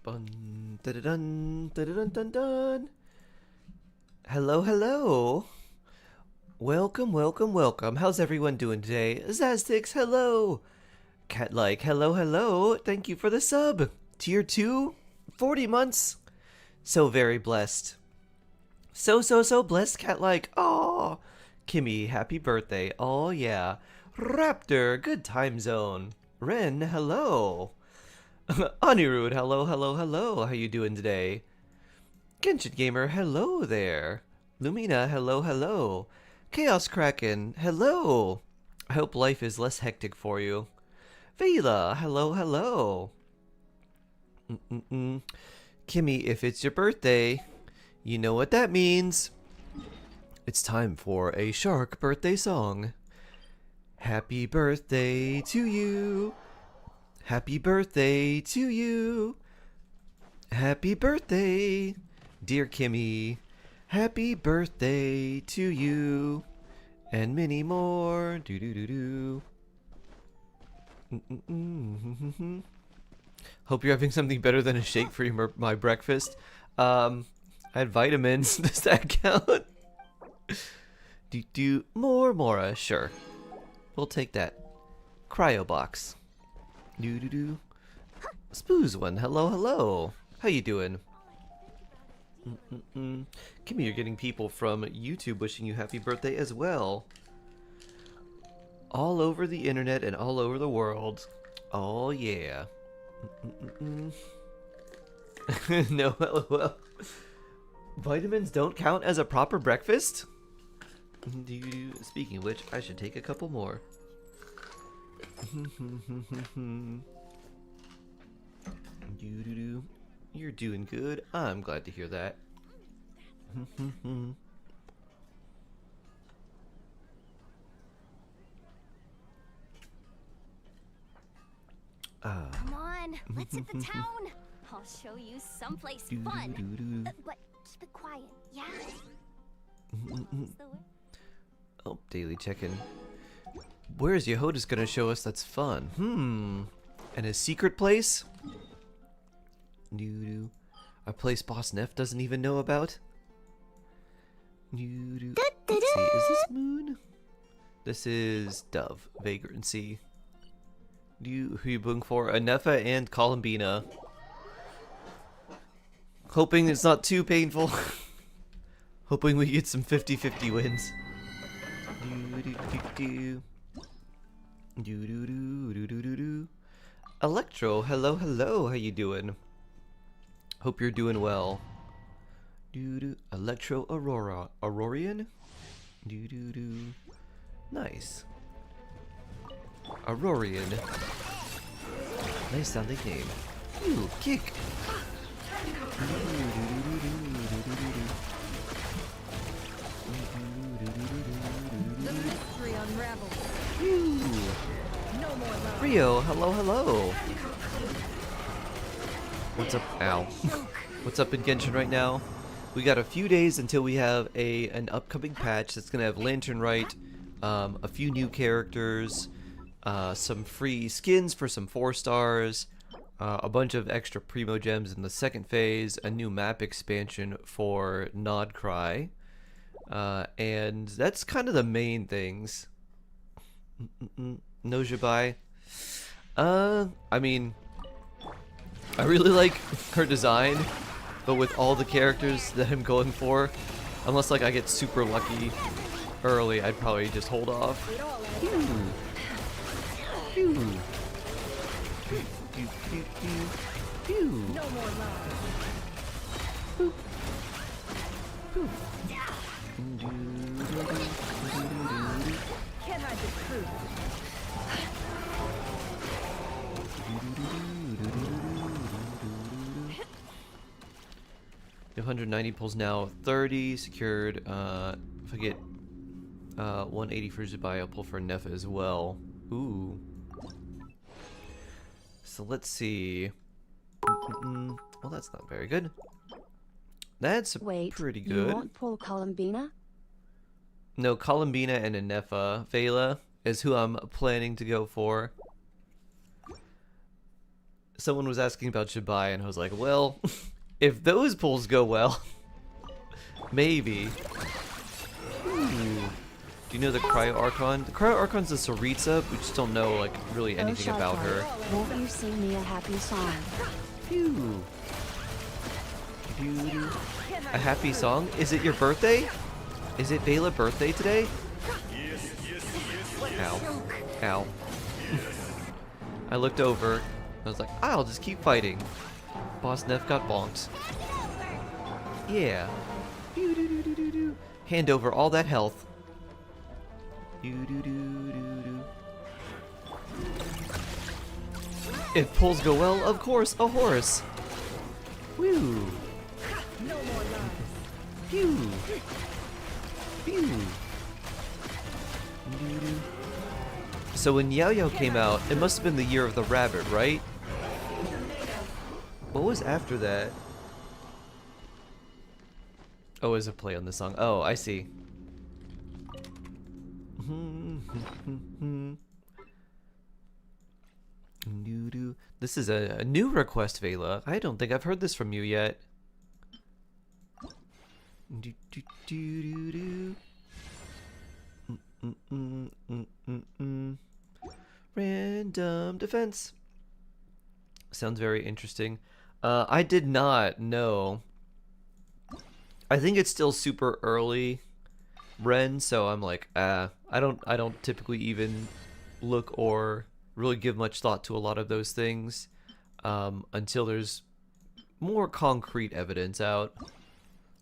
Bun, da-da-dun, da-da-dun-dun-dun. Hello, hello. Welcome, welcome, welcome. How's everyone doing today? Zastix, hello. Cat-like, hello, hello. Thank you for the sub. Tier 2, 40 months. So very blessed. So blessed, Cat-like. Oh, Kimmy, happy birthday. Oh, yeah. Raptor, good time zone. Ren, hello. Anirud, hello, hello, hello. How you doing today? Genshin Gamer, hello there. Lumina, hello, hello. Chaos Kraken, hello. I hope life is less hectic for you. Vela, hello, hello. Kimmy, if it's your birthday, you know what that means. It's time for a shark birthday song. Happy birthday to you. Happy birthday to you. Happy birthday, dear Kimmy. Happy birthday to you. And many more. Do do do do. Hope you're having something better than a shake for my breakfast. I had vitamins. Does that count? Do more Mora, sure. We'll take that. Cryo box. Do do do. Spooz one. Hello, hello. How you doing? Kimmy, you're getting people from YouTube wishing you happy birthday as well. All over the internet and all over the world. Oh yeah. No, lol. Vitamins don't count as a proper breakfast? Speaking of which, I should take a couple more. You're doing good. I'm glad to hear that. Come on, let's hit the town. I'll show you someplace fun. But keep it quiet, yeah? Oh, daily check-in. Where's Yehoda's gonna show us that's fun? And a secret place? A place Boss Neff doesn't even know about? Let's see, is this Moon? This is Dove, Vagrancy. Who you booing for? Anefa and Columbina. Hoping it's not too painful. Hoping we get some 50-50 wins. Electro, hello, hello, how you doing? Hope you're doing well. Electro Aurora. Aurorian? Nice. Aurorian. Nice sounding name. Ooh, kick! The mystery unravels. No more love. Rio, hello, hello. What's up? Ow. What's up in Genshin right now? We got a few days until we have an upcoming patch that's gonna have Lantern Rite, a few new characters, some free skins for some 4 stars, a bunch of extra primo gems in the second phase, a new map expansion for Nod Cry, and that's kind of the main things. No Jabai. I mean, I really like her design, but with all the characters that I'm going for, unless like I get super lucky early, I'd probably just hold off. No more love. Boop. Boop. Can I be true? You have 190 pulls now, 30 secured. If I get 180 for Zubai, I'll pull for Nefa as well. Ooh. So let's see. Well, that's not very good. That's pretty good. You want Paul Columbina? No, Columbina and Anefa. Vela is who I'm planning to go for. someone was asking about Shibai, and I was like, well, if those pulls go well, maybe. Ooh. Do you know the Cryo Archon? The Cryo Archon's a Saritsa. We just don't know like really anything about her. Won't you sing me a happy song? Phew. A happy song? Is it your birthday? Is it Bela birthday today? Ow. Ow. I looked over. I was like, I'll just keep fighting. Boss Neff got bonked. Yeah. Hand over all that health. If pulls go well, of course, a horse. Woo. No more lies. Phew. Phew. So when Yao Yao came out, it must have been the year of the rabbit, right? What was after that? Oh, is a play on the song. Oh, I see. This is a new request, Vela. I don't think I've heard this from you yet. Random defense. Sounds very interesting. I did not know. I think it's still super early, Ren, so I'm like, I don't typically even look or really give much thought to a lot of those things until there's more concrete evidence out.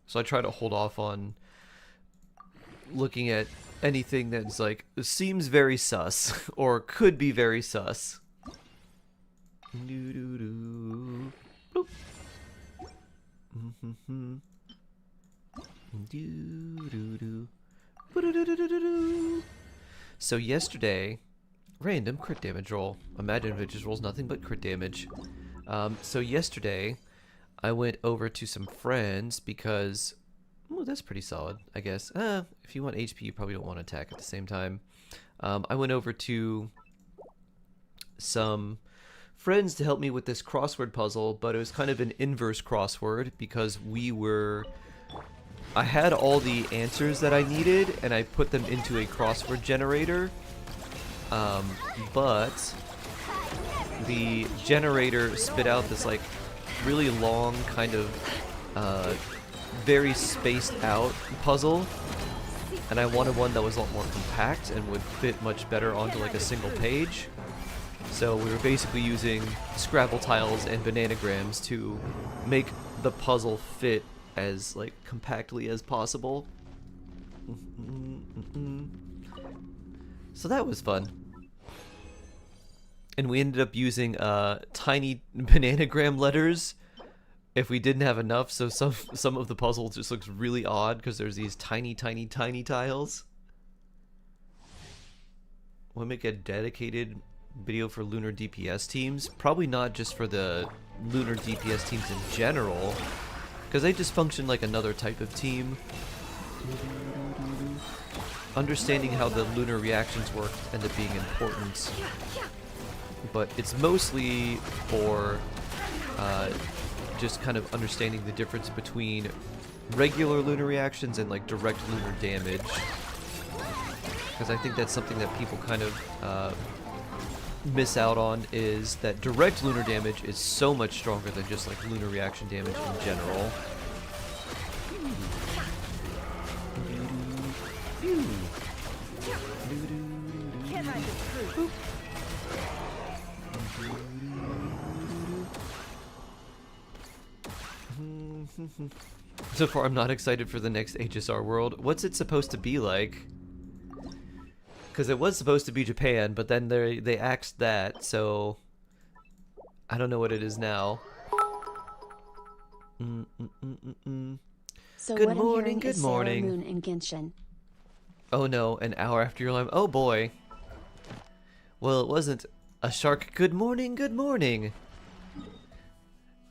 So I try to hold off on looking at anything that's like seems very sus or could be very sus. So yesterday, random crit damage roll. Imagine if it just rolls nothing but crit damage. So yesterday, I went over to some friends because, oh, that's pretty solid, I guess. If you want HP, you probably don't want to attack at the same time. I went over to some friends to help me with this crossword puzzle, but it was kind of an inverse crossword because I had all the answers that I needed and I put them into a crossword generator, but the generator spit out this like really long kind of very spaced out puzzle, and I wanted one that was a lot more compact and would fit much better onto like a single page. So we were basically using Scrabble tiles and bananagrams to make the puzzle fit as like compactly as possible. So that was fun. And we ended up using tiny bananagram letters if we didn't have enough, so some of the puzzle just looks really odd because there's these tiny tiles. We'll make a dedicated video for lunar DPS teams, probably not just for the lunar DPS teams in general, because they just function like another type of team. Understanding how the lunar reactions work end up being important, but it's mostly for just kind of understanding the difference between regular lunar reactions and like direct lunar damage, because I think that's something that people kind of miss out on, is that direct lunar damage is so much stronger than just like lunar reaction damage in general. Can't hide the truth. So far, I'm not excited for the next HSR World. What's it supposed to be like? Because it was supposed to be Japan, but then they axed that, so I don't know what it is now. So Good what morning, I'm hearing good is morning. Sailor Moon and Genshin. Oh no, an hour after your alarm. Oh boy. Well, it wasn't a shark. Good morning, good morning.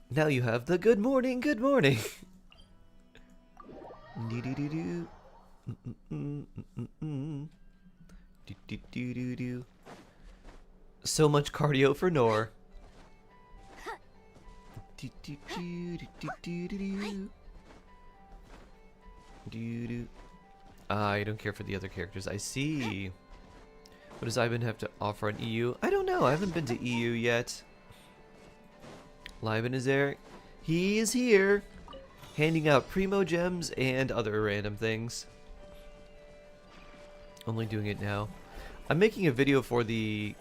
Now you have the good morning, good morning. Do-do-do-do. Do-do-do-do-do. So much cardio for Nor. I don't care for the other characters. I see. What does Ivan have to offer on EU? I don't know. I haven't been to EU yet. Liven is there. He is here, handing out primo gems and other random things. Only doing it now. I'm making a video for the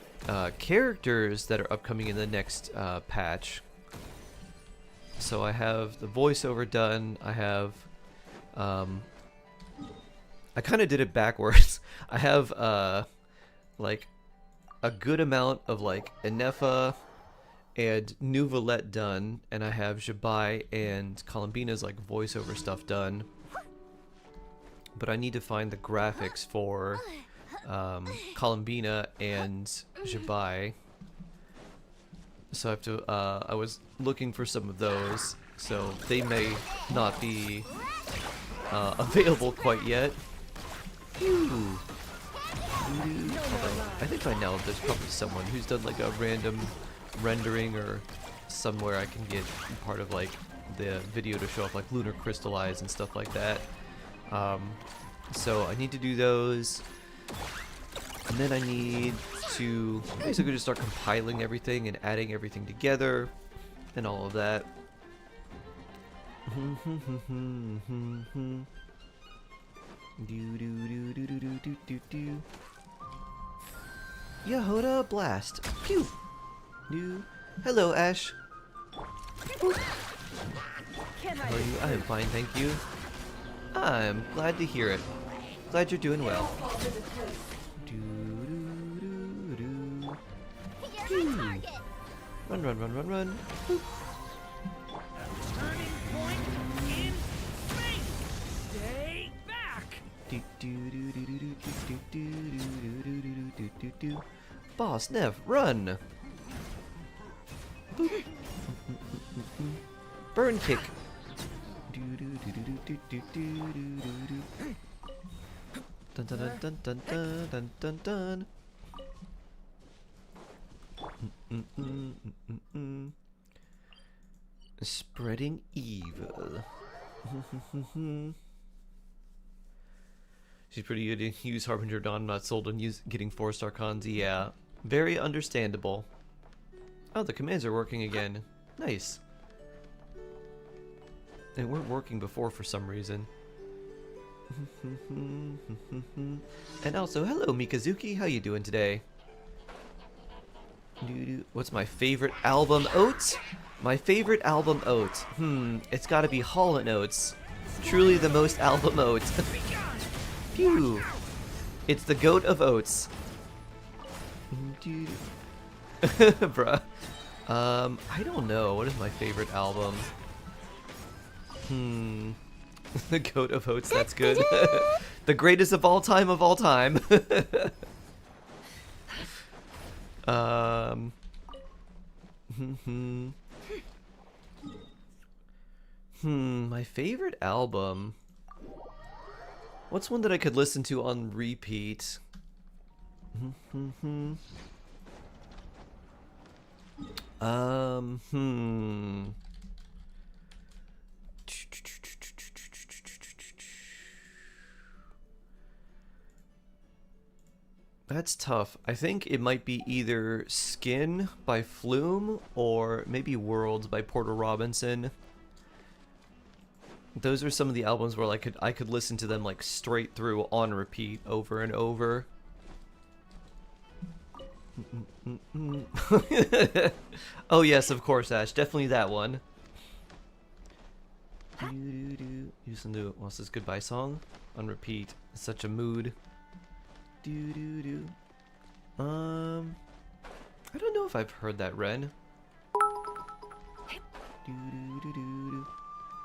characters that are upcoming in the next patch. So I have the voiceover done. I have I kind of did it backwards. I have like a good amount of like Enefa and Nuvalette done, and I have Jabai and Columbina's like voiceover stuff done. But I need to find the graphics for Columbina and Jabai. So I have to, I was looking for some of those, so they may not be available quite yet. Phew. Although, I think by now there's probably someone who's done like a random rendering or somewhere I can get part of like the video to show up like lunar crystal eyes and stuff like that. So I need to do those, and then I need to basically just start compiling everything and adding everything together and all of that. Yahoda blast. Pew. Hello, Ash. Can't How hide are you? I am fine, thank you. I'm glad to hear it. Glad you're doing well. You're my target. Run, run, run, run, run. Turning point in space. Stay back. Boss Nev, run! Burn kick. Dun dun dun dun dun dun dun dun dun. Spreading evil. She's pretty good to use Harbinger Dawn, not sold on getting 4-star cons. Yeah, very understandable. Oh, the commands are working again. Nice. They weren't working before for some reason. And also, hello Mikazuki, how you doing today? What's my favorite album? Oats? My favorite album oats. It's gotta be Hall & Oates. Truly the most album oats. Pew! It's the goat of oats. Bruh. I don't know. What is my favorite album? The goat of oats, that's good. The greatest of all time of all time. My favorite album. What's one that I could listen to on repeat? That's tough. I think it might be either Skin by Flume or maybe Worlds by Porter Robinson. Those are some of the albums where I could listen to them like straight through on repeat over and over. Oh yes, of course, Ash. Definitely that one. You listen to what's this goodbye song on repeat. It's such a mood. I don't know if I've heard that, Ren.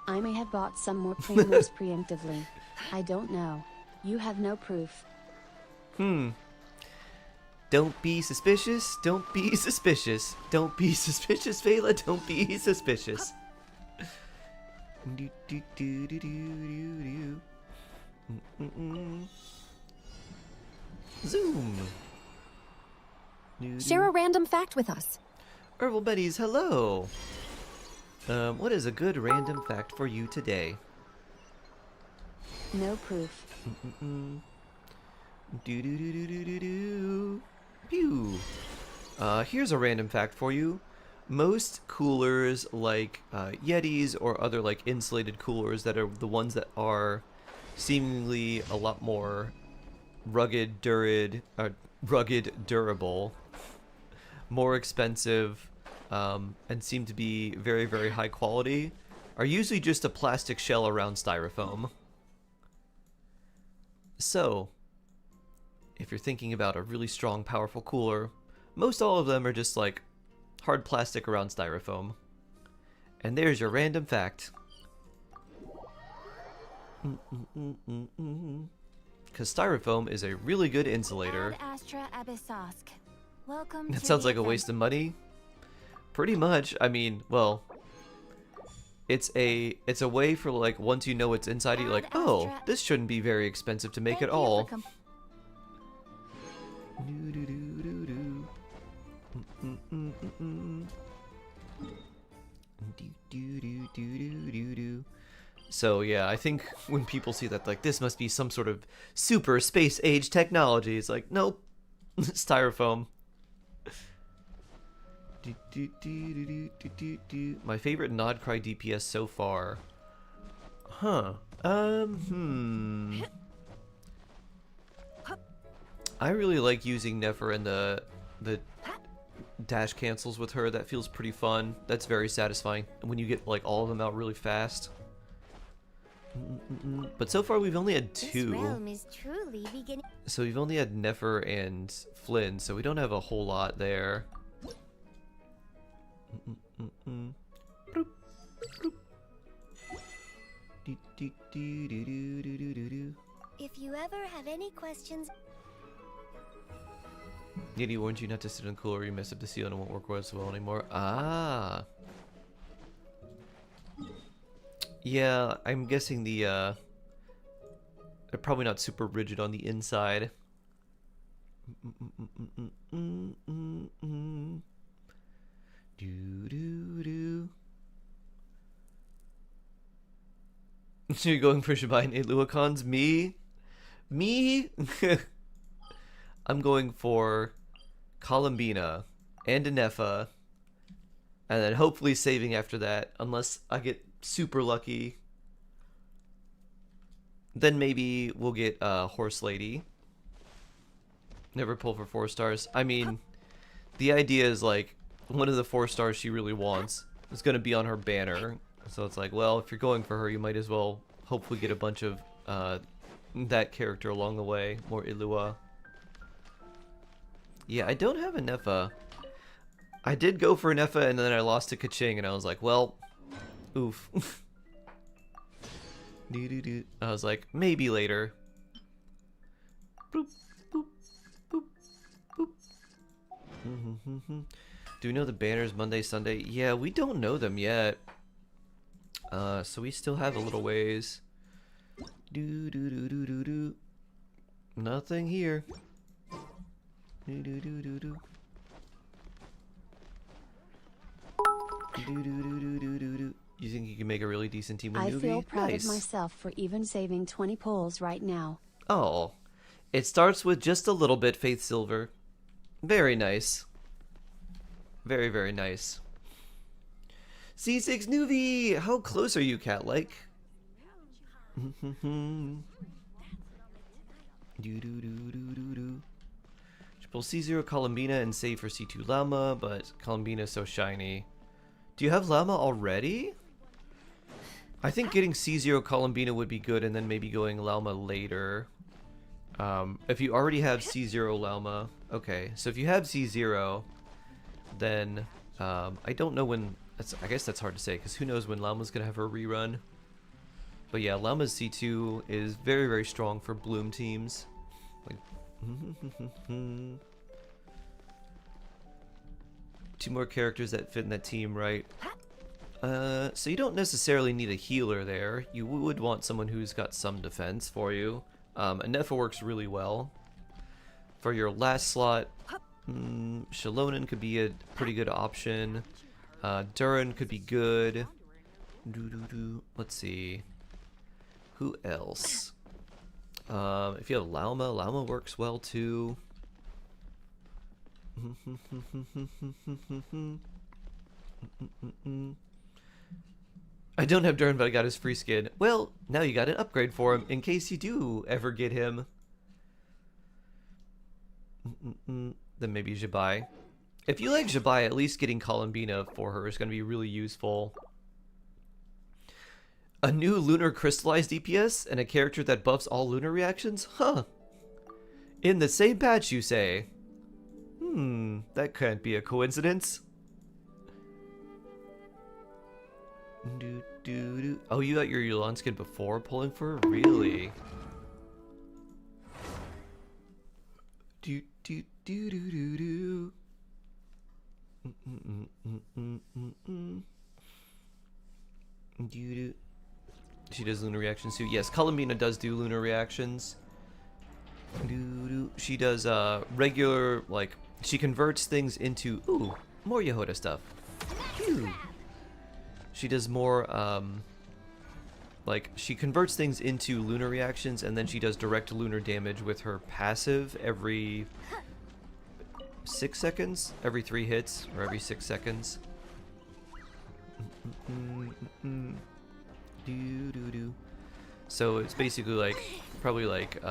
I may have bought some more primos preemptively. I don't know. You have no proof. Don't be suspicious. Don't be suspicious. Don't be suspicious, Vela. Don't be suspicious. Zoom. Share a random fact with us. Herbal Betties, hello. What is a good random fact for you today? No proof. Do do do do do do do. Pew. Here's a random fact for you. Most coolers, like Yetis or other like insulated coolers, that are the ones that are seemingly a lot more rugged, durable, more expensive, and seem to be very, very high quality, are usually just a plastic shell around styrofoam. So, if you're thinking about a really strong, powerful cooler, most all of them are just like hard plastic around styrofoam. And there's your random fact. Because styrofoam is a really good insulator. Ad Astra Abyssosk. Welcome That to sounds the like a waste of money. Pretty much. I mean, well, it's a way for like once you know what's inside, you're like, oh, this shouldn't be very expensive to make Thank at you for all. com- So yeah, I think when people see that, like, this must be some sort of super space age technology, it's like, nope, styrofoam. My favorite Nod Cry DPS so far. Huh. I really like using Nefer and the dash cancels with her. That feels pretty fun. That's very satisfying when you get like all of them out really fast. But so far we've only had This 2. realm is truly beginning. So we've only had Nefer and Flynn, so we don't have a whole lot there. If you ever have any questions, Nitty warned you not to sit in the cooler, you mess up the seal and it won't work as well anymore. Ah. Yeah, I'm guessing they're probably not super rigid on the inside. So you're going for Shibai and 8 Luacons? Me? I'm going for Columbina and a Nefa, and then hopefully saving after that, unless I get super lucky. Then maybe we'll get Horse Lady. Never pull for 4 stars. I mean, the idea is like one of the 4 stars she really wants is going to be on her banner. So it's like, well, if you're going for her, you might as well hopefully get a bunch of that character along the way. More Ilua. Yeah, I don't have a Nefa. I did go for a Nefa and then I lost to Kaching and I was like, well, oof. I was like, maybe later. Boop, boop, boop, boop. Do we know the banners Monday, Sunday? Yeah, we don't know them yet. So we still have a little ways. Nothing here. You think you can make a really decent team with I Nuvi? feel proud Nice. of myself for even saving 20 polls right now. Oh, it starts with just a little bit, Faith Silver. Very nice. Very, very nice. C6 Nuvi! How close are you, cat-like? Pull C0 Columbina and save for C2 Llama, but Columbina is so shiny. Do you have Llama already? I think getting C0 Columbina would be good, and then maybe going Llama later. If you already have C0 Llama, okay. So if you have C0, then I don't know when. I guess that's hard to say, because who knows when Llama's gonna have her rerun. But yeah, Llama's C2 is very, very strong for Bloom teams. Like, 2 more characters that fit in that team, right? So you don't necessarily need a healer there. You would want someone who's got some defense for you. Anefa works really well. For your last slot, Shalonen could be a pretty good option. Duran could be good. Let's see. Who else? If you have Lauma works well too. I don't have Durn, but I got his free skin. Well, now you got an upgrade for him in case you do ever get him. Then maybe Jabai. If you like Jabai, at least getting Columbina for her is going to be really useful. A new lunar crystallized DPS and a character that buffs all lunar reactions? Huh. In the same patch, you say? That can't be a coincidence. Oh, you got your Yulan skin before pulling for her? Really? She does lunar reactions too. Yes, Columbina does do lunar reactions. She does regular, like, she converts things into, ooh, more Yehoda stuff. Phew. She does more, like, she converts things into lunar reactions, and then she does direct lunar damage with her passive every 6 seconds? Every 3 hits, or every 6 seconds. So it's basically like, probably like,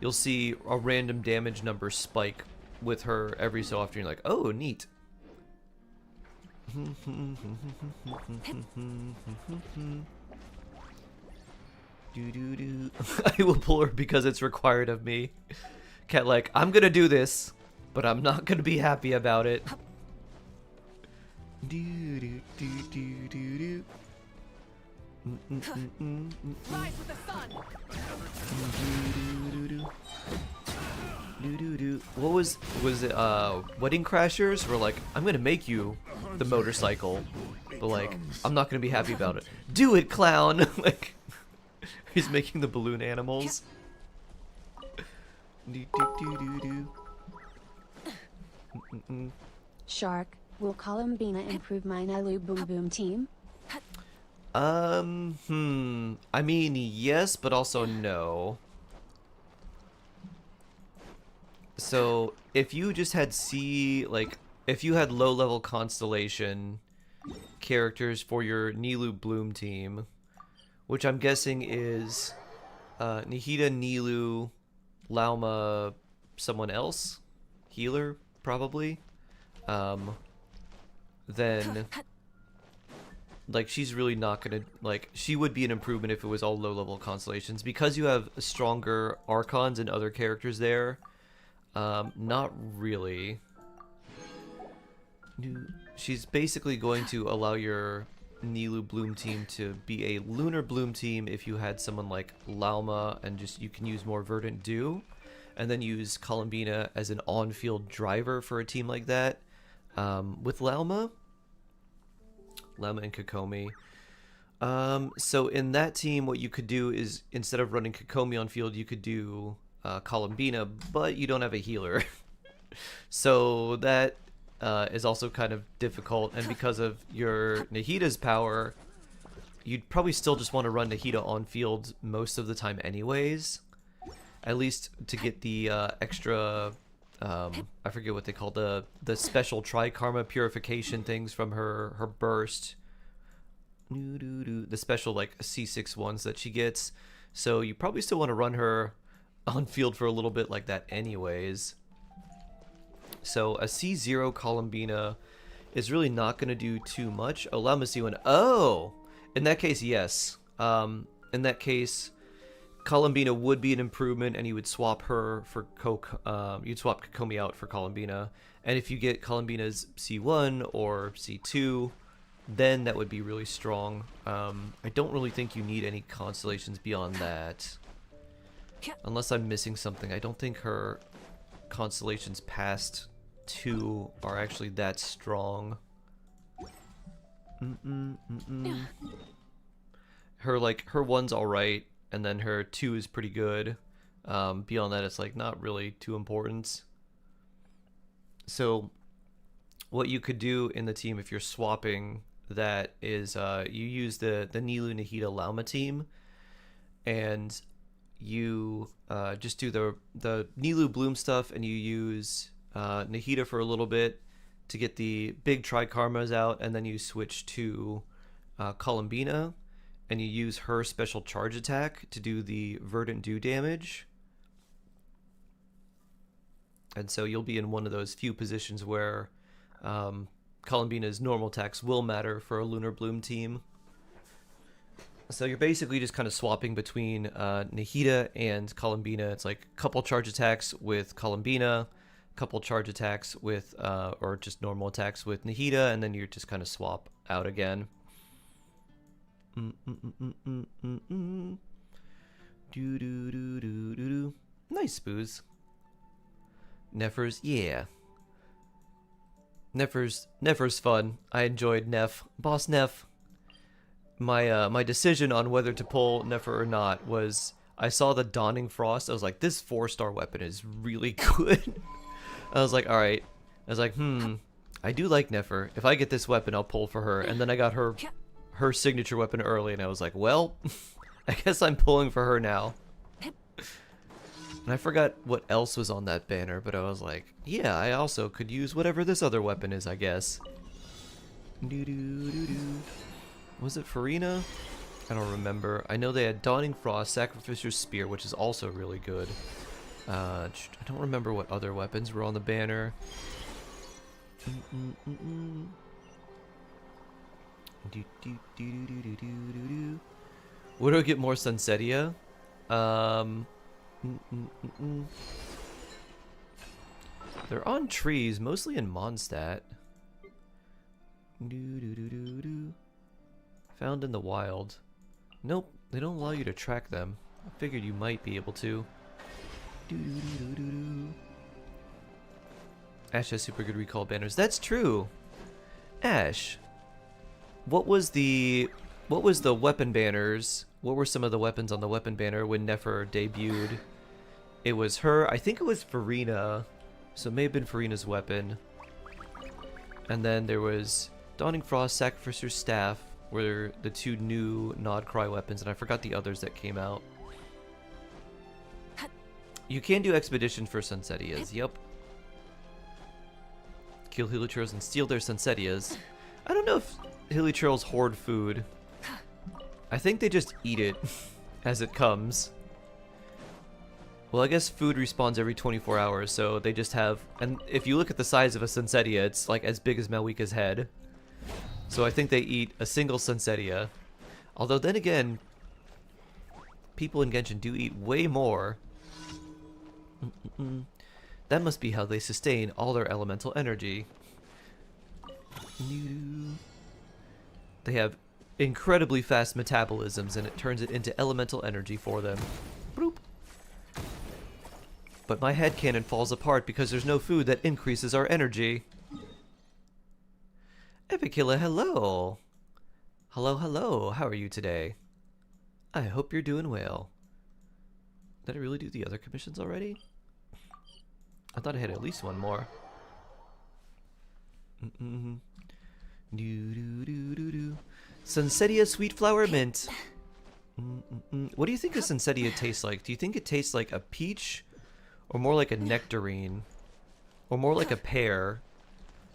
you'll see a random damage number spike with her every so often. You're like, oh, neat. I will pull her because it's required of me. Cat like, I'm gonna do this, but I'm not gonna be happy about it. Rise with the sun. What was it, Wedding Crashers? Were like, I'm gonna make you the motorcycle, but like, I'm not gonna be happy about it. Do it, clown! Like, he's making the balloon animals. Shark, will Columbina improve my Nelu Boom Boom team? I mean, yes, but also no. So, if you just had like, if you had low-level Constellation characters for your Nilou Bloom team, which I'm guessing is Nihida, Nilou, Lauma, someone else? Healer, probably? Then, like, she's really not gonna, like, she would be an improvement if it was all low-level Constellations. Because you have stronger Archons and other characters there, not really. She's basically going to allow your Nilou Bloom team to be a Lunar Bloom team if you had someone like Lauma and just you can use more Verdant Dew, and then use Columbina as an on-field driver for a team like that. With Lauma and Kokomi. So in that team, what you could do is instead of running Kokomi on field, you could do Columbina, but you don't have a healer. So that is also kind of difficult, and because of your Nahida's power, you'd probably still just want to run Nahida on field most of the time anyways, at least to get the extra, I forget what they call the special Tri-Karma purification things from her burst, the special like C6 ones that she gets. So you probably still want to run her on field for a little bit like that anyways. So a C0 Columbina is really not going to do too much. Allow me to see one. Oh! In that case, yes. In that case, Columbina would be an improvement, and you would swap her for you'd swap Kokomi out for Columbina. And if you get Columbina's C1 or C2, then that would be really strong. I don't really think you need any constellations beyond that. Unless I'm missing something. I don't think her constellations past 2 are actually that strong. Her 1's alright, and then her 2 is pretty good. Beyond that, it's like not really too important. So what you could do in the team if you're swapping that is you use the Nilou Nahida Lauma team, and you just do the Nilou Bloom stuff, and you use Nahida for a little bit to get the big Trikarmas out, and then you switch to Columbina, and you use her special charge attack to do the Verdant Dew damage. And so you'll be in one of those few positions where Columbina's normal attacks will matter for a Lunar Bloom team. So you're basically just kind of swapping between Nahida and Columbina. It's like a couple charge attacks with Columbina, couple charge attacks with, or just normal attacks with Nahida, and then you just kind of swap out again. Nice, Spoos. Nephers, yeah. Nephers fun. I enjoyed Neph. Boss Neph. My decision on whether to pull Nepher or not was, I saw the Dawning Frost. I was like, this 4-star weapon is really good. I was like, all right. I was like, I do like Nepher. If I get this weapon, I'll pull for her. And then I got her signature weapon early, and I was like, well, I guess I'm pulling for her now. And I forgot what else was on that banner, but I was like, yeah, I also could use whatever this other weapon is, I guess. Was it Farina? I don't remember. I know they had Dawning Frost, Sacrificer's Spear, which is also really good. I don't remember what other weapons were on the banner. Where do I get more Sunsetia? They're on trees, mostly in Mondstadt. Found in the wild. Nope, they don't allow you to track them. I figured you might be able to. Ash has super good recall banners. That's true. Ash, what was the weapon banners? What were some of the weapons on the weapon banner when Nefer debuted? It was her. I think it was Farina. So it may have been Farina's weapon. And then there was Dawning Frost, Sacrificer's Staff, were the two new Nod Cry weapons, and I forgot the others that came out. You can do expeditions for Sunsetias, yep. Kill Hilichurls and steal their Sunsetias. I don't know if Hilichurls hoard food. I think they just eat it as it comes. Well, I guess food respawns every 24 hours, so they just have... And if you look at the size of a Sunsetia, it's like as big as Malwika's head. So I think they eat a single Sunsetia. Although then again, people in Genshin do eat way more. That must be how they sustain all their elemental energy. They have incredibly fast metabolisms, and it turns it into elemental energy for them. Bloop. But my headcanon falls apart because there's no food that increases our energy. Epicilla, hello! Hello, hello, how are you today? I hope you're doing well. Did I really do the other commissions already? I thought I had at least one more. Sunsetia Sweet Flower Mint. What do you think a Sunsetia tastes like? Do you think it tastes like a peach? Or more like a nectarine? Or more like a pear?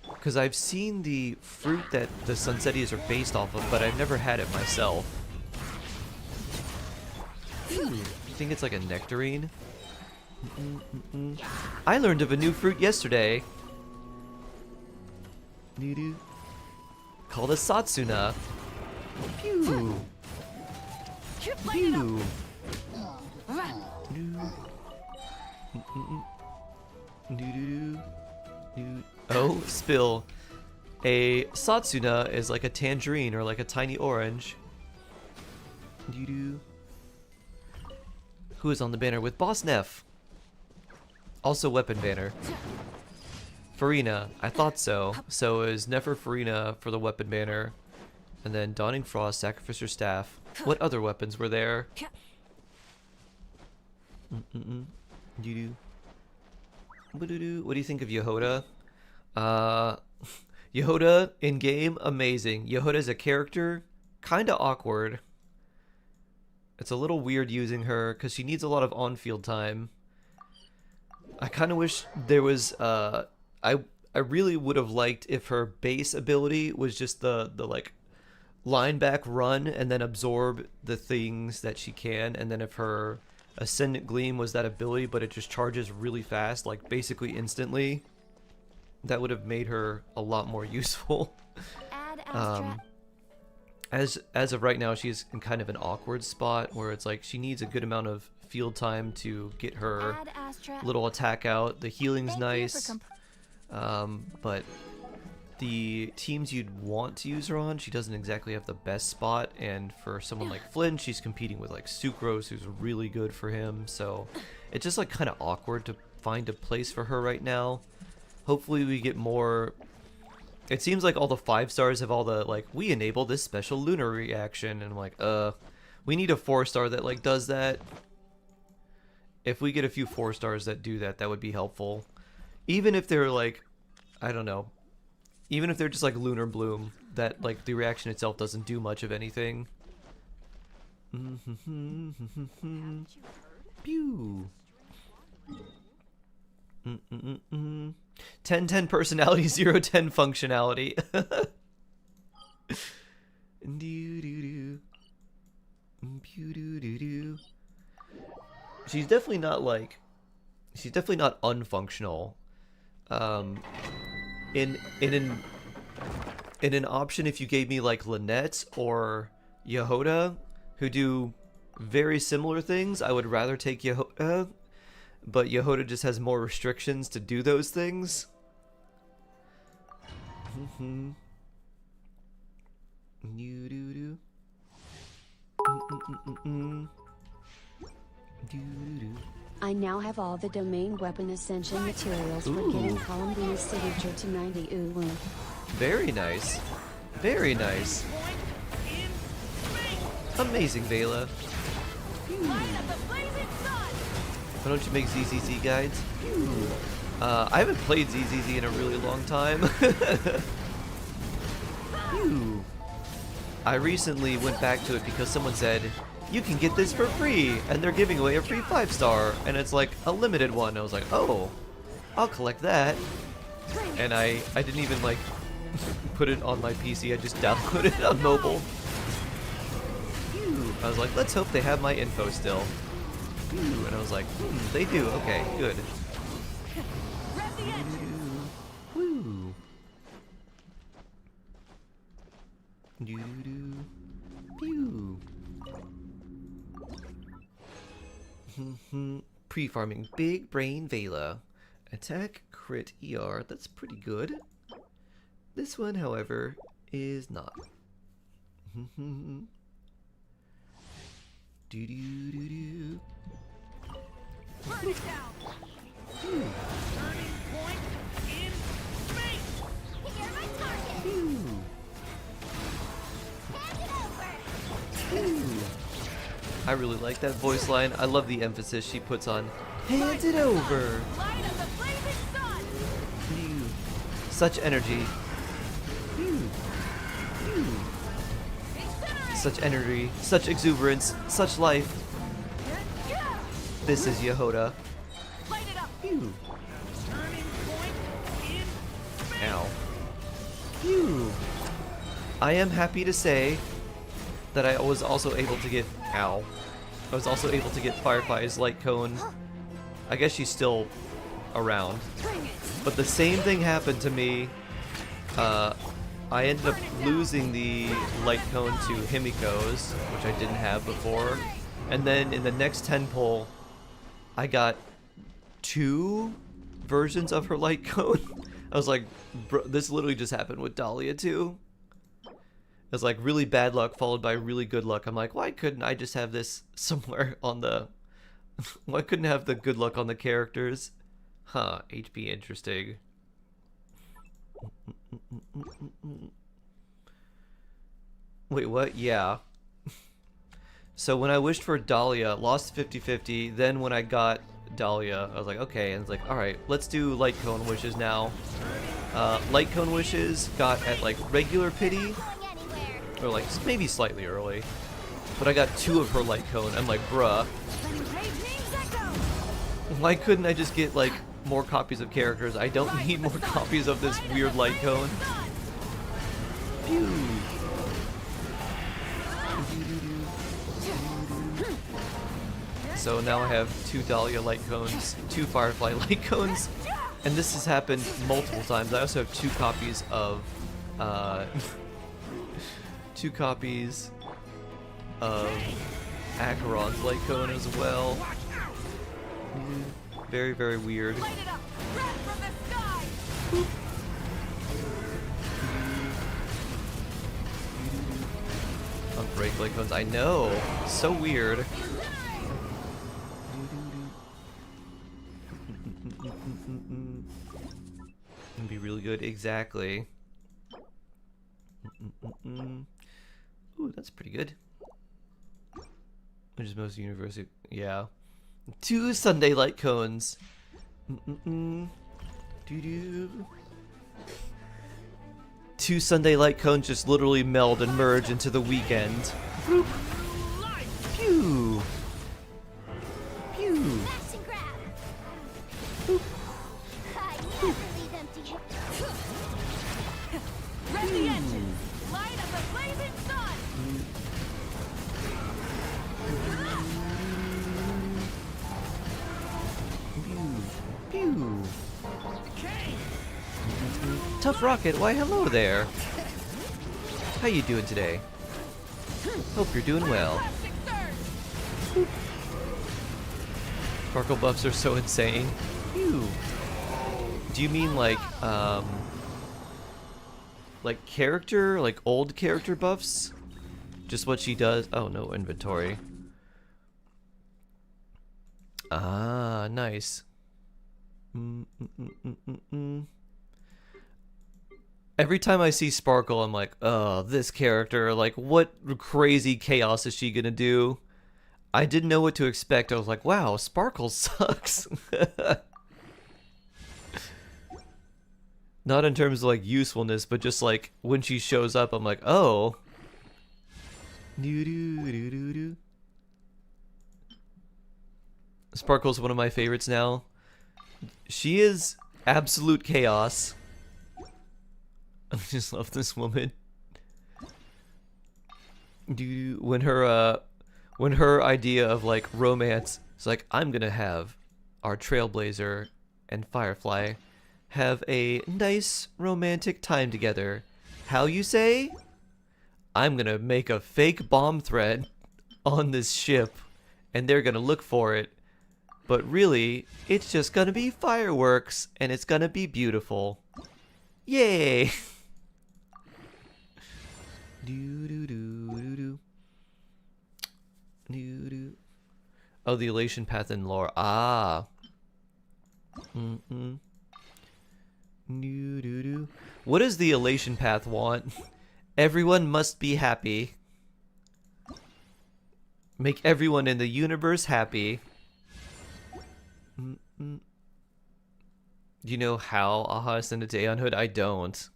Because I've seen the fruit that the Sunsetias are based off of, but I've never had it myself. You think it's like a nectarine? I learned of a new fruit yesterday. Called a Satsuna. Pew! Pew! Oh, spill. A Satsuna is like a tangerine or like a tiny orange. Who is on the banner with Boss Neff? Also weapon banner. Farina, I thought so. So is Nefer Farina for the weapon banner. And then Dawning Frost, Sacrificer Staff. What other weapons were there? What do you think of Yehoda? Yehoda in game, amazing. Yehoda as a character, kind of awkward. It's a little weird using her because she needs a lot of on-field time. I kind of wish there was. I really would have liked if her base ability was just the like line back run and then absorb the things that she can, and then if her Ascendant Gleam was that ability, but it just charges really fast, like basically instantly. That would have made her a lot more useful. Add Astra. As of right now, she's in kind of an awkward spot where it's like she needs a good amount of field time to get her Add Astra. little attack out. The healing's Thank you nice, for but the teams you'd want to use her on, she doesn't exactly have the best spot. And for someone like Flynn, she's competing with like Sucrose, who's really good for him. So it's just like kind of awkward to find a place for her right now. Hopefully we get more. It seems like all the 5-stars have all the like, we enable this special lunar reaction, and I'm like, we need a 4-star that like does that. If we get a few 4-stars that do that, that would be helpful. Even if they're like, I don't know, even if they're just like Lunar Bloom, that like the reaction itself doesn't do much of anything. Pew. 10-10 personality, 0-10 functionality. She's definitely not like, she's definitely not unfunctional. In an option, if you gave me like Lynette or Yehoda, who do very similar things, I would rather take Yehoda. But Yehoda just has more restrictions to do those things. I now have all the domain weapon ascension materials for getting Columbina's signature to 90 ooh. Very nice. Very nice. Amazing, Vela. Why don't you make ZZZ guides? I haven't played ZZZ in a really long time. I recently went back to it because someone said, you can get this for free, and they're giving away a free 5-star, and it's like a limited one. I was like, oh, I'll collect that. And I didn't even like put it on my PC, I just downloaded it on mobile. I was like, let's hope they have my info still. And I was like, they do. Okay, good. Woo. Pew. Pre-farming Big Brain Vela. Attack, crit, ER. That's pretty good. This one, however, is not. Do. Burn it down. Turning point in space. You're my target. Hand it over. I really like that voice line. I love the emphasis she puts on hand it over. Light of the blazing sun. Such energy. Such energy, such exuberance, such life. This is Yehoda. Light it up. Phew. Turning point in space. Ow. Phew. I am happy to say that I was also able to get... Ow. I was also able to get Firefly's light cone. I guess she's still around. But the same thing happened to me. I ended up losing the light cone to Himiko's, which I didn't have before. And then in the next 10 pull, I got 2 versions of her light cone. I was like, bro, this literally just happened with Dahlia too. It was like really bad luck followed by really good luck. I'm like, why couldn't I just have this somewhere on the... Why couldn't I have the good luck on the characters? Huh, HP interesting. Wait, what? Yeah. So when I wished for Dahlia, lost 50-50, then when I got Dahlia, I was like, okay, and it's like, alright, let's do Light Cone wishes now. light cone wishes got at like regular pity, Going anywhere. or like maybe slightly early. But I got 2 of her light cone. I'm like, bruh, Letting rage names echo. why couldn't I just get like more copies of characters? I don't need more copies of this weird light cone. Pew. So now I have 2 Dahlia light cones, 2 Firefly light cones, and this has happened multiple times. I also have 2 copies of, 2 copies of Acheron's light cone as well. Very, very weird. Light it up. Red from the sky. Unbreak light cones. I know. So weird. Can be really good. Exactly. Ooh, that's pretty good. Which is most universal? Yeah. 2 Sunday light cones. Doo-doo. 2 Sunday light cones just literally meld and merge into the weekend. Boop. Pew. Pew. Smash and grab. I never leave empty. Red the engine. Light of the blazing sun. Pew. Tough Rocket, why hello there. How you doing today? Hope you're doing well. Plastic surge. Sparkle buffs are so insane. Pew. Do you mean like character, like old character buffs? Just what she does? Oh, no inventory. Ah, nice. Every time I see Sparkle, I'm like, oh, this character, like, what crazy chaos is she gonna do? I didn't know what to expect. I was like, wow, Sparkle sucks. Not in terms of, like, usefulness, but just, like, when she shows up, I'm like, oh. Doo-doo-doo-doo-doo. Sparkle's one of my favorites now. She is absolute chaos. I just love this woman. When her idea of like romance is like, I'm gonna have our Trailblazer and Firefly have a nice romantic time together. How you say? I'm gonna make a fake bomb threat on this ship and they're gonna look for it. But really, it's just gonna be fireworks and it's gonna be beautiful. Yay! Oh, the elation path in lore. Ah. What does the elation path want? Everyone must be happy. Make everyone in the universe happy. Do you know how Aha ascended to Aeonhood? I don't.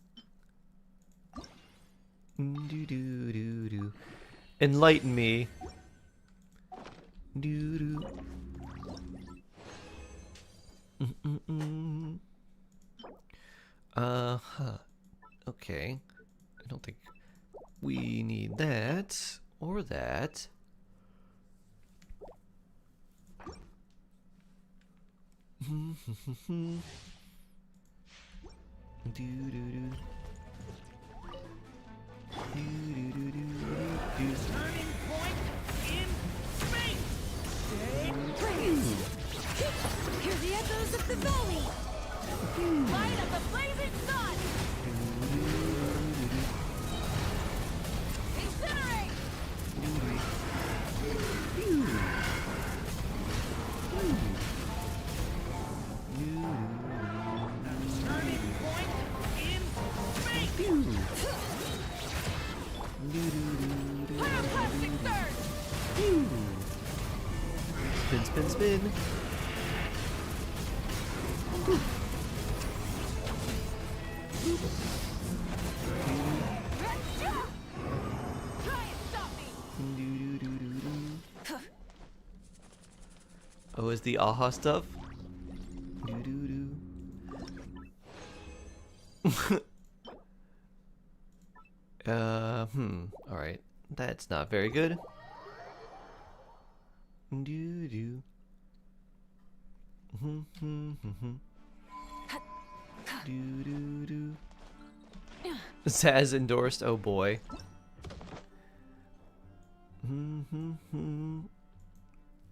Enlighten me. Uh-huh. Okay. I don't think we need that or that. Turning point in space. Hear the echoes of the valley. Light of the blazing sun. Incinerate. Turning point in space. Pyroclastic surge. Spin, spin, spin. Try and stop me. Oh, is the aha stuff? Alright. That's not very good. Zaz endorsed, oh boy.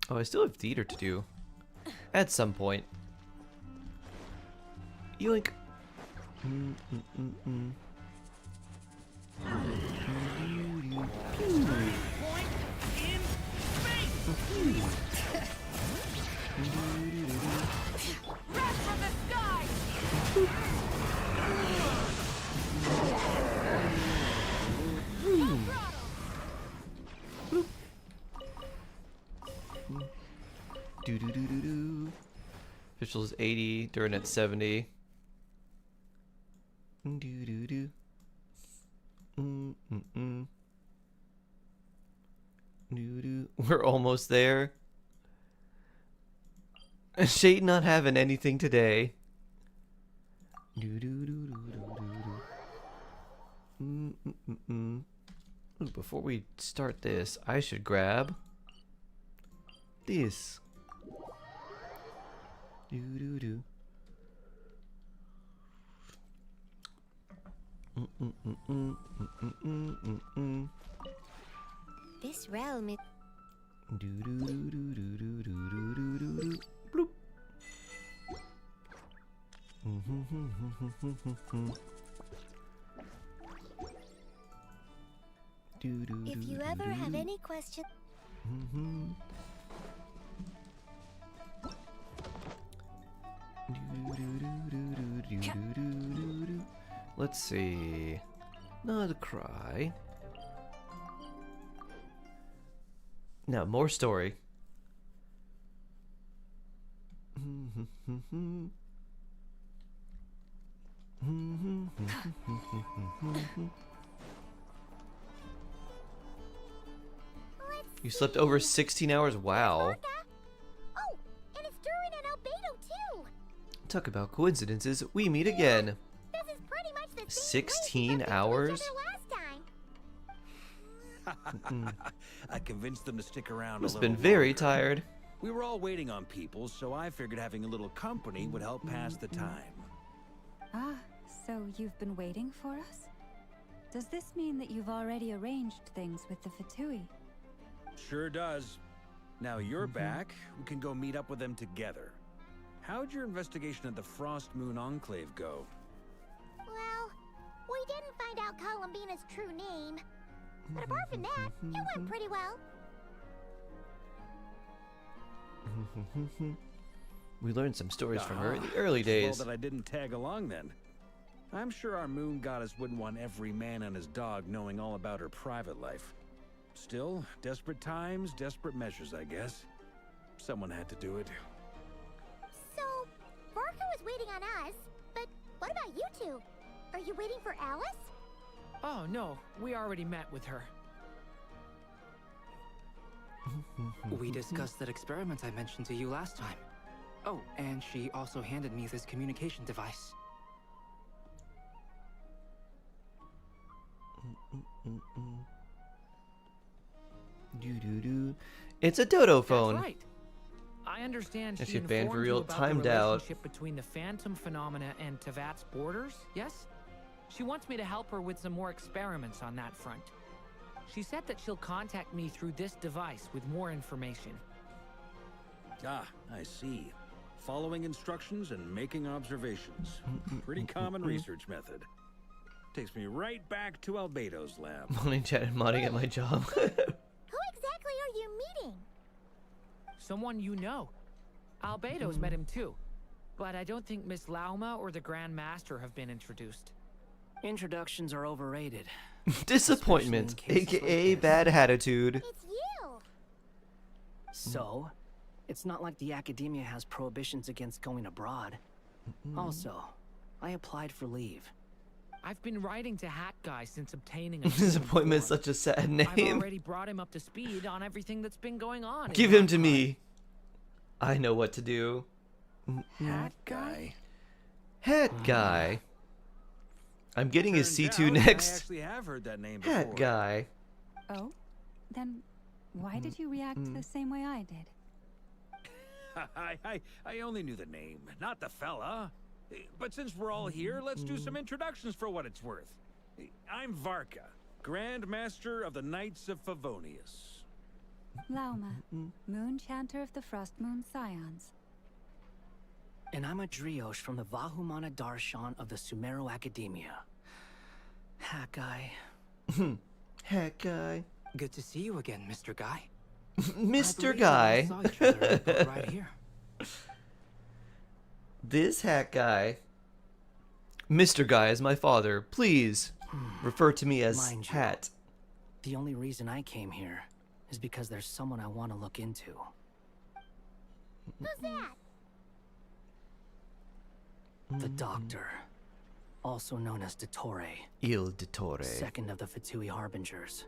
Oh, I still have theater to do. At some point. Yoink. Point in space. Red from the sky. Do. Officials 80, Durin at 70. Do. We're almost there. Shade not having anything today. Ooh, before we start this, I should grab this. This realm is Bloop. If you ever have any questions. Let's see. Not a cry. Now, more story. You slept over 16 hours? Wow. Oh, and it's Durin and Albedo too. Talk about coincidences. We meet again. This is pretty much the same 16 place we bumped into hours? each other last time. I convinced them to stick around Must a have little been very longer. tired. We were all waiting on people, so I figured having a little company would help pass the time. Ah, so you've been waiting for us? Does this mean that you've already arranged things with the Fatui? Sure does. Now you're back, we can go meet up with them together. How'd your investigation at the Frost Moon Enclave go? Well, we didn't find out Columbina's true name. But apart from that, it went pretty well. We learned some stories from her in the Ah, early days. Well that I didn't tag along then. I'm sure our moon goddess wouldn't want every man and his dog knowing all about her private life. Still, desperate times, desperate measures, I guess. Someone had to do it. So, Barker was waiting on us, but what about you two? Are you waiting for Alice? Oh, no. We already met with her. We discussed that experiment I mentioned to you last time. Oh, and she also handed me this communication device. It's a dodo That's phone. right. I understand If she you're banned for informed you real, about timed the out. relationship between the phantom phenomena and Tevat's borders, yes? She wants me to help her with some more experiments on that front. She said that she'll contact me through this device with more information. Ah, I see. Following instructions and making observations. Pretty common research method. Takes me right back to Albedo's lab. Modding chat and modding at my job. Who exactly are you meeting? Someone you know. Albedo's met him too. But I don't think Miss Lauma or the Grand Master have been introduced. Introductions are overrated. Disappointment, Especially in cases aka like this. bad attitude. It's you. So, it's not like the academia has prohibitions against going abroad. Also, I applied for leave. I've been writing to Hat Guy since obtaining a His human appointment is form. such a sad I've name. already brought him up to speed on everything that's been going on. Give him to me. I know what to do. Hat guy. Hat guy. I'm getting his Turns C2 out I next. actually have heard that name before. Hat guy. Oh? Then why did you react the same way I did? I only knew the name, not the fella. But since we're all here, let's do some introductions for what it's worth. I'm Varka, Grand Master of the Knights of Favonius. Lauma, Moon Chanter of the Frost Moon Scions. And I'm a Driosh from the Vahumana Darshan of the Sumero Academia. Hat guy. Hat guy. Good to see you again, Mr. Guy. Mr. Guy. Saw each other in the book right here. This hat guy. Mr. Guy is my father. Please refer to me as Mind you, Hat. The only reason I came here is because there's someone I want to look into. Who's that? The Doctor, also known as Dottore, Il Dottore. second of the Fatui Harbingers.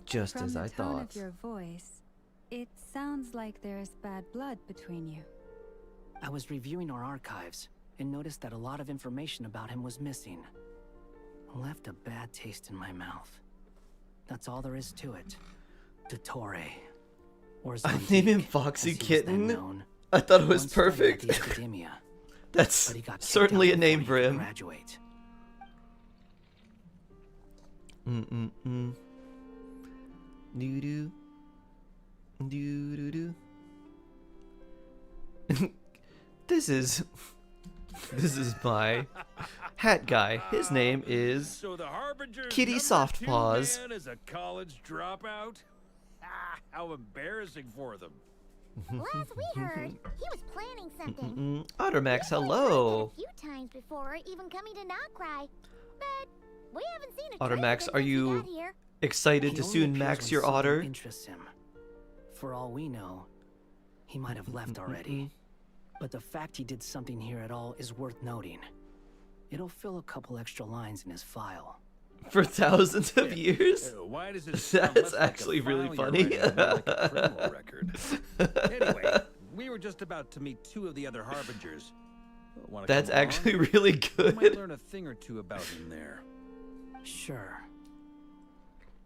Just From as the I tone thought. of your voice, it sounds like there is bad blood between you. I was reviewing our archives and noticed that a lot of information about him was missing. Left a bad taste in my mouth. That's all there is to it. Dottore. Or I named him Zondique, Foxy as he was then Kitten. known, I thought it was once studied at perfect. the academia, That's but he got kicked certainly out a name before for he could him. Graduate. Doo doo. Doo doo doo. This is my hat guy. His name is So the Harbinger's Kitty number Softpaws. 2 man is a college dropout? Ah, how embarrassing for them. Last we heard, he was planning something. Ottermax, He's tried hello. that a few times before, even coming to Knockcry, but we haven't seen a Ottermax, trace of are him since he you got here. excited He to only soon appears max when your something otter? interests him. For all we know, he might have left already. But the fact he did something here at all is worth noting. It'll fill a couple extra lines in his file. For thousands of years? Why does it sound That's less like a actually really file funny. you're writing, more like a criminal record? Anyway, we were just about to meet 2 of the other Harbingers. Wanna That's come along? actually really You might good. learn a thing or two about him there. Sure.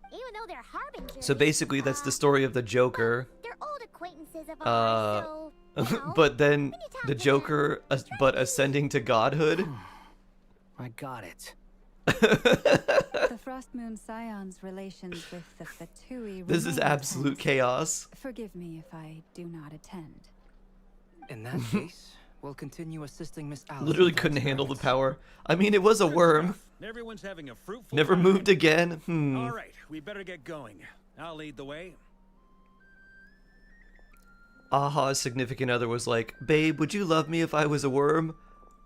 Even though they're harbingers. So basically, that's the story of the Joker. They're old acquaintances of ours, so, you know, But then when you talk the to Joker, but ascending to godhood. I got it. The Frost Moon Scions' relations with the Fatui. This is remain absolute tense. chaos. Forgive me if I do not attend. In that case, we'll continue assisting Miss Alice. Literally with her couldn't handle the experiments. power. I mean, it was a Good worm. stuff. Everyone's having a fruitful Never time. moved again. All right, we better get going. I'll lead the way. Aha's significant other was like, "Babe, would you love me if I was a worm?"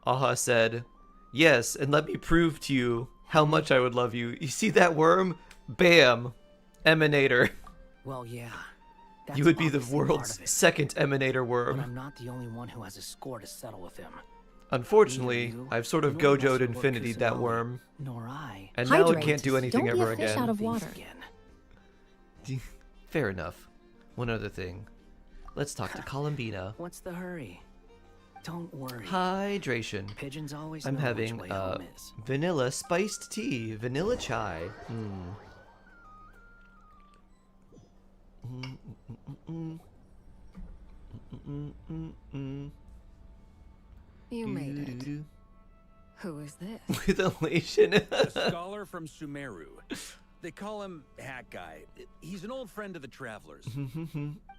Aha said, "Yes, and let me prove to you how much I would love you. You see that worm? Bam! Emanator. Well, yeah. That's You would be the obviously part world's of it. second Emanator But worm. I'm not the only one who has a score to settle with him. Unfortunately, Neither you I've sort of nor Gojo'd Master Infinity that Kusanagi, worm, Nor I. and now it Hydrate. can't do anything Don't be a ever fish again. out of Things water. again. Fair enough. One other thing. Let's talk to Columbina. What's the hurry? Don't worry. Hydration. Pigeons always I'm know having which way home is. vanilla spiced tea, vanilla chai. You made it. Who is this? With elation. A scholar from Sumeru. They call him Hat Guy. He's an old friend of the Travelers.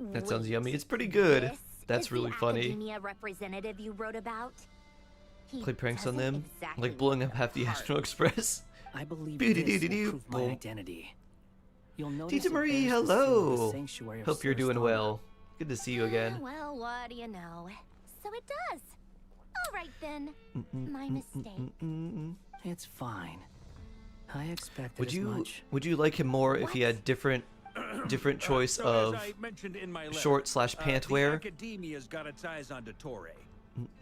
That sounds Wait, yummy. It's pretty good. this That's is really the funny. Academia representative you wrote about? He Play pranks on doesn't them, exactly like blowing look up half the hard. Astro Express. I believe Boo-doo-doo-doo-doo. this will prove my Boom. identity. You'll notice Tita it Marie, bears the seal of the hello. Sanctuary of Hope you're doing Sarastama. well. Good to see you again. Well, what do you know? So it does. All right then. My mistake. It's fine. I expected Would as you much. would you like him more if he had different different choice So of as I mentioned in my letter, short/pant the wear. Academia's got its eyes on Dottore.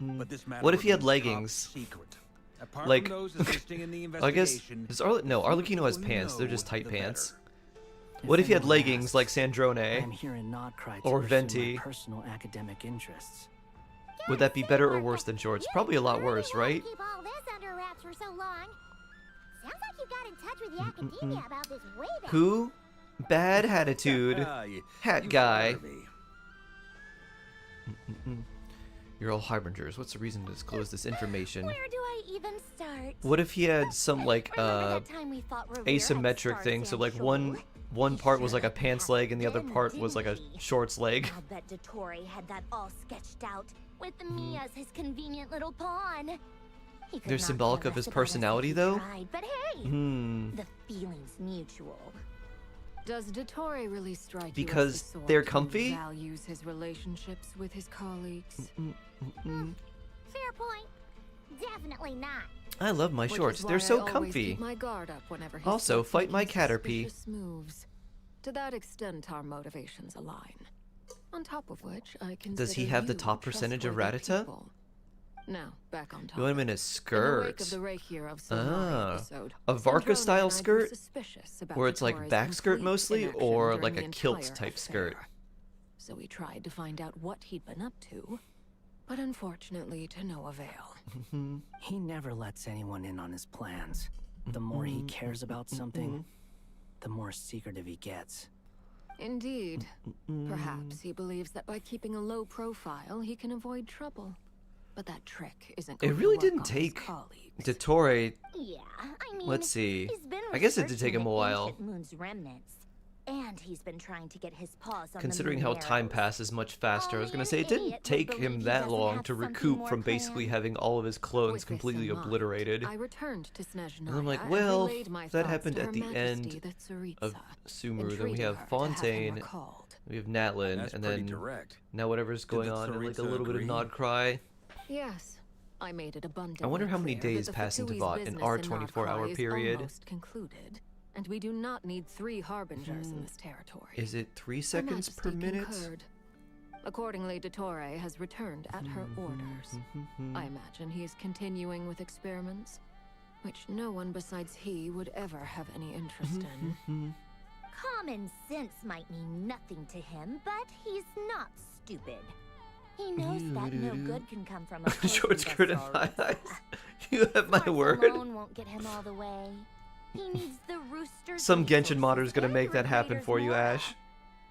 But this matter What if he had remains top leggings? secret. Apart Like, from those assisting in the I guess investigation, does no, the Arlecchino has fewer pants. They're know, just tight the pants. better. What if he had anyone leggings asks, like I'm Sandrone? here in Nodcry Or to pursue Venti. my personal academic interests. Would that be better or worse than shorts? Probably a lot worse, right? Keep all this under wraps for so long. Sounds like you got in touch with the academia about this way back. Who? Bad attitude. Hat guy. You're all harbingers. What's the reason to disclose this information? Where do I even start? What if he had some like Remember that time we thought Revere had asymmetric thing? So like Starsand one part was like a pants leg and the other Then, part was like a didn't he? shorts leg. I'll bet Dottore had that all sketched out with me as his convenient little pawn. He could They're not symbolic care of his less about us if personality, he though? tried, but hey, Hmm. the feeling's mutual. Does Dottore really strike Because you as the sort they're who comfy? values his relationships with his colleagues? Fair point. Definitely not. I love my Which is shorts. why They're so I always comfy. keep my guard up whenever he Also, starts fight my making Caterpie. suspicious moves. To that extent, our motivations align. On top of which, I consider Does he have the you top percentage of trustworthy Rattata? people. Now, back on topic. You want him in a In the wake skirt? of the Reikir of Solari Ah, episode, a Varka-style Sandrone and I grew skirt? suspicious about Where it's like Dottore's back skirt complete mostly, inaction or during like the a kilt entire type skirt? affair. So we tried to find out what he'd been up to, but unfortunately to no avail. He never lets anyone in on his plans. The more he cares about something, the more secretive he gets. Indeed. Perhaps he believes that by keeping a low profile, he can avoid trouble. But that trick isn't It going to really work didn't on his take colleagues. Dottore. Yeah, I mean, Let's see. he's been I guess it did take researching him a the while. ancient moon's remnants, and he's been trying to get his paws on Considering the how moon time arrows. passes much faster, I was Only gonna an say it idiot didn't would take believe him he that doesn't long have to something recoup more from basically planned. having all of his clones With this completely in mind, obliterated. I returned to Snezhnaya And I'm like, and well, relayed my that thoughts happened to at Her the Majesty, end the Tsaritsa, of Sumeru. Then we entreating have her to have him Fontaine, recalled. we have Natlin, That's and pretty then direct. now whatever's Did going the on, and like a Tsaritsa little bit of agree? Nod Cry. Yes, I made it abundantly I wonder how many clear days that the pass into Fatui's Vought in business our in 24-hour Nodcry is period. almost concluded, and we do not need 3 harbingers in this territory. Is it 3 Her seconds per Majesty minute? concurred. Accordingly, Dottore has returned at her orders. I imagine he is continuing with experiments, which no one besides he would ever have any interest in. Common sense might mean nothing to him, but he's not stupid. He knows that no good can come from a Short skirt and high eyes. You have my Smarts word. alone won't get him all the way. He needs the roosters. Some Genshin resources modder is gonna and make that happen Raiders for you, Mora, Ash.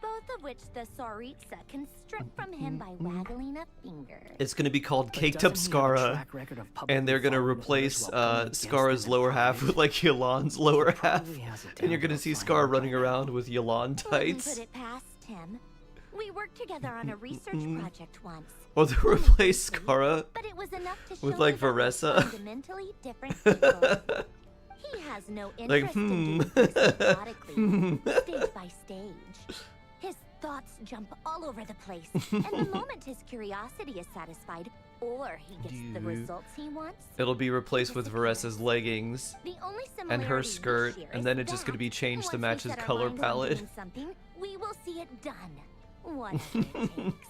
Both of which the Tsaritsa can strip from him by waggling a finger. It's gonna be called But Caked Up doesn't he have a Skara, track record of publicly and they're gonna following orders replace while going against Skara's them lower in half private? with like Yoland's lower half, Probably has it and you're down gonna to a see fine Skara art running by now. around with Yolande Wouldn't tights. put it past him. We worked together on a research project once. Or they replace Skara But it was enough to with show like her that we're Varessa. fundamentally different people. He has no interest in doing things methodically, stage by stage. His thoughts jump all over the place, and the moment his curiosity is satisfied, or he gets the results he wants, It'll be replaced with Varessa's leggings the only and her similarity we skirt, share and is then it's just gonna that be changed to once match we his set our color minds on palette. doing something, we will see it done, whatever it takes.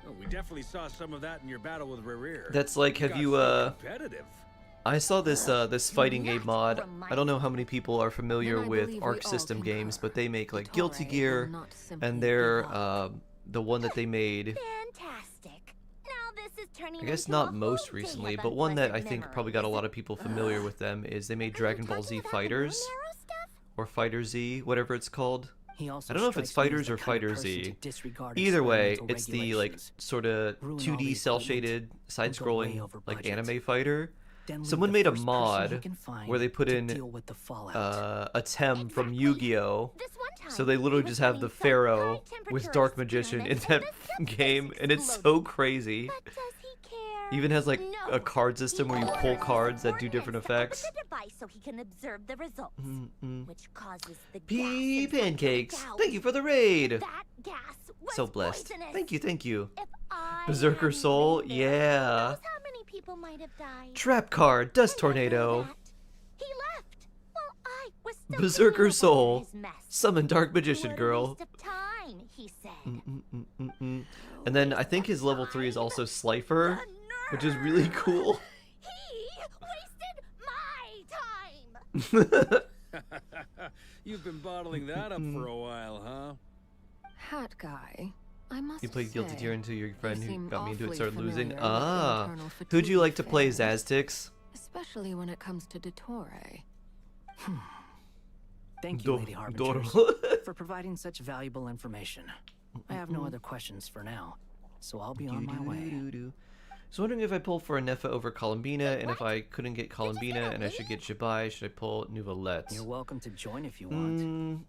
Oh, we definitely saw some of that in your battle with Rerir. That's like, have got you so competitive. I saw this this fighting game mod. I don't know how many people are familiar Then I with believe we Arc all System games, concur. but they make like Dottore Guilty will Gear, not simply and they're give up. the one that they made. Fantastic. Now this is turning I guess into not a most whole day recently, of but one that I unpleasant think probably got a lot of memories. people familiar with them is they made Are you Dragon Ball talking Z about the moon Fighters arrow stuff? or Fighter Z, whatever it's called. He also I don't know if it's strikes me as Fighters the or kind of Fighter person to Z. disregard Either way, experimental it's the like regulations, sort of ruin all 2D the cel-shaded, equipment, and go way side-scrolling over like budget. anime fighter. then leave Someone the made a first person he mod can find where they put to in deal with the fallout. a Tem from Exactly. Yu-Gi-Oh! This one time, So they literally he was just have the doing some Pharaoh high-temperature with Dark Magician in that experiments, and the game, substance and it's so exploded. crazy. But does he care? Even has like No. a card system where you He pull orders his cards that do different subordinates effects. to open the device so he can observe the results, which causes the Pea gas inside to pancakes! leak out. Thank you for the raid! That gas was So blessed. poisonous. Thank you, thank you. If I Berserker hadn't Soul? been there, who Yeah. knows how many people might have died. Trap card, Dust And after Tornado. that, he left while I was Still Berserker cleaning up soul. his mess. Summon Dark Magician What a girl. waste of time, he said. And then I think his level 3 is also Slifer, which is really cool. He wasted my time. You've been bottling that up for a while, huh? Hat guy. I must You played Guilty say, Gear until your friend who seem got me into it awfully started losing. familiar with the Ah. internal Who'd you like to fatigue play, phase, Zaztix? especially when it comes to Dottore. Thank you, Lady Harbingers, for providing such valuable information. I have no other questions for now, so I'll be on my way. So wondering if I pull for Anefa over Columbina, and if I couldn't get Columbina and I should get Jabai, should I pull Nouvelette? You're welcome to join if you want.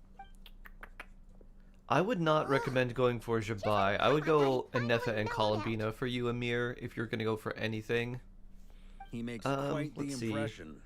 I would not recommend going for Jabai. I would go Anefa and Columbina for you, Amir, if you're going to go for anything. He makes quite the let's see. impression.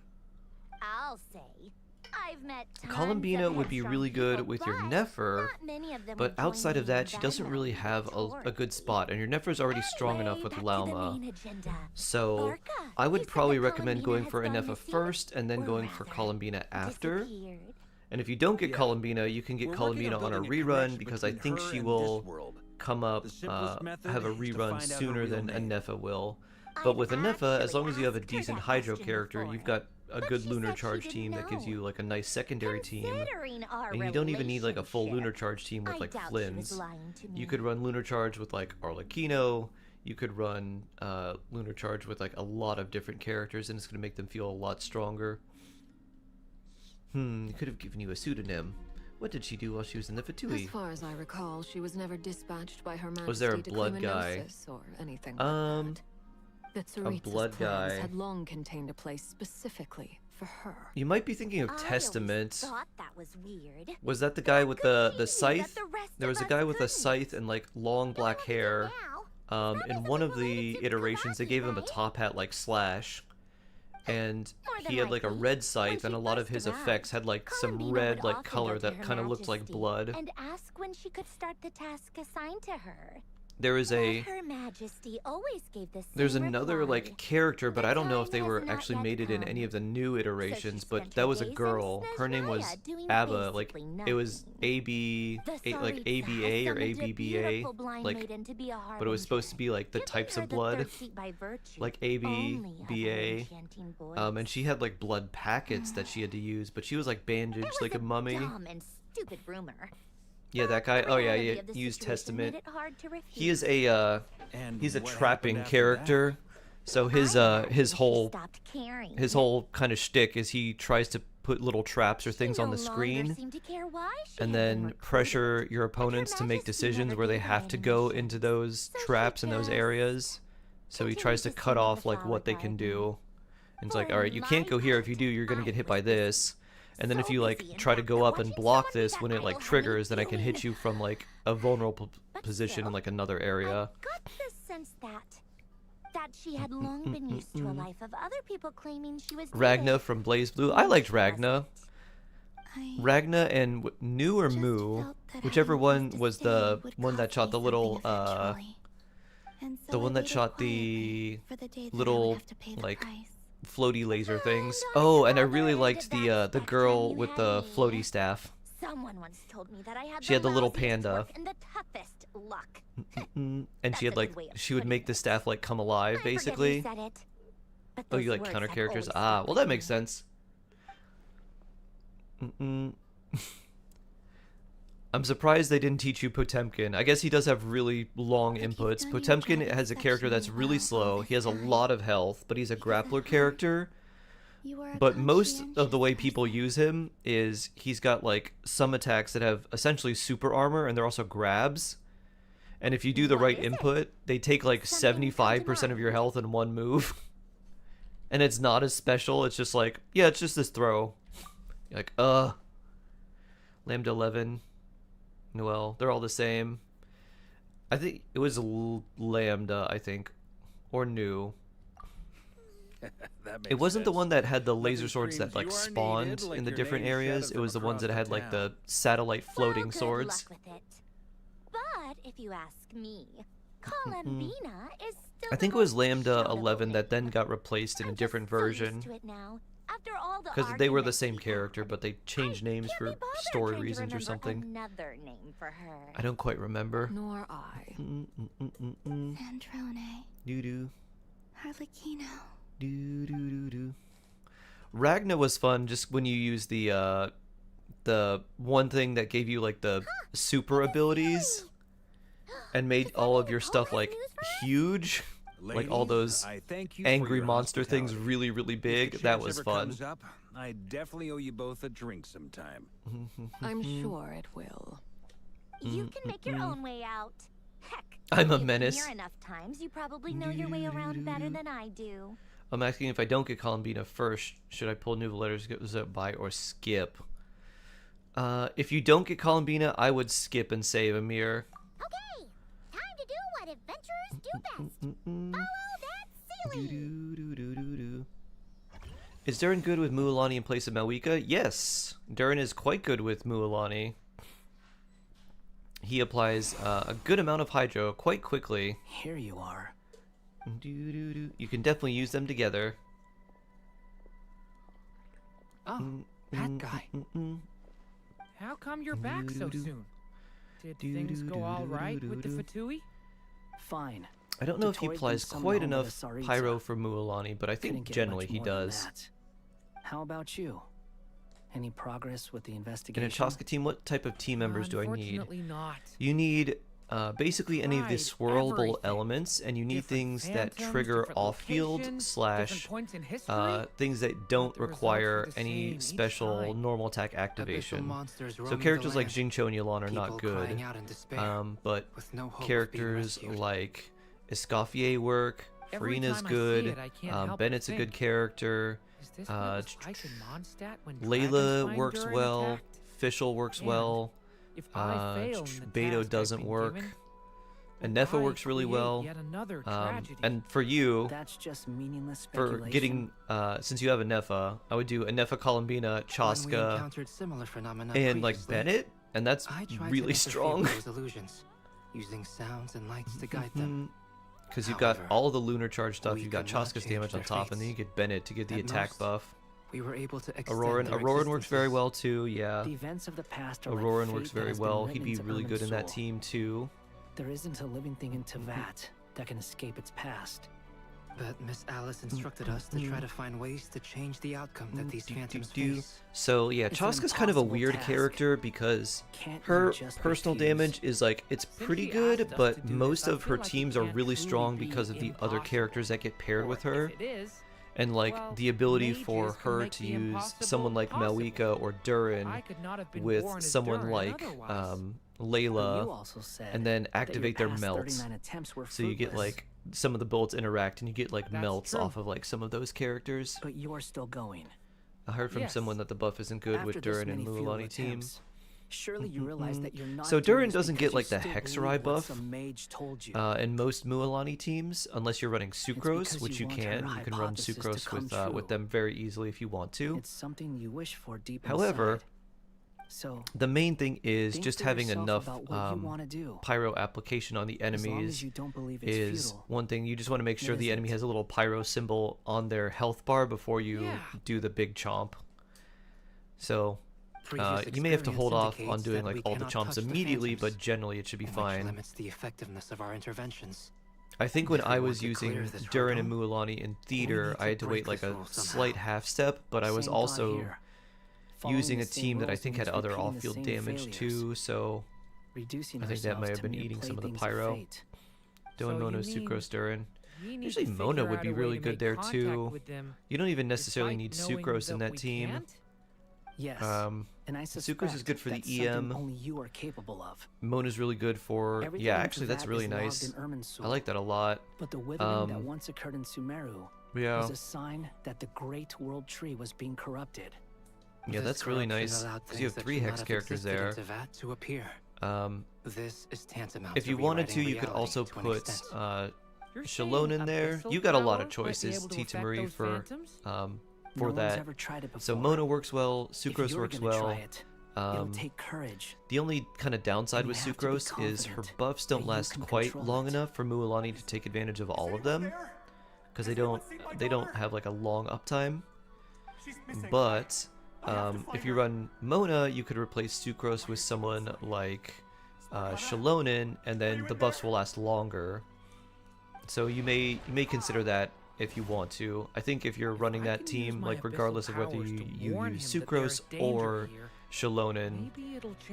I'll say. I've met tons Columbina of would be headstrong really good people, with your but Nefer, not many of them but would join outside of me in that, she doesn't battle really have a Dottore. good spot, and your Nefer's already strong enough with Anyway, back to the Lauma. main agenda. So Orca, I you would said probably that recommend going Columbina for has gone Anefa missing, first, and then or going for rather, Columbina after. disappeared. And if you don't get Yeah. Columbina, you can get We're working Columbina on a building rerun, connection because I between think her she and will this world. come up, The simplest method have a is to rerun find out her sooner real than name. Anefa will. I've But with Anefa, as actually long as you have a asked her decent that Hydro question character, before, you've got a but good she lunar said she charge didn't team that gives know. you like a nice secondary team. Considering our And you don't even need like a full lunar relationship, charge team with I like doubt she was Flynn's. lying to You me. could run lunar charge with like Arlecchino. You could run lunar charge with like a lot of different characters, and it's going to make them feel a lot stronger. You could have given you a pseudonym. What did she do while she was in the As Fatui? far as I recall, she was never dispatched by Her Majesty Was there a to blood claim guy? Enosis or anything like that. The Tsaritsa's blood plans guy. had long contained a place specifically for her. You might be thinking of I always Testament. thought that was weird. Was that the guy with the Could be scythe? that the rest There of was a us guy with a couldn't. scythe and like long black hair. Now, In one of the iterations, they gave him a top hat like Slash, and More than he had like a likely, red scythe, when and a she lot of first his arrived, effects had like some Columbina red would like often color go to that Her kind of looked like Majesty blood. and ask when she could start the task assigned to her. There is a But Her Majesty always gave the there's same another reply. like character, but The I don't know if time they has were not actually yet made it in any come. of the new So she iterations, but spent that her was a days in girl. Her name was Snezhraya doing Abba, like basically it was nothing. AB, The like Tsaritsa ABA or has summoned a ABBA, beautiful blind like, maiden to be a but it was supposed to harbinger, be like the giving types her of the blood, third seat by virtue like only of her ABBA. enchanting And voice. she had like blood packets that she had to use, but she was like bandaged It like a was mummy. dumb and stupid rumor. Yeah, that guy. The Oh yeah, reality yeah. of the Used situation Testament. made it hard to He is refuse. And he's a what happened trapping after character. So his I imagine his she whole stopped caring. kind of shtick is he tries to put little traps or She things on no the longer screen, seemed to care why she and had been then recruited. pressure your opponents to make Majesty decisions never where they gave her have to any go missions, into those so she traps in those just areas. So he continued tries to to cut sing in off the like what they flower can garden. do. And it's For like, all right, you my can't go here. If you part, do, you're gonna I get hit was by busy. this. And then if So you busy like in try to fact go that up and watching block someone be this that when it like idle had me triggers, then I can hit doing. you from like a vulnerable But position in still, like another area. I got the sense that she had long been used to a life of other people claiming she was Ragna dead. from Blaze Blue. I liked She Ragna. wasn't. Ragna and New or Just Moo, felt that whichever having one to was stay the would one that cost shot me the little something eventually. And so the I one that waited shot quietly the for the day that I would little have to pay the like price. floaty laser things. don't Oh, and I really bother, liked the that's girl you with had the me. floaty staff. Someone once told me that I had She had the little lousiest panda. work and the toughest luck. And That's she had a like good way of she would putting make the it. staff like come alive I forget who basically. said it, but Oh, those you like words counter have characters? always Ah, stuck well with that me. makes sense. I'm surprised they didn't teach you Potemkin. I guess he does have really long But you've inputs. done your Potemkin job has a character that's exceptionally really well slow. all He has a this lot time. of health, but he's a Because of grappler that, character. You were a But most of the conscientious way people person. use him is he's got like some attacks that have essentially super armor and they're also grabs. And if you do the What right is it? input, they take like Something come to 75% of your mind? health in one move. And it's not as special. It's just like, yeah, it's just this throw. You're like, Lambda 11. Well, they're all the same. I think it was Lambda, I think. Or New. That makes It wasn't the sense. one that had the Nothing laser swords that screams, like "You are spawned needed," like in the your different name areas. shouted It was the from ones that across had the like the town. satellite floating Well, good swords. luck with it. But if you ask me, Columbina is still I think it the was most Lambda shoutable 11 that then name. got replaced in a I'm just different so used version. to it now. After all the Because they were the arguments same we had, character, but they changed names can't for be bothered story trying to reasons or remember something. Another name for her. I don't quite remember. Nor I. Androne. Doo-doo. Harlequino. Doo-doo-doo-doo. Ragna was fun just when you use the one thing that gave you like the super abilities and made all of your stuff like huge. Like all those I thank you for angry your monster things hospitality. really, really If the big. That chance was ever fun. comes up, I definitely owe you both a drink sometime. I'm sure it will. You can make your own way out. Heck, I'm a you've been menace. here enough times, you probably know your way around better than I do. I'm asking if I don't get Columbina first, should I pull new letters, get by, or skip? If you don't get Columbina, I would skip and save Amir. Okay, time to do what adventurers do best. Follow that ceiling. Is Durin good with Mualani in place of Malwika? Yes, Durin is quite good with Mualani. He applies a good amount of Hydro quite quickly. Here you are. You can definitely use them together. Oh, that guy. How come you're back so soon? Did things go all right with the Fatui? Fine. I don't know if he Detroit applies can quite somehow enough let us Pyro for Mualani, but I Couldn't think get generally much he more than does. that. How about you? Any progress with the In investigation? a Chaska team, what type of team members do I need? Unfortunately not. You need basically any of the Tried swirlable everything. elements, and you need Different things that phantoms, trigger different off-field locations, slash different points in history, things that don't the results require were the any same each special time. normal attack activation. monsters So roaming characters the like land, Jingcho and Yelan are not people good, crying out in despair, but with no hope of being characters rescued. like Escoffier work, Every Farina's time I see good, it, I can't help but Bennett's a good think, character, Is this what it was like in Mondstadt when Layla Dragonspine works Durin well, attacked? Fischl works And well, If I fail in the Beto task I've doesn't been work, given, and will Nefa I works really create well. yet another tragedy? And for you, That's just meaningless for speculation. getting since you have a Nefa, I would do a Nefa Columbina, When we Chaska, encountered similar phenomena and like previously, Bennett, and that's I tried really to strong. interfere with those illusions, using sounds and lights to guide them. Because you've got However, all the lunar charge stuff, we you've got could not Chaska's change damage on their top, and then you fates. get Bennett to get the At attack most, buff. We were able to extend Auroran their works very existences. well too, yeah. The events of the past are like Auroran fate works that very has been well. written He'd be into really Ermin's good in that soul. team too. There isn't a living thing in Teyvat that can escape its past. But Miss Alice instructed us to try to find ways to change the outcome that these phantoms Do. face. So yeah, It's an Chaska's kind of a impossible weird task. character because Can't her you just personal refuse? damage is like it's Since pretty she good, asked us but to do most this, I of her feel like it teams are can't really truly strong be because of the other impossible. characters that get paired Or with her. if it is, And like well, the ability mages for can her make to the use impossible someone like possible. Malwika or Durin I could not have been with born as someone Durin like otherwise. But you Layla, also said and then that your activate their past melts. 39 attempts were So you get fruitless. like some of the bullets interact, and you get like That's melts true. off of like some of those characters. But you're still going. I heard from Yes. someone that the buff isn't good After with this Durin and many futile Mualani team. attempts, surely you realize that you're not So doing Durin this doesn't because get like you the still Hexerai believe what buff some mage told you. in most Mualani teams, unless you're running Sucrose, because which you you want her can. You can run hypothesis to Sucrose come with true. them very easily if you want to. It's something you wish for deep However, inside. So the main thing is think just for having yourself enough about what you wanna do. pyro application on the as long enemies as you don't believe it's is futile, one thing. You just want to make sure it the enemy isn't. has a little pyro symbol on their health bar before you Yeah. do the big chomp. So Previous you may have to hold experience off on indicates doing that like we all the cannot chomps touch the immediately, phantoms, but generally it should be which fine. limits the effectiveness of our interventions. I think when If we I want was to using clear this Durin and hurdle, Mualani in theater, need to I had to wait break like this a rule somehow. slight half step, but I was same thought also here. Following using the a same team that I rules think had means other repeating the off-field same damage failures. too, so Reducing I think that ourselves might have to been mere eating some of the playthings pyro. fate. Doing So Mono you mean Sucrose Durin. we need Usually to Mona figure would out be a way really to good make there contact too. with them, You don't even necessarily need despite knowing Sucrose in that that we team. can't? Yes, and I Sucrose is suspect good for the that's something EM. only you are capable of. Mona's really good for Everything yeah, in actually that's Teyvat really is logged nice. in Ermin's soul, I like that a lot. But the withering that Um, once occurred in Sumeru Yeah. was a sign that the Great World Tree was being corrupted. Yeah, This that's really corruption nice allowed because you have things that 3 should hex not have characters existed there. in Teyvat to appear. This is tantamount If to you wanted to, rewriting you could reality also to an put extent. You're Shalone saying in there. abyssal You got a lot power of might be choices, able to Tita affect Marie, those for phantoms? No one's that. ever tried it So before. Mona works well, If Sucrose you're works gonna well. try it, it'll take courage. The only kind of downside And with you have to be Sucrose is her confident buffs that don't you last can quite control long it. enough for Mualani to take advantage of all of them, because they don't have like a long uptime. But if you run Mona, you could replace Sucrose with someone like Shalonen, and then the buffs will last longer. So you may consider that if you want to. I think if you're running that team, like regardless of whether you use Sucrose or Shalonen,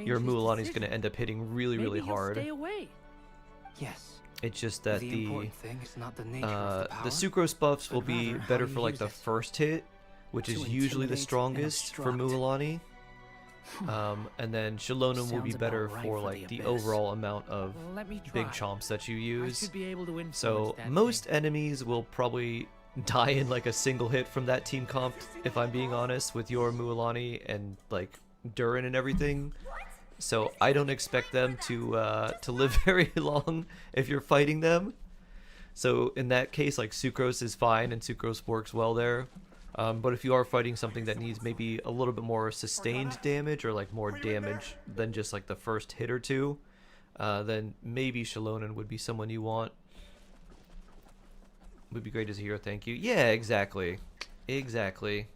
your Mualani is going to end up hitting really hard. Yes. It's just that the the important thing is not the nature of the power, Sucrose buffs will but be rather how better you for like use the it. first hit, which To is usually the intimidate and strongest for obstruct. Mualani. And then Shalonen will be Sounds about better right for for like the the abyss. overall amount of Well, let me big try. chomps that you I use. should be able to influence So that most thing. enemies will probably die in like a single hit from that team comp, if I'm being honest, with your Mualani and like Durin and everything. So I don't expect them to live very long if you're fighting them. So in that case, like Sucrose is fine and Sucrose works well there. But if you are fighting something that needs maybe a little bit more sustained damage or like more damage than just like the first hit or two, then maybe Shalonen would be someone you want. Would be great as a hero, thank you. Yeah, exactly. Exactly.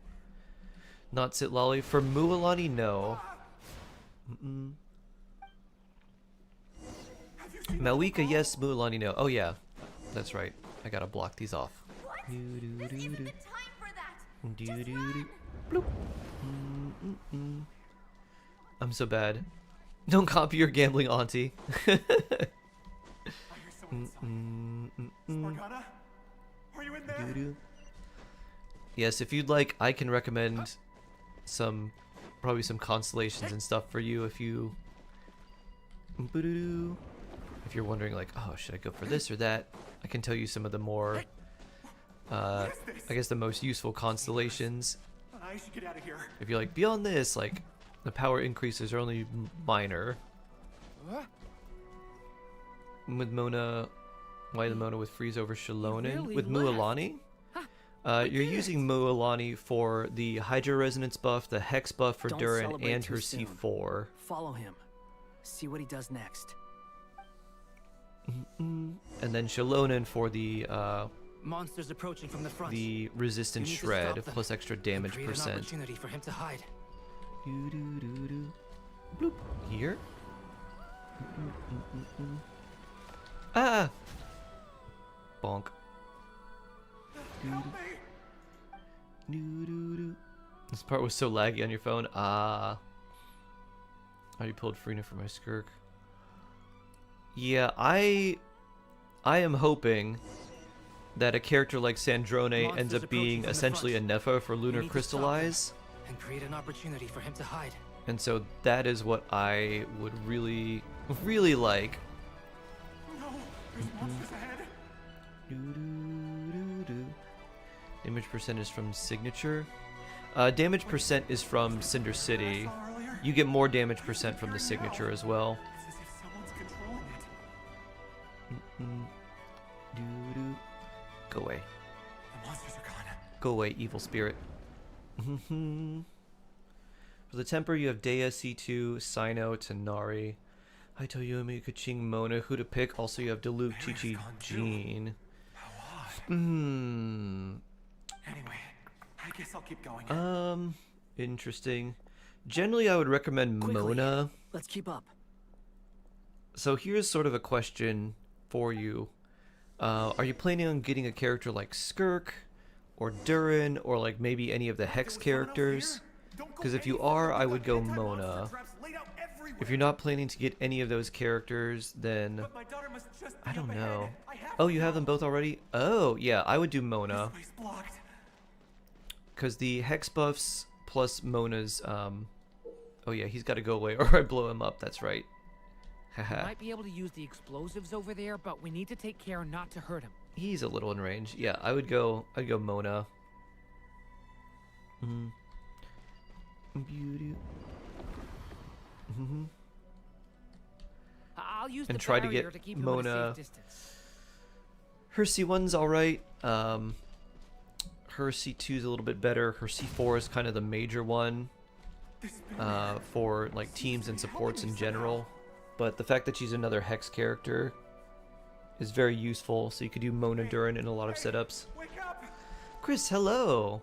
Not Sit Lolly. For Mualani, no. Malika, yes. Mualani, no. Oh, yeah. That's right. I gotta block these off. Time for that. Bloop. I'm so bad. Don't copy your gambling auntie. Yes, if you'd like, I can recommend probably some constellations and stuff for you if you... If you're wondering like, oh, should I go for this or that? I can tell you some of the more, I guess the most useful constellations. I should get out of here. If you're like, beyond this, like, the power increases are only minor. With Mona, why the Mona with freeze over Shalonen? really With left. Mualani? You're using Mualani for the Hydro Resonance buff, the Hex buff for Don't Durin, celebrate and too her soon. C4. Follow him. See what he does next. And then Shalonen for the Monsters approaching from the front. Resistance You need to Shred stop them plus extra and damage create an percent. opportunity for him to hide. Bloop. Here. Ah! Bonk. This part was so laggy on your phone. Ah. I already pulled Frina for my skirk. Yeah, I am hoping that a character like Sandrone ends up being essentially a Nepha for Lunar need to stop Crystallize. And create an opportunity for him to hide. And so that is what I would really like. No, there's monsters ahead. Damage percent is from Signature. Damage percent is from Cinder City. You get more damage percent from the Signature as well. It's as if someone's controlling it. Go away. The monsters are gone. Go away, evil spirit. For the Temper, you have Dea, C2, Sino, Tanari, Haitoyomi, Kaching, Mona. Who to pick? Also, you have Diluc, Chi-Chi, Jean. How odd. Anyway, I guess I'll keep going. Interesting. Generally, I would recommend Quickly. Mona. Let's keep up. So here's sort of a question for you. Are you planning on getting a character like Skirk or Durin or like maybe any of the Hex characters? Because if you are, I would go Mona. If you're not planning to get any of those characters, then I don't know. Oh, you have them both already? Oh, yeah, I would do Mona. Because the Hex buffs plus Mona's, oh yeah, he's got to go away or I blow him up, that's right. We Haha. might be able to use the explosives over there, but we need to take care not to hurt him. He's a little in range. Yeah, I'd go Mona. Beauty. I'll use And the try to barrier get keep him at a Mona. safe distance. Her C1's alright. Her C2's a little bit better. Her C4 is kind of the major one for like teams and supports in general. But the fact that she's another Hex character is very useful. So you could do Mona Durin in a lot of setups. Chris, hello.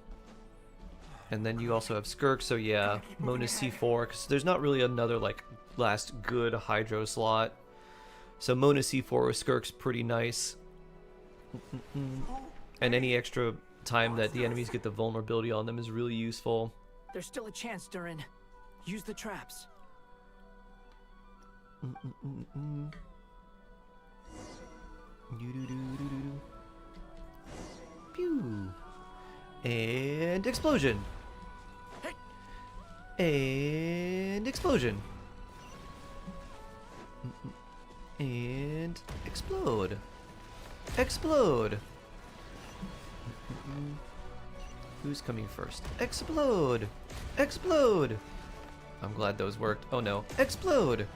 And then you also have Skirk, so yeah, Mona C4, because there's not really another, like, last good Hydro slot. So Mona C4 with Skirk's pretty nice. And any extra time that the enemies get the vulnerability on them is really useful. There's still a chance, Durin. Use the traps. Pew. And explosion. And explosion. And explode. Explode. Who's coming first? Explode. Explode. I'm glad those worked. Oh no. Explode.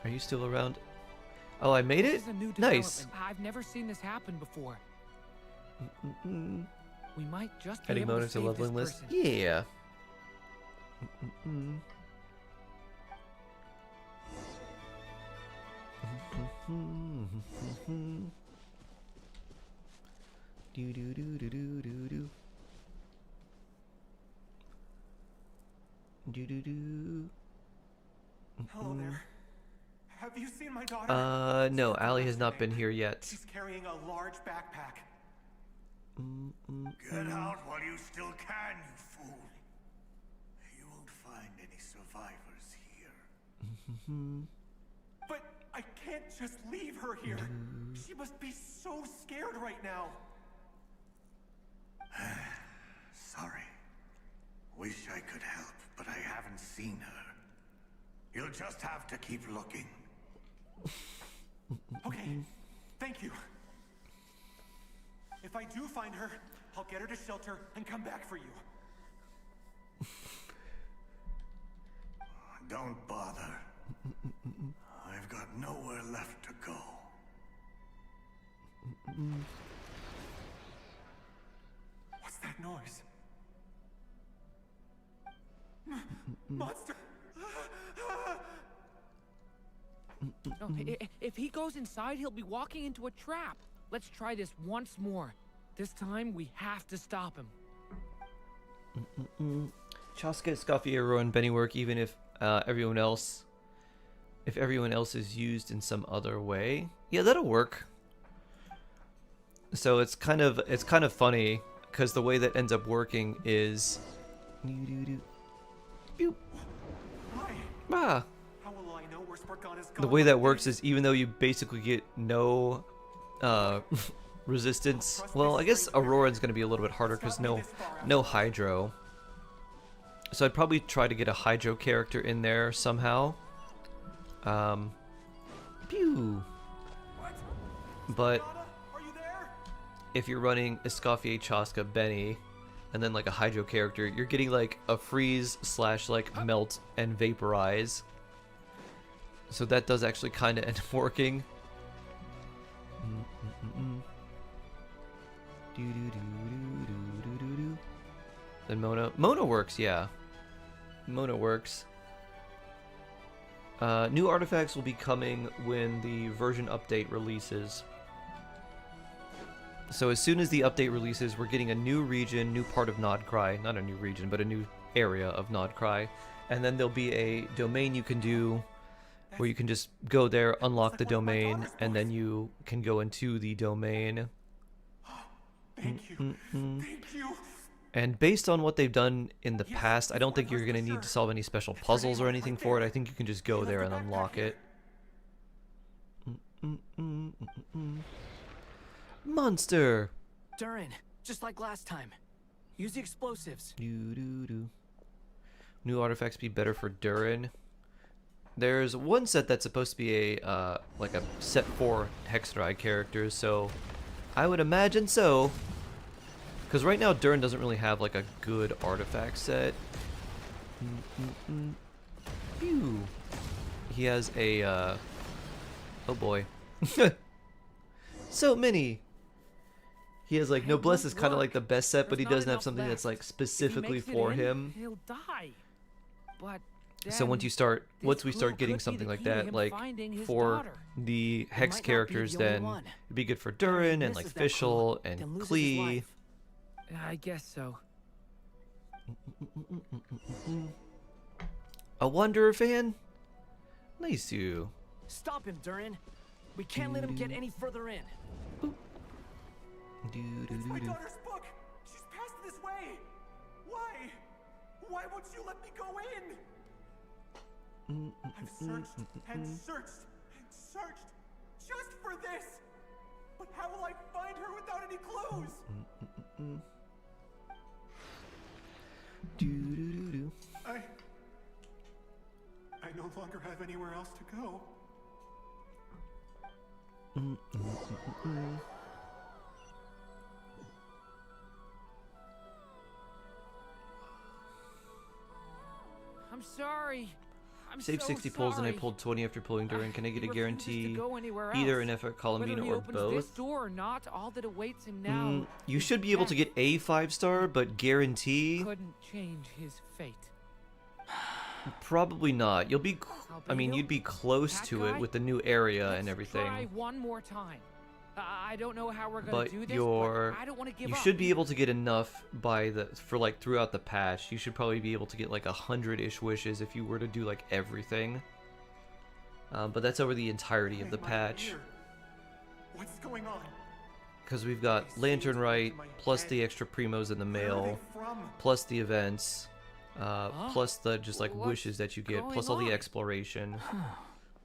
Are you still around? Oh, I made it? This is a new Nice. development. I've never seen this happen before. We might just be Adding able Mona to to save leveling this list? person. Yeah. Do do do do do do do. Do do do. Hello there. Have you seen my daughter? No, Allie has not been here yet. She's carrying a large backpack. Get out while you still can, you fool. You won't find any survivors here. But I can't just leave her here. She must be so scared right now. Sorry. Wish I could help, but I haven't seen her. You'll just have to keep looking. Okay, thank you. If I do find her, I'll get her to shelter and come back for you. Don't bother. I've got nowhere left to go. What's that noise? Monster! No, if he goes inside, he'll be walking into a trap. Let's try this once more. This time, we have to stop him. Chaska, Scafiero, and Benny work even if everyone else is used in some other way. Yeah, that'll work. So it's kind of funny because the way that ends up working is Boop. Hi. Ah. How will I know where Spargana's gone? The way that works is even though you basically get no resistance. Well, I guess Auroran's going to be a little bit harder because no Hydro. So I'd probably try to get a Hydro character in there somehow. Pew. But Are you there? if you're running Escoffier, Chaska, Benny, and then like a Hydro character, you're getting like a freeze / like melt and vaporize. So that does actually kind of end up working. Then Mona works, yeah. Mona works. New artifacts will be coming when the version update releases. So as soon as the update releases, we're getting a new region, new part of Nodcry. Not a new region, but a new area of Nodcry. And then there'll be a domain you can do where you can just go there, unlock the domain, and then you can go into the domain. Thank you. Thank you. And based on what they've done in the past, I don't think you're going to need to solve any special puzzles or anything for it. I think you can just go there and unlock it. Monster! Durin, just like last time. Use the explosives. New artifacts be better for Durin. There's one set that's supposed to be a like a set for Hexdry characters, so I would imagine so. Because right now Durin doesn't really have like a good artifact set. Pew. He has a oh boy. So many. He has like Noblesse is kind of like the best set, but he doesn't have something that's like specifically for him. He'll die. But So once we start getting something like that, like for the Hex characters, then it'd be good for Durin and like Fischl and Klee. I guess so. A Wanderer fan? Nice you. Stop him, Durin. We can't let him get any further in. It's my daughter's book. She's passed this way. Why? Why won't you let me go in? I've searched and searched and searched just for this. But how will I find her without any clues? I no longer have anywhere else to go. I'm sorry. I'm Saved so 60 pulls and I sorry. pulled 20 after pulling during. Can I get He a refuses guarantee? to go anywhere Either else. an effort Whether Columbine he or opens this both? door or not, all that awaits him now You should be able to get a 5-star, but guarantee? couldn't change his fate. Probably not. You'll be, I mean, Albino? you'd be close That to it guy? with the new area Let's and everything. Try one more time. I don't know how we're gonna But do this, you're, but I don't want to give you up. should be able to get enough by the, for like throughout the patch. You should probably be able to get like 100-ish wishes if you were to do like everything. But that's over the entirety of the patch. What's going on? Because we've got Lantern Rite, plus the extra primos in the mail, plus the events, plus the just like wishes that you get, plus all the exploration,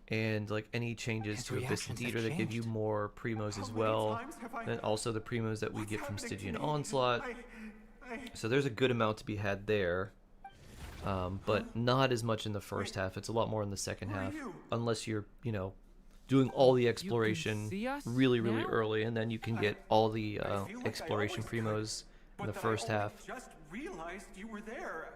and like any changes to Abyss and Eater that give you more primos as well. Then also the primos that we get from Stygian Onslaught. So there's a good amount to be had there. But not as much in the first half. It's a lot more in the second half. Unless you're, you know, doing all the exploration really, really early, and then you can get all the exploration primos in the first half. I just realized you were there.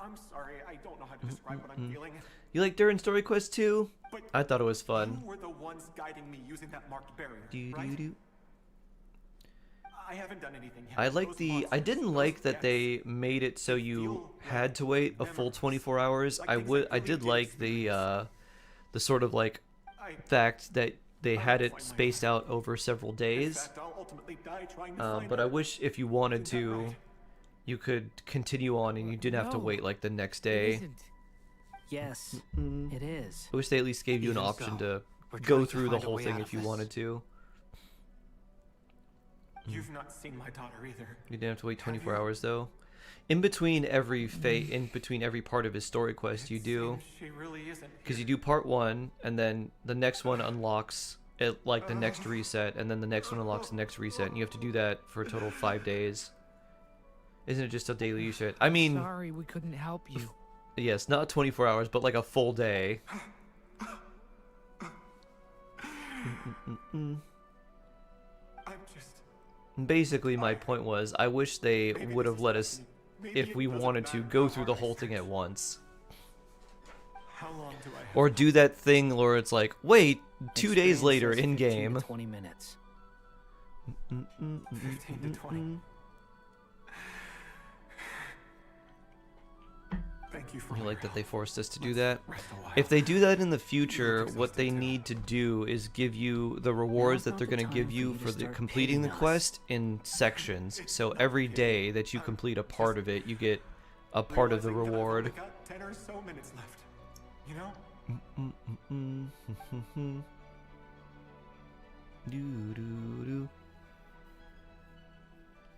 I'm sorry, I don't know how to describe what I'm feeling. You like Durin Story Quest 2? I thought it was fun. You were the ones guiding me using that marked barrier, right? Do-do-do. I haven't done anything yet. I like the. I didn't like that they made it so you had to wait a full 24 hours. I did like the sort of like fact that they had it spaced out over several days. But I wish if you wanted to, you could continue on and you didn't have to wait like the next day. Yes, it is. I wish they at least gave you an Even option so, to we're go trying to through the find a whole way thing out if of you this. wanted to. You've not seen my daughter either. You didn't have to wait 24 hours though. In between every part of his story quest, you do, She really isn't. because you do part 1, and then the next one unlocks at like the next reset, and then the next one unlocks the next reset, and you have to do that for a total of 5 days. Isn't it just a daily reset? I mean, Sorry, we couldn't help you. yes, not 24 hours, but like a full day. I'm just. Basically, my point was, I wish they would have let us, if we wanted to, go through the whole thing at once. How long do I have? Or do that thing where it's like, wait, 2 days Experience later says in 15 game. to 20 minutes. 15 to 20. Thank you for You your like that help. they forced us to do that? Rest a while. If they do that in the future, what they need to do is give you the rewards that they're going to give you for the completing the quest in sections. So every day that you complete a part of it, you get a part of the Realizing that I've only reward. got 10 or so minutes left. You know?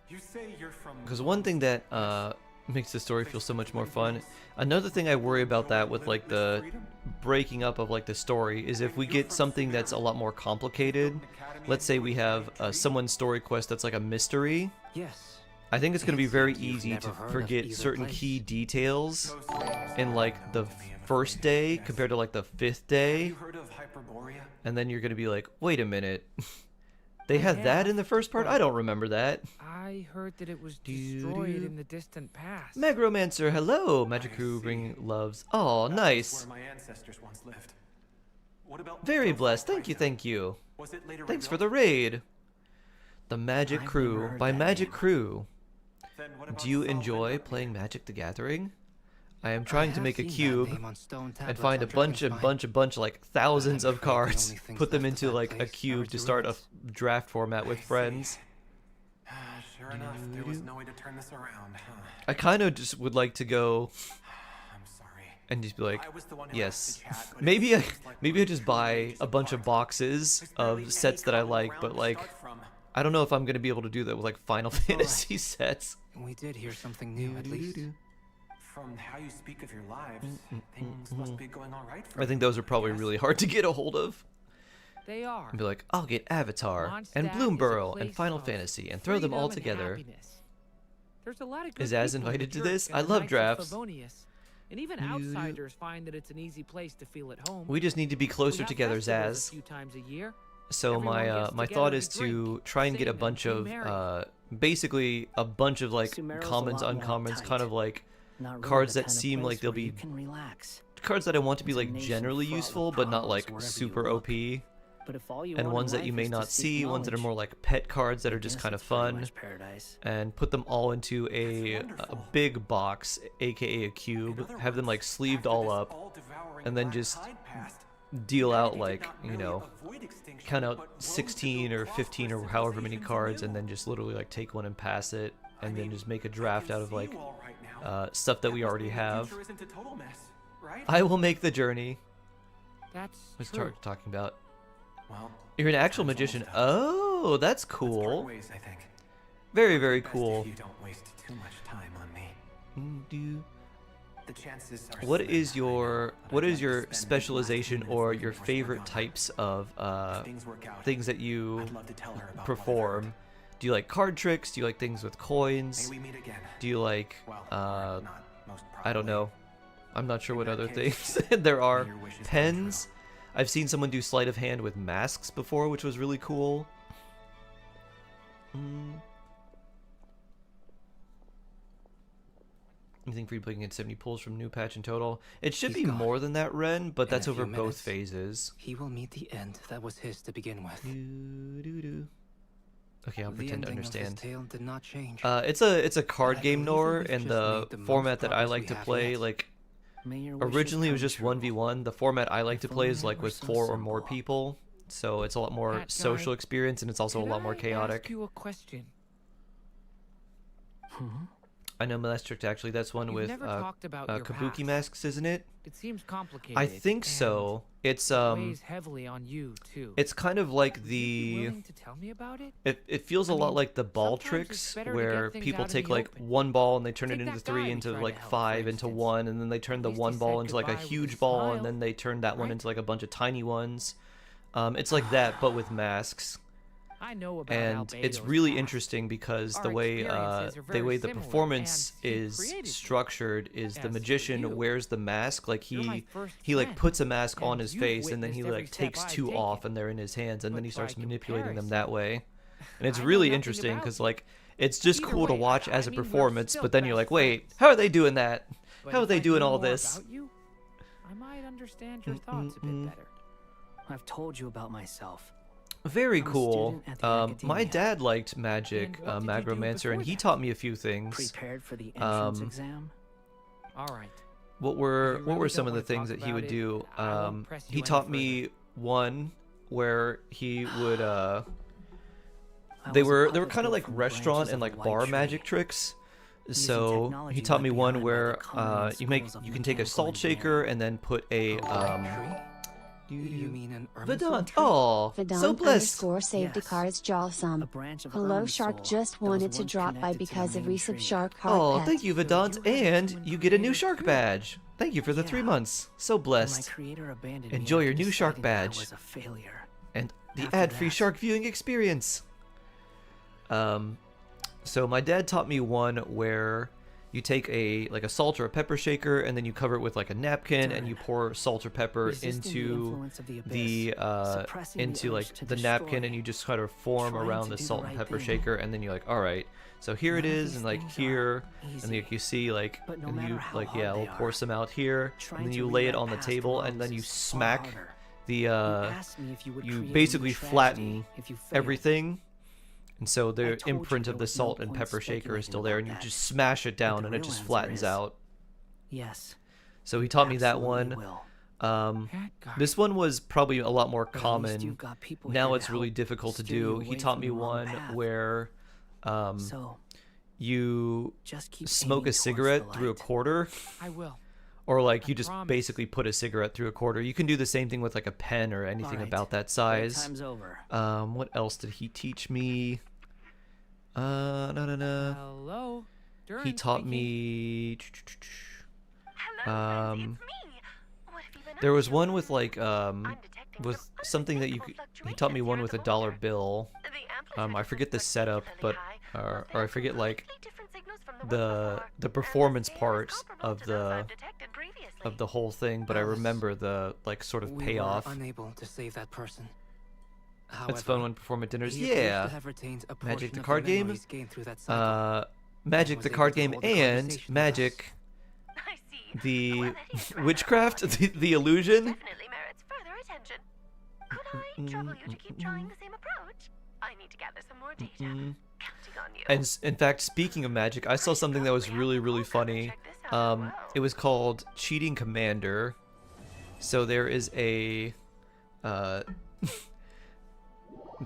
You say you're from. Because one thing that makes the story feel so much more fun. Another thing I worry about that with like the breaking up of like the story is if we get something that's a lot more complicated. Let's say we have someone's story quest that's like a mystery. Yes. I think it's going to be Can't very say you've easy to never heard of forget either certain place. key details in like the first day compared to like the 5th day, You heard of Hyperborea? and then you're going to be like, wait a minute, they had that in the first part? I don't remember that. I heard that it was destroyed in the distant past. Megromancer, hello. Magic Crew bring loves. Oh, nice. Where my ancestors once lived. What about Very Delphi blessed. Thank you, Brycia? thank you. Was it later Thanks for rebuilt? the raid. The Magic I've never Crew heard by that Magic name. Crew. Then what about Do you Solomon enjoy Redmere? playing Magic the Gathering? I am trying to have make a seen that cube name on stone and tablets find a on bunch, like thousands I'm of afraid the cards, only things put them left of into that like a place cube are to start a ruins. draft format with I see. friends. Sure. Sure enough, there was no way to turn this around, huh? I kind of just would like to go I'm sorry. and just be like, I was the one who yes. asked to chat, but it Maybe I seems like maybe I we're just two buy ages a bunch of apart. boxes There's barely of sets that I any like, common but ground to like start from. I don't know if I'm gonna be able to do that with like Final Fantasy sets. We did hear something new, at least. From how you speak of your lives, things must be going all right for I think you, those are probably yes? really hard to get a hold of. They are. And be like, I'll get Avatar and Mondstadt is a Bloomborough and place Final of Fantasy and throw them all freedom and together. happiness. There's a lot of good Is Az people in invited the to this? church I and the love Knights of drafts. Favonius. And even outsiders find that it's an easy place to feel at home. We just need to be We closer have together, festivals Zaz. a few times a year. So Everyone gets my together thought to is to drink, try and get a sing, bunch and of be merry. basically a bunch of like Sumero's a commons, lot more uncommons, kind uptight. of like Not really cards the that kind of seem place like they'll where you be can relax. cards that I want to be It's a like nation generally fraught with useful, but not problems like wherever you super look. OP. But if all you And want ones in that you life may is to not seek see, ones that are knowledge, more like pet cards that I are just guess kind of it's pretty fun, much paradise. and put them all into a wonderful. big box, aka a In cube, other have them like words, sleeved after all this up, all-devouring and then black just tide passed, deal out humanity did like, not you merely know, avoid extinction, count out but rose to 16 build or 15 or prosperous however many civilizations cards, and anew. then just literally like take one and pass it, I and then mean, just make a I draft can out of see like you all right now. stuff that we must already mean the have. future isn't a total mess, right? I will make the journey. That's Let's true. start talking about. Well, You're an actual time's magician. almost up. Oh, that's Let's part cool. ways, I think. Very, very Best cool. If you don't waste too much time on me. Do- The chances are What slim, is I know, your but what I'd is like to your spend these last specialization 2 minutes or leaving your North favorite Morgana. types of If things work out, things that you I'd love to tell her about what I've perform? heard. Do you like card tricks? Do you like things with coins? May we meet again. Do you like Well, not most I don't probably. know. I'm not sure In what that other case, things there are. may your wishes come Pens. I've seen someone do sleight of hand with masks before, which was really cool. Anything free playing against 70 pulls from new patch in total? It should He's be gone. more than that, Ren, but In that's a over few both minutes. phases. He will meet the end that was his to begin with. Okay, I'll The pretend to ending of his understand. tale did not change. It's a card I game, believe that Nor, we've and just the made the most format that I progress like we to have play, yet. like May your wishes originally it was come just true. 1v1. The format I like to If play is only like it were with so 4 or more simple. people, so it's a lot more Pat guy, social experience, and it's also a Could lot more I chaotic. ask you a question? I know Malestrict, actually, that's one You've with never talked about your Kabuki past. masks, isn't it? It seems complicated. I think and so. It's it weighs heavily on you too. it's kind of like Would you be the willing to tell me about it? it feels a I lot mean, like the ball sometimes it's tricks better to where get things people out in take the like open. one ball and they turn it Take into that guy 3 we into tried to like help, 5 for into instance. 1, and then they turn At the least he one ball said into like a goodbye with huge a ball, smile, and then they turn that one right? into like a bunch of tiny ones. It's like that, but with masks. I know about And it's Albedo's really past. interesting because Our the way experiences are the very way the similar, performance and he is created you. structured is the As for magician you, wears the mask, like you're my he first like friend, puts a mask on and his you've face, and then he witnessed every like step takes I've 2 off taken. and they're in his hands, and then But he starts by manipulating them comparison, that way. And it's I know really nothing interesting about because you. like it's just Either cool to way, watch I as a mean, we're performance, still but then you're best like, wait, friends. how are they doing that? But How are if they I doing knew all more this? about you, I might understand your thoughts a bit better. I've told you about myself. Very I'm a cool. student at the My academia. dad liked magic, And what did you do Magromancer, and before he that? taught me a few things. Prepared for the entrance Um, exam. All right. What were If you really some don't of the wanna things talk that he about would it, do? I won't press He you any taught me one where he would they were kind of like restaurant and like bar magic tricks. So technology he taught me left one behind by the where culinary schools of you can take a mechanical salt shaker and then put a You mean an Irminsul Vedant. tree? Oh, Vidant so blessed. underscore saved Yes. a card's A jawsome. branch of Hello Irminsul Shark just that was wanted to once drop by connected to the because of main recent tree. Shark card Oh, pet. thank you, Vedant, and you get a new shark badge. Thank you for the 3 Yeah. months. So When my blessed. creator abandoned Enjoy me your after new shark deciding that I badge. was a failure. And the After ad-free that- shark viewing experience. So my dad taught me one where you take a salt or a pepper shaker, and then you cover it with like a napkin, and you pour salt or pepper Resisting the into influence of the abyss, suppressing the into urge like to the napkin, destroy, and you just kind of form trying around to the do the salt and right pepper thing. shaker, and then you're like, all right, so here it None of is, these and like things here, are and easy. like you see like, But no and you matter how like hard yeah, they we'll pour are, some out here, trying and then to you read lay it that on the past table, belongs and then you is far smack harder. the You asked me if you would you create a new basically tragedy flatten if you failed. everything. And so the told you imprint there of the was no salt and point pepper shaker is speculating still there, and you about that. just smash it down, the and it real just answer flattens is out. Yes. So he taught me that absolutely one. will. This one was probably a lot more But at least common. you've got people Now here it's to really help difficult to steer you do. He away taught from me the wrong one path. where So you just keep smoke aiming a towards cigarette the through a light. quarter, I will. or like I you just promise. basically put a cigarette through a quarter. You can do the same thing with like a pen or anything Alright, about that break size. time's over. What else did he teach me? No. Hello. He Durin taught speaking. me. Hello, friends, it's me. What have you been There up was to? one with like I'm detecting with some something that you unmistakable could. He taught me fluctuations one here with at a the dollar border. bill. The amplitude I is forget the setup, particularly but high, or there I are forget like completely different signals from the one the before, the and performance scale is part comparable of to those the I've detected previously. whole thing, but I Alice, remember the like sort of We payoff. were unable to save that person. However, It's fun when perform at dinners. he appears Yeah. to have retained a Magic portion the of card game. memories gained through that cycle. Magic was the able card to game hold a and conversation with us. Magic I see. the Well, that is rather witchcraft, odd. the illusion. Definitely merits further attention. Could I trouble you to keep trying the same approach? I need to gather some more data. Counting on you. And in fact, speaking of magic, I saw something that was really funny. It was called Cheating Commander. So there is a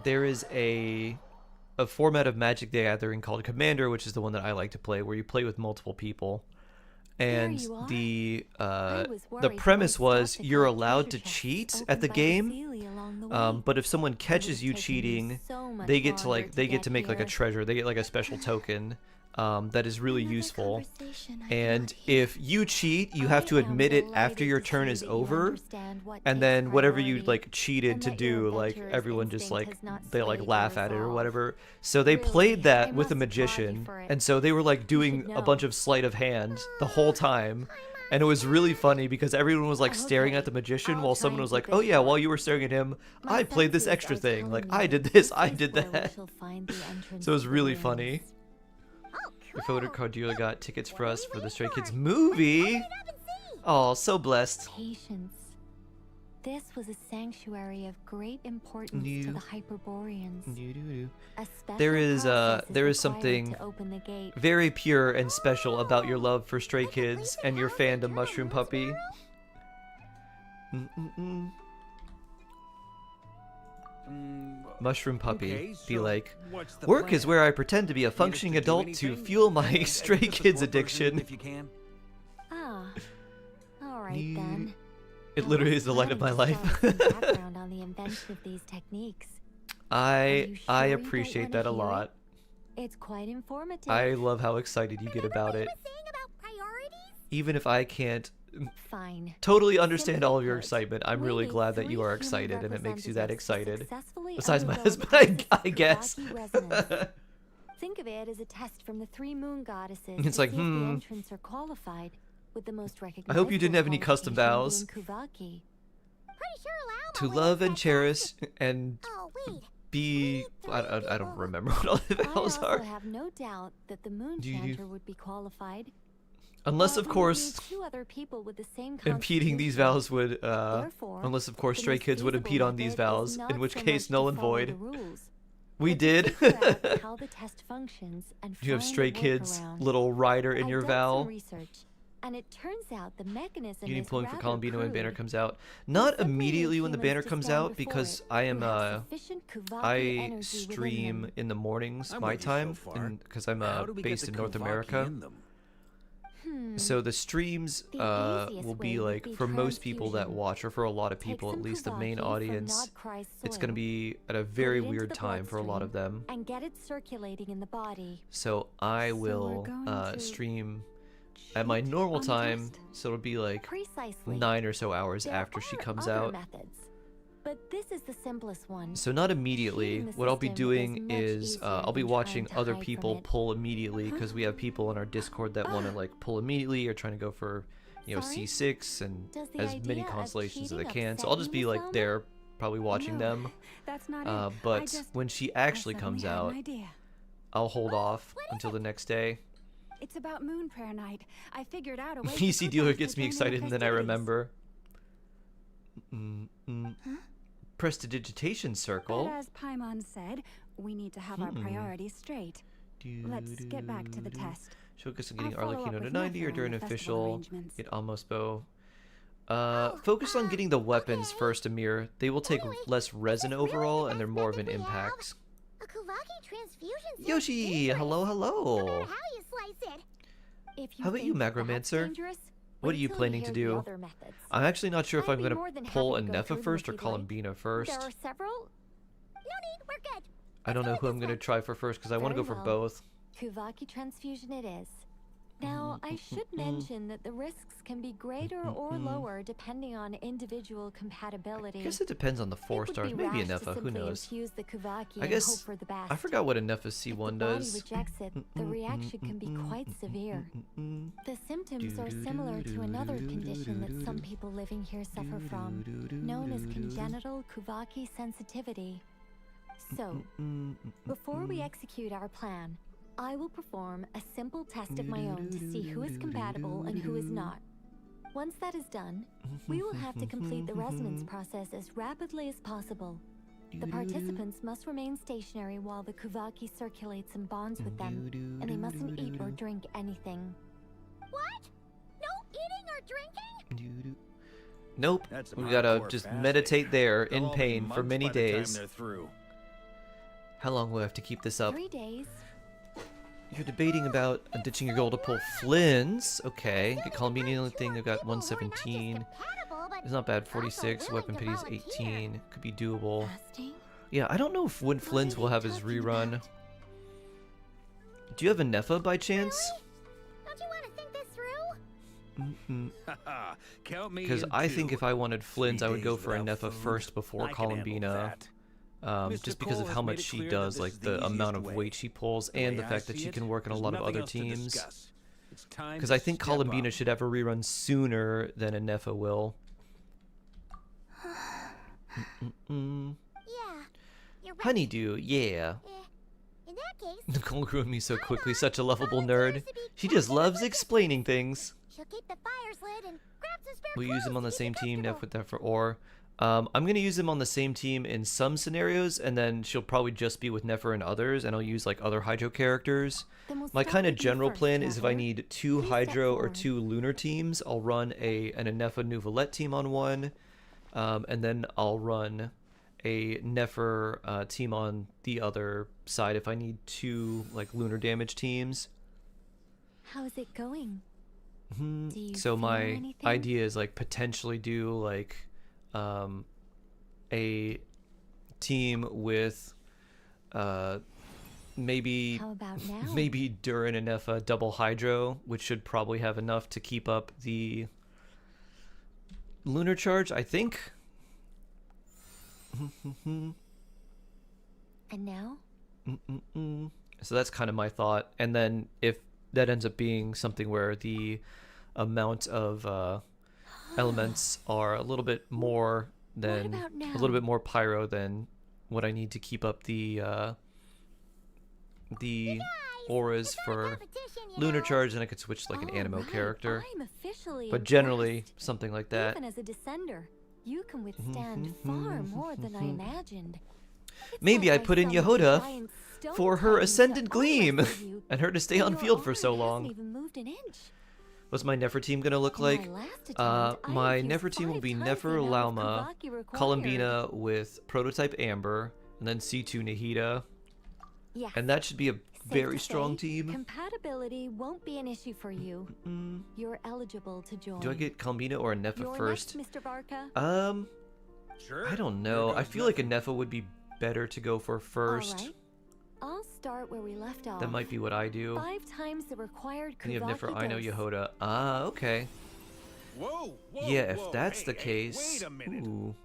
there is a format of Magic the Gathering called Commander, which is the one that I like to play, where you play with multiple people. And you are. the was the worried premise I'd was stop to you're collect allowed to treasure chests cheat opened at the by game. Celia along the way. But if someone It catches would've you taken me cheating, so much they get to longer like they get to make like a here. treasure. They get like a special token that is really Another useful. conversation I And cannot hear. if you cheat, you have to I am admit it after delighted your to turn see is that you over, understand what and takes then whatever you priority, like cheated and to that your do, like adventurer's everyone just instinct like has not they like swayed laugh your at it or resolve. whatever. So they Really, played I that with must a applaud you magician, for it. and so they were like doing should a bunch know. of sleight of hand the whole time. And it was really funny because everyone was like staring at the magician I'll while try someone and was keep like, "Oh it yeah, short. while you were staring at him, My I played this senses extra are thing. telling Like me I that did this, this I is did where we that." shall find the entrance So it was to the really ruins. funny. Oh, The photo cool. card dealer got tickets for What are us we for the waiting Stray for? Kids Let's movie. open it up and see. Oh, so blessed. Patience. This was a sanctuary of great importance to New- the Hyperboreans. Doo-doo-doo. A special There is process there is required something to open the gate. very pure and special about your love for Stray Kids and your fandom, Mushroom Puppy. Mm-mm-mm. Mushroom Puppy, Okay, be so like, what's the work is plan? where I pretend to be a Need us functioning to do adult to anything? fuel my And Stray give us a Kids short version addiction. if you can. Ah, all right You- then. It Now, literally what's is the light of my planning life. to start with some background on the invention of these techniques. I you sure you don't appreciate wanna that a hear it? lot. It's quite informative. I love how excited you get about it. Even if I can't Fine. totally understand all of your put, excitement, I'm we really need glad that 3 you are human excited and it makes you that representatives to excited. successfully Besides my undergo husband, the process I of guess. Kavaki resonance. Think of it as a test from the 3 moon goddesses It's to like, see if the entrants are qualified, with the most recognizable I hope you didn't have any custom vows. qualification being Kavaki. To love and cherish and Oh, wait. be... I don't remember what all the I vows also are. have no doubt that the moon Do you- chanter would be qualified. Unless, But of we would course, need 2 other people with the same impeding these constitution. vows would... Therefore, unless, of course, the Stray most Kids would feasible impede on these method is vows, not in which so case much to null and follow void. the rules, We but to did. figure out how the test functions and You have find a Stray Kids workaround. little rider in I've your done vow. some research, and it turns out the mechanism You need is pulling for rather Columbino when banner crude. comes out. We Not simply need immediately when the humans banner to comes stand out before because it I who am have sufficient Kavaki I energy within stream them. in the mornings I'm my with you so time far. because I'm How do we get based the in North Kavaki America. in them? So the streams The easiest will way be would like be for most people that transfusion. watch, or for a lot of Take people, at some least the main Kavaki from audience, Nodcry's it's going to soil, be at a put very it into weird the time for a lot of bloodstream, them. and get it circulating in the body. So I So we're will going to stream at my cheat normal on the time, test? so it'll be like Precisely. 9 or so hours There after she are comes other out. methods, but this is the simplest one. So not immediately. Cheating the What I'll be system doing much is easier I'll be than watching trying to other hide from people it. pull immediately because we have people in our Discord that want to like pull immediately or trying to go for Sorry? C6 and Does the as many idea of constellations as they cheating can. So upset I'll just you, be like Miss there, probably watching No, them. That's not it. I But just- when she I actually suddenly comes had out, an idea. I'll hold off until the next day. It's about Moon Prayer Night. I figured out a way. PC for dealer couples gets to me join in the excited and then I festivities. remember. Prestidigitation circle. But as Paimon said, we need to have our priorities straight. Let's get back to the test. Focus on getting I'll follow up Arlecchino to with 90 or Nether during on the festival official. arrangements. Get almost bow. Focus on getting the weapons okay. first, Amir. They will take Anyway, less resin this is really overall and they're more of an unexpectedly impact. A Kavaki transfusions. Yoshi, hello, No hello. matter how you slice it. If you How about you, think that's Magromancer? dangerous, What are wait you till planning hear to the do? other methods. I'm actually not sure if I'd I'm be gonna more than pull happy to go Anefa through them first or if you'd like. Columbina first. There are several. No need, we're good. I don't know who I'm gonna try for first because I want to go Very for well. both. Kuvaki transfusion it is. Now, I should mention that the risks can be greater or lower depending on individual compatibility. I guess it depends on the 4 stars. Maybe Anefa, who knows? The Kuvaki I and guess hope for the best. I forgot what Anefa If C1 the body does. rejects it, the reaction can be quite severe. The symptoms are similar to another condition that some people living here suffer from, known as congenital Kuvaki sensitivity. So, before we execute our plan, I will perform a simple test of my own to see who is compatible and who is not. Once that is done, we will have to complete the resonance process as rapidly as possible. The participants must remain stationary while the Kuvaki circulates and bonds with them, and they mustn't eat or drink anything. What? No eating or drinking? Nope. That's We some gotta hardcore just fasting. meditate there They'll in all be pain for months many by the time days. they're through. How long will I have to keep this up? 3 days. You're debating about ditching your goal to pull Flynn's. Okay. Get Columbina, the only thing, they've got 117. It's not bad. 46. Weapon pity's 18. Could be doable. Fasting? Yeah, I don't know if when Flynn's will have his rerun. Do you have a Nefa by chance? Don't you want to think this through? Count me Because in I too. think if I wanted Flynn's, I 3 would go days for a without Nefa food, first before I can handle Columbina. that. Just because of Cole how has much made it she clear does, that like this is the the amount easiest of way. weight she pulls, The and way the I fact that see she it, can work in a there's lot of nothing other else to teams. discuss. It's time Because to I think step Columbina up. should have a rerun sooner than a Nefa will. Yeah, you're right. Honeydew, yeah. In that case, Nicole grew on me so quickly, such a lovable nerd. She just loves explaining things. she'll keep the fires lit and grab some spare We'll use him on the clothes to same keep you team, Nef comfortable. with Nef for Ore. I'm going to use him on the same team in some scenarios, and then she'll probably just be with Nefer in others, and I'll use like other Hydro characters. Then we'll My start kind of with you general first, plan is if I Traveler. need 2 Please step Hydro or forward. 2 Lunar teams, I'll run an Anefa Nouvelette team on one, and then I'll run a Nefer team on the other side if I need 2 like lunar damage teams. How's it going? Mhm. Do you So feel my anything? idea is like potentially do like a team with maybe How about now? maybe Durin and Nefa double Hydro, which should probably have enough to keep up the lunar charge, I think. And now? So that's kind of my thought. And then if that ends up being something where the amount of elements are a little bit more than about a little now? bit more pyro than what I need to keep up the auras for lunar charge, and I could switch to like an Animo Alright, character. I'm officially But generally impressed. something like that. Even as a descender, you can withstand far more than I imagined. It's Maybe not I like put in some Yehuda giant stone for her titans Ascended that Gleam arm-wrestled you, and her to stay and on your field for arm so hasn't long. even moved an inch. What's my Nefer team gonna look In my like? last attempt, I My infused Nefer team will 5 be times Nefer the amount of Lauma, Kuvaki required. Columbina with Prototype Amber, and then C2 Nahida. Yes. And that should be a Safe very to strong say, team. Compatibility won't be an issue for you. You're eligible to join. Do I get Columbina or a Nefa You're first? next, Mr. Barca. Sure. I don't know. I feel like a Nefa would be better to go for first. All right. I'll start where we left off. That might be what I do. 5 times the required And you have Nefer, I know dose. Yehuda. Ah, okay. Whoa, whoa, Yeah, whoa, if that's hey, the hey, case. wait a minute. Ooh.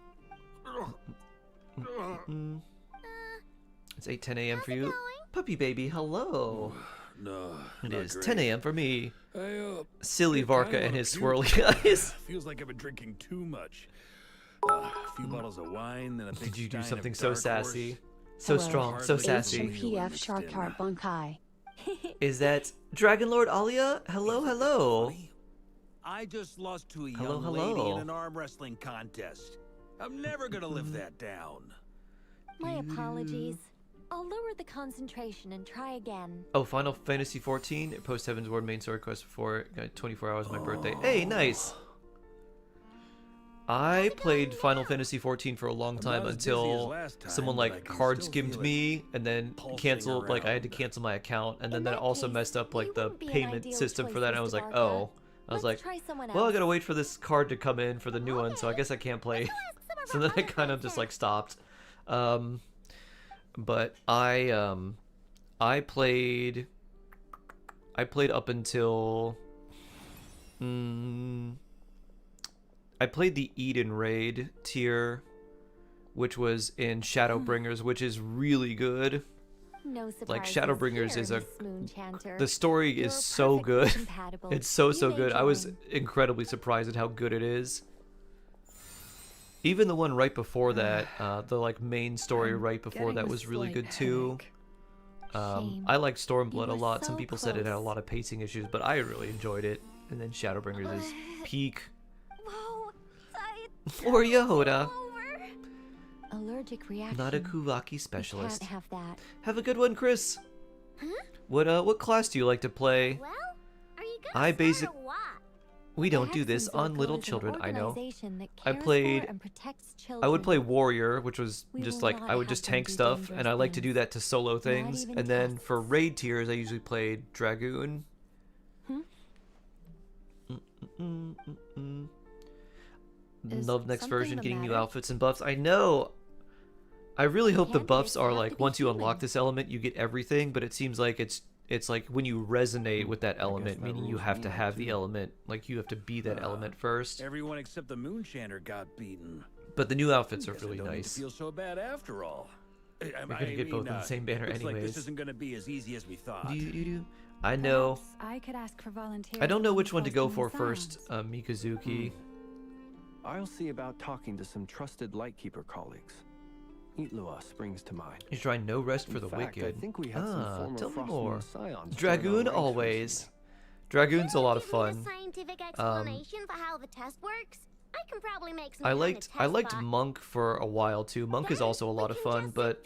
It's 8:10 a.m. for you. Puppy baby, hello. No, It not is great. 10 a.m. for me. I, Silly kinda Varka wanna and his puke. swirly eyes. Feels like I've been drinking too much. A few bottles of wine, then a big Did you do stein of something so Dark sassy? Horse. So Hello. strong, so Hardly sassy. something you PF Shark understand. Heart Bunkai. Is that Dragon Lord Alia? Hello, hello. Funny. I just lost to a young Hello, lady hello. in an arm wrestling contest. I'm never gonna live that down. My apologies. I'll lower the concentration and try again. Oh, Final Fantasy 14, post Heaven's Ward main story quest before 24 hours my birthday. Hey, nice. I played Final Fantasy XIV for a long I'm time not as busy as until last time, someone but I like can card still skimmed feel it me and then pulsing canceled, like I had to around. cancel my account, and then In that that also case, messed up he like the wouldn't be an payment ideal system for choice, that, and I was Mr. like, Barca. oh. I was Let's like, try someone well, I else. gotta wait for this card to come in for the new one, so I guess I can't play. So then I kind of just like stopped. But I played up until I played the Eden raid tier, which was in Shadowbringers, which is really good. No Like surprises Shadowbringers here, is a Miss Moonchanter. the story You're is so perfectly good. compatible. It's so You may good. I was join. incredibly surprised at how good it is. Even the one right before that, the like main story right before that was really good too. Shame. I liked Stormblood You a were lot. Some so people said it had a close. lot of pacing issues, but I really enjoyed it. And then Shadowbringers is peak. Whoa, For Yoda. allergic reaction. Not a Kuvaki You specialist. can't have that. Have a good one, Chris. Huh? What class do you like to play? Well, are you I gonna basic. start or what? We The don't do this Hexen's on Logo little is an children. I know. organization that I cares for played. and protects I would play children. Warrior, which was We just will like not I would have just them tank do stuff, and dangerous I like to do things. that to solo things. even And then for tests. raid tiers, I usually played Dragoon. Is Love next something version, the getting new matter? outfits and buffs. I know. I really hope the Can't be, buffs it's are not to like be once you human. unlock this element, you get everything. But it seems like it's like when you resonate with that element, that meaning you rules have me to out, have the too. element, like you have to be that element first. Everyone except the Moonchanter got beaten. But the new outfits are Guess I really don't need to nice. feel so bad after all. You're gonna get both in the same banner looks like anyways. this isn't gonna be as easy as we thought. Doo-doo-doo. I know. I could ask for volunteers. I don't know on which one to go for Frosting first, Mikazuki. I'll see about talking to some trusted Lightkeeper colleagues. Itlua springs to mind. You try no rest for In the fact, wicked. I think we had some former Tell me Frostmoon more. scions Dragoon join our ranks always. Dragoon's a lot of Give me a fun. scientific explanation for how the test works. I can probably make some I kind of liked test bot. Monk for a while too. Monk is also a lot of fun, but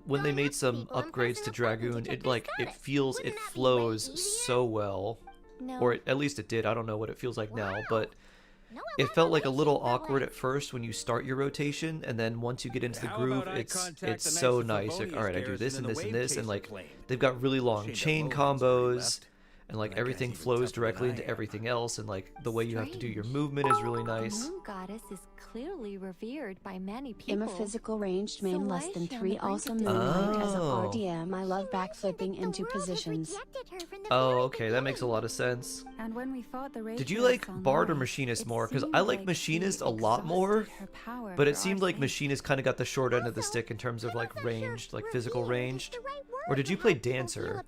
when they made some upgrades to Dragoon, it like it feels it flows so well. No. Or at least it did. I don't know what it feels like now, but it felt like a little awkward at first when you start your rotation, and then once you get into the How groove, about eye it's contact the so Knights of nice. Like, Favonius all right, I do garrison this and in the this and Wave this, and Chaser like plane? they've got really long Shade chain of Logan's already combos, left, and like but that guy's everything even flows tougher than directly I into am. everything else, and like the way you have to do your Strange. movement is really The nice. moon goddess is clearly revered by many people. I'm a physical ranged So main why less is than she on 3, the brink also of moonlight as a Oh. RDM. I love backflipping into positions. Oh, okay, that makes a lot of sense. And when we fought the Did you Raiders like online, Bard or Machinist it more? Because seemed I like like Machinist she a lot more, exhausted her power but for it seemed our like sake. Machinist kind of got the short end of the stick in terms of like ranged, like physical ranged. Or did you play Dancer?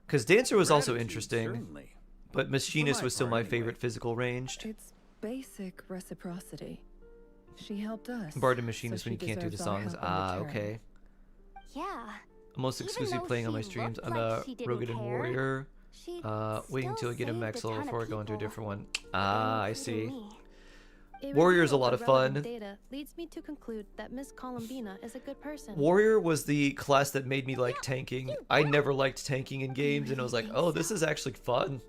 Because Dancer was also Gratitude, interesting, certainly. but Machinist my was still part, my anyway. favorite physical ranged. It's basic reciprocity. She helped us. Bard and Machinist so when you she can't do the deserves our songs. help in Ah, return. okay. Yeah. I'm most Even exclusively though playing on she my streams. looked I'm like a she didn't Rogan and care, Warrior. She Waiting still till I get a saved max level ton of before I go into a people, different one. Ah, I see. including me. Warrior's a lot of fun. Data leads me to conclude that Miss Columbina is a good person. Warrior was the class that made me like tanking. I never liked tanking in games, and I was like, oh, this is actually fun.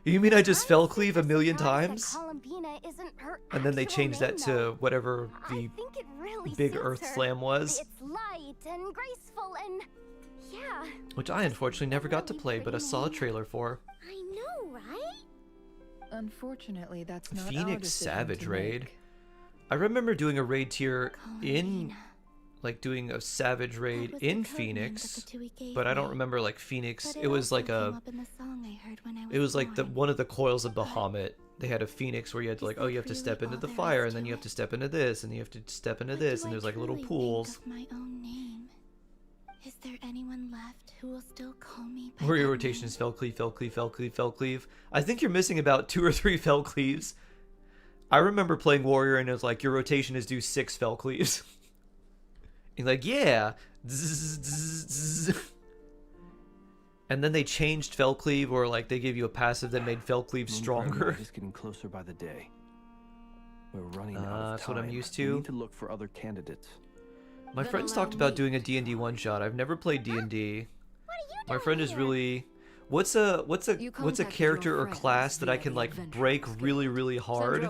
You mean I just fell cleave a million times? And then they changed that to whatever the think it really big suits Earth her. Slam was, It's light and graceful and yeah. which I unfortunately never got to play, but I saw a trailer for. I know, right? Unfortunately, that's not our Phoenix decision Savage to raid. make. I remember doing a raid tier in, like doing a Savage raid in Phoenix, but I don't remember like Phoenix. It was like a, it was like the one of the coils of Bahamut. They had a Phoenix where you had to like, oh, you have to step into the fire, and then you have to step into this, and you have to step into this, and there's like little pools. My own name. Is there anyone left who will still call me by Warrior that rotation is fell cleave, fell cleave, fell cleave, fell cleave. I think you're missing about 2 or 3 fell cleaves. I remember playing Warrior and it was like, your rotation is do 6 fell cleaves. You're like, yeah. Zzz, zzz, zzz. And then they changed fell cleave, or like they gave you a passive that made fell cleave stronger. Is getting closer by the day. We're running out of That's what I'm time. used We to. need to look for other candidates. My Then friends allow talked about me doing a to D&D try. one-shot. I've never played D&D. My friend is really... What's a character or class that I can like break really hard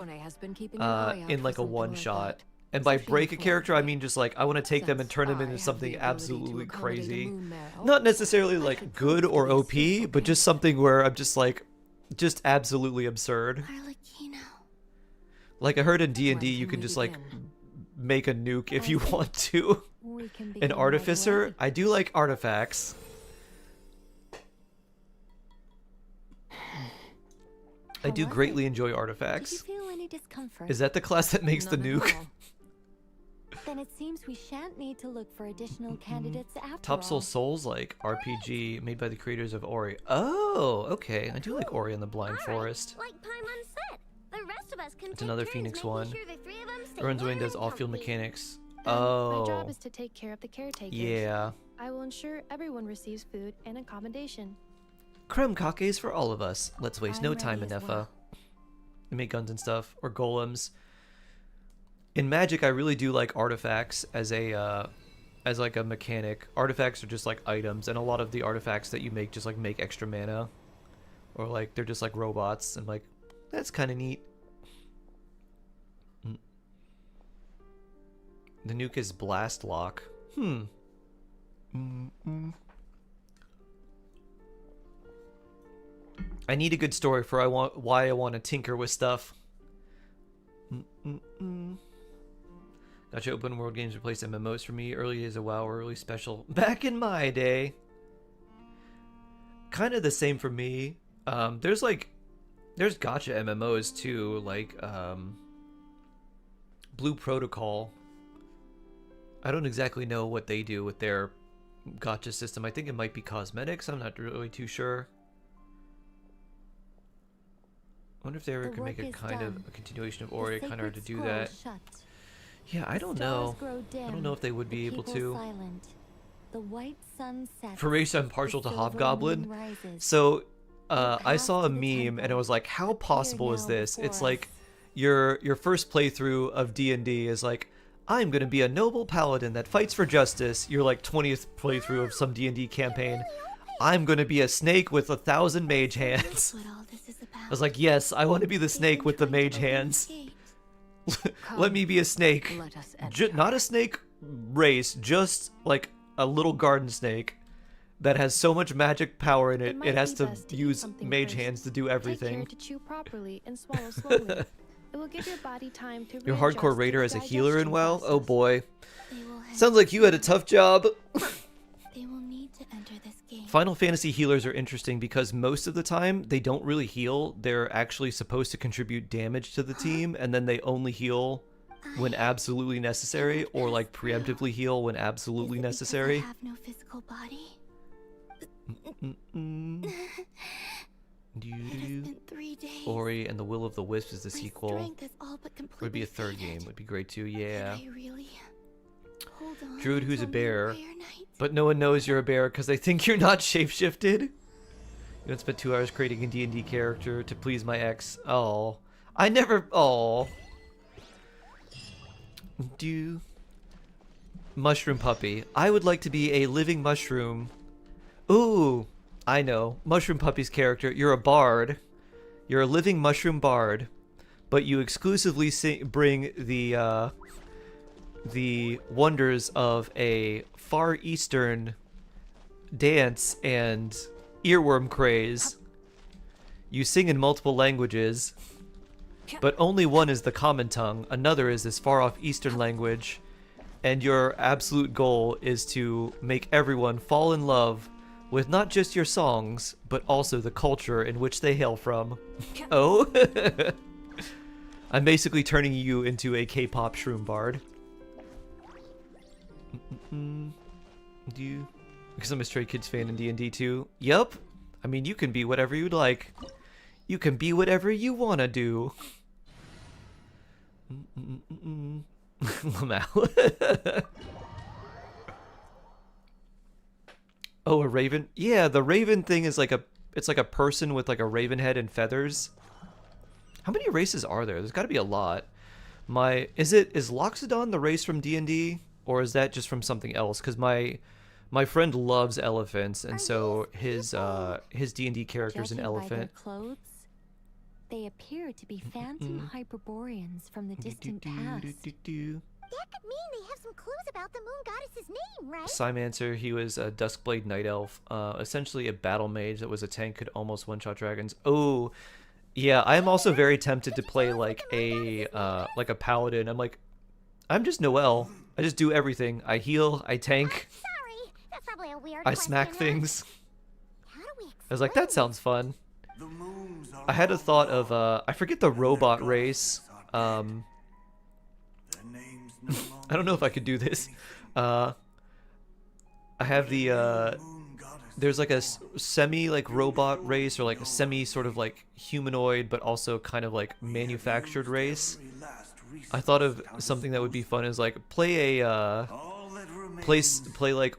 in like a one shot? And by break a character, I mean just like I want to take them and turn them into something absolutely crazy. Not necessarily like good or OP, but just something where I'm just like just absolutely absurd. Like I heard in D&D you can just like make a nuke if you want to. An artificer? I do like artifacts. I do greatly enjoy artifacts. Did you feel any discomfort? Is that the class that makes the nuke? Then it seems we shan't need to look for additional candidates after Topsoul all. Souls like RPG made by the creators of Ori. Oh, okay. I do like Ori and the Blind Forest. Like Paimon said, the rest of us can It's another take Phoenix turns one. making sure the three of them stay Runs Wayne warm does and all field comfy. mechanics. My Oh. job is to take care of the caretakers. Yeah. I will ensure everyone receives food and accommodation. Creme kakes for all of us. Let's waste no I'm time, ready as Anefa. well. Make guns and stuff. Or golems. In Magic, I really do like artifacts as a as like a mechanic. Artifacts are just like items, and a lot of the artifacts that you make just like make extra mana. Or like they're just like robots, and like that's kind of neat. The nuke is Blast Lock. I need a good story for why I want to tinker with stuff. Gotcha. Open world games replaced MMOs for me. Early days of WoW were really special. Back in my day. Kind of the same for me. There's gotcha MMOs too, like Blue Protocol. I don't exactly know what they do with their gotcha system. I think it might be cosmetics. I'm not really too sure. I wonder if they ever could make a kind of a continuation of Ori. Kind of hard to do that. Yeah, I don't know. I don't know if they would be able to. The white sun sets, For race, I'm partial the to silver Hobgoblin. moon rises. So I saw a meme and it was like, how possible is this? It's like your first playthrough of D&D is like, I'm gonna be a noble paladin that fights for justice. Your like 20th playthrough of some D&D campaign, I'm gonna be a snake with 1,000 mage hands. I was like, yes, I want to be the snake with the mage hands. Let me be a snake. Not a snake race, just like a little garden snake that has so much magic power in it, it has to use mage hands to do everything. Take care to chew properly and swallow slowly. It will give your body time to Your readjust hardcore to raider the as a healer in digestion WoW? process. Oh boy. Sounds like you had a tough job. They will need to enter this game. Final Fantasy healers are interesting because most of the time they don't really heal. They're actually supposed to contribute damage to the team, and then they only heal when absolutely necessary, or like preemptively heal when absolutely necessary. I have no physical body. It has been 3 days. Ori and the Will of the Wisp is the sequel. Strength is all but completely Would be a third game. Would be great too. Yeah. I really hold on Druid who's a until bear, Vampire Night. but no one knows you're a bear because they think you're not shapeshifted. You don't spend 2 hours creating a D&D character to please my ex. Oh, I never. Oh. Do. Mushroom puppy. I would like to be a living mushroom. Ooh, I know. Mushroom puppy's character. You're a bard. You're a living mushroom bard, but you exclusively bring the wonders of a Far Eastern dance and earworm craze. You sing in multiple languages, but only one is the common tongue. Another is this far-off Eastern language, and your absolute goal is to make everyone fall in love with not just your songs, but also the culture in which they hail from. Oh? I'm basically turning you into a K-pop shroom bard. Do you? Because I'm a Stray Kids fan in D&D too. Yup. I mean, you can be whatever you'd like. You can be whatever you want to do. Lamau. Oh, a raven? Yeah, the raven thing is like it's like a person with like a raven head and feathers. How many races are there? There's got to be a lot. Is Loxodon the race from D&D, or is that just from something else? Because my My friend loves elephants, and so his D&D character's an Judging by their elephant. clothes, they appear to be phantom Hyperboreans from the distant past. That could mean they have some clues about the moon goddess's name, right? Cymancer, he was a Duskblade Night Elf, essentially a battle mage that was a tank, could almost one-shot dragons. Oh, yeah, I am also very tempted to play like a paladin. I'm just Noelle. I just do everything. I heal, I tank, Sorry, that's probably a weird I smack question, huh? things. How do we I was like, that sounds fun. I had a thought of, I forget the robot race. I don't know if I could do this. I have the, there's like a semi like robot race, or like a semi sort of like humanoid, but also kind of like manufactured race. I thought of something that would be fun is like play like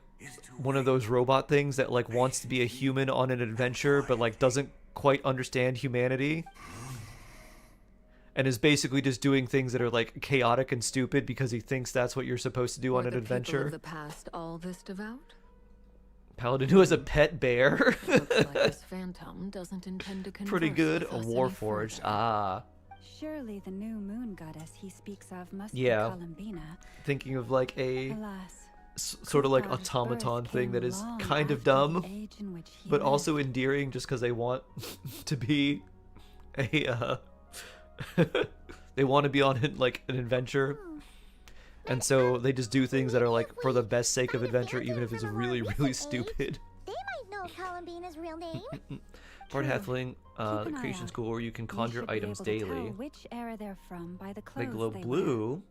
one of those robot things that like wants to be a human on an adventure, but like doesn't quite understand humanity. And is basically just doing things that are like chaotic and stupid because he thinks that's what you're supposed to do on an adventure. People of the past all this devout? Paladin who has a pet bear. Looks like this phantom doesn't intend to converse Pretty good. with A us any Warforged. further. Ah. Surely the new moon goddess he speaks of must Yeah. be Columbina. Thinking of like a Alas, sort of like Kuvar's automaton birth thing came that is long kind of after the dumb, age in which he but lived. also endearing just because they want to be a they want to be on like an adventure, and so they just do things that are like for the best sake of adventure, even if it's really really stupid. They might know Columbina's real name. Bard Halfling, the an eye creation out. school where you can We conjure should be items able to tell daily. which era they're from by the They clothes glow they wear. blue.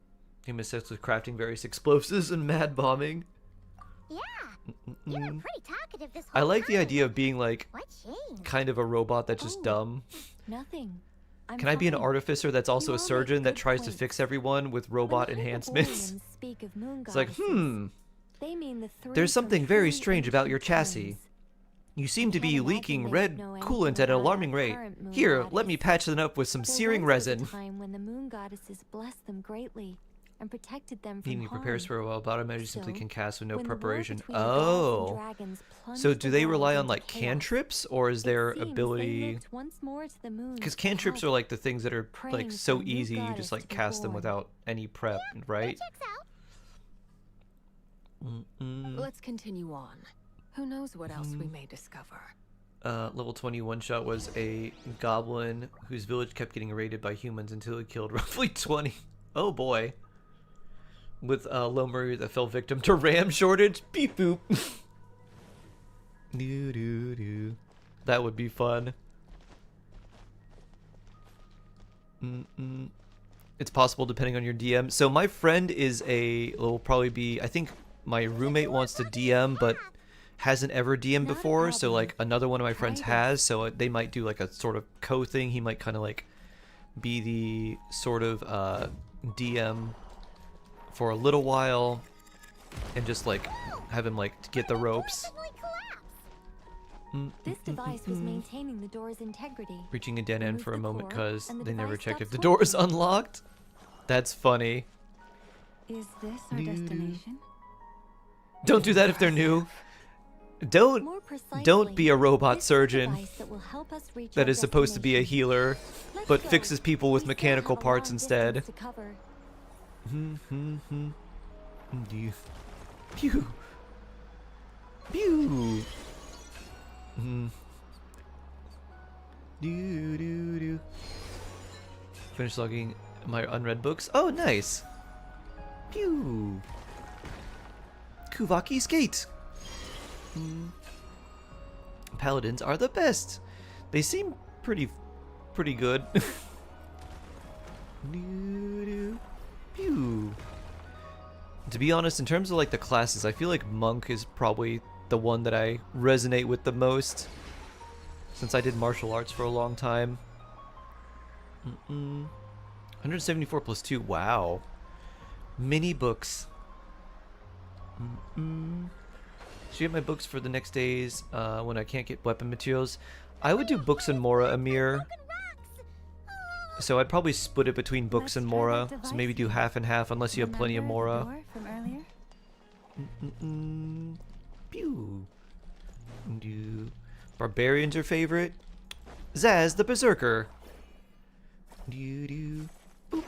Him assists with crafting various explosives and mad bombing. Yeah, you were pretty talkative this I whole like the time. idea of being like What changed? kind of a robot that's just dumb. Nothing. Can I be an artificer that's also You a all make surgeon that good tries to points. fix everyone with robot When the enhancements? Hyperboreans speak of moon It's like, goddesses, they mean the three there's from something very three strange about your ancient chassis. times. You seem to can't be imagine leaking they red would know coolant anything at an about alarming our rate. current moon Here, let goddess. me patch it up with some There searing was a resin. time when the moon goddesses blessed them greatly and protected them from Meaning harm. prepares for a while, but automatically simply Still, can cast with no when the war preparation. between the gods and Oh. dragons plunged So do the they world rely on into like chaos, cantrips, or is their it seems they ability? looked once more to the moon Because for cantrips are help. like the things that are praying like for so a new easy, you goddess just like to be cast them born. without any prep, right? Let's continue on. Who knows what else we may discover? Level 20 one-shot was a goblin whose village kept getting raided by humans until it killed roughly 20. Oh boy. With Lomari that fell victim to RAM shortage. Beep boop. Doo doo doo. That would be fun. It's possible depending on your DM. So my friend is will probably be, I think my roommate wants to DM, but hasn't ever DM'd before, so like another one of my friends has, so they might do like a sort of co-thing. He might kind of like be the sort of DM for a little while and just like have him like get the ropes. This device was maintaining the door's integrity. Reaching a dead end Remove for a the moment cord, because and the they never device checked if stops the door is working. unlocked. That's funny. Is this our destination? Don't do that if they're new. More Don't precisely, be a robot this is a surgeon device that will help us reach that our is supposed to be a destination. healer, Let's but go. fixes people with We still mechanical have a parts long instead. distance to cover. Pew. Pew. Pew. Do do do. Finish logging my unread books. Oh, nice. Pew. Kuvaki skate. Paladins are the best. They seem pretty good. Pew. To be honest, in terms of like the classes, I feel like monk is probably the one that I resonate with the most, since I did martial arts for a long time. 174 plus 2. Wow. Mini books. Should get my books for the next days when I can't get weapon materials. I would do books and Mora, Amir. So I'd probably split it between books and Mora. So maybe do half and half unless you have plenty of Mora. From earlier? Pew. Do. Barbarians are favorite. Zaz the Berserker. Do do. Boop.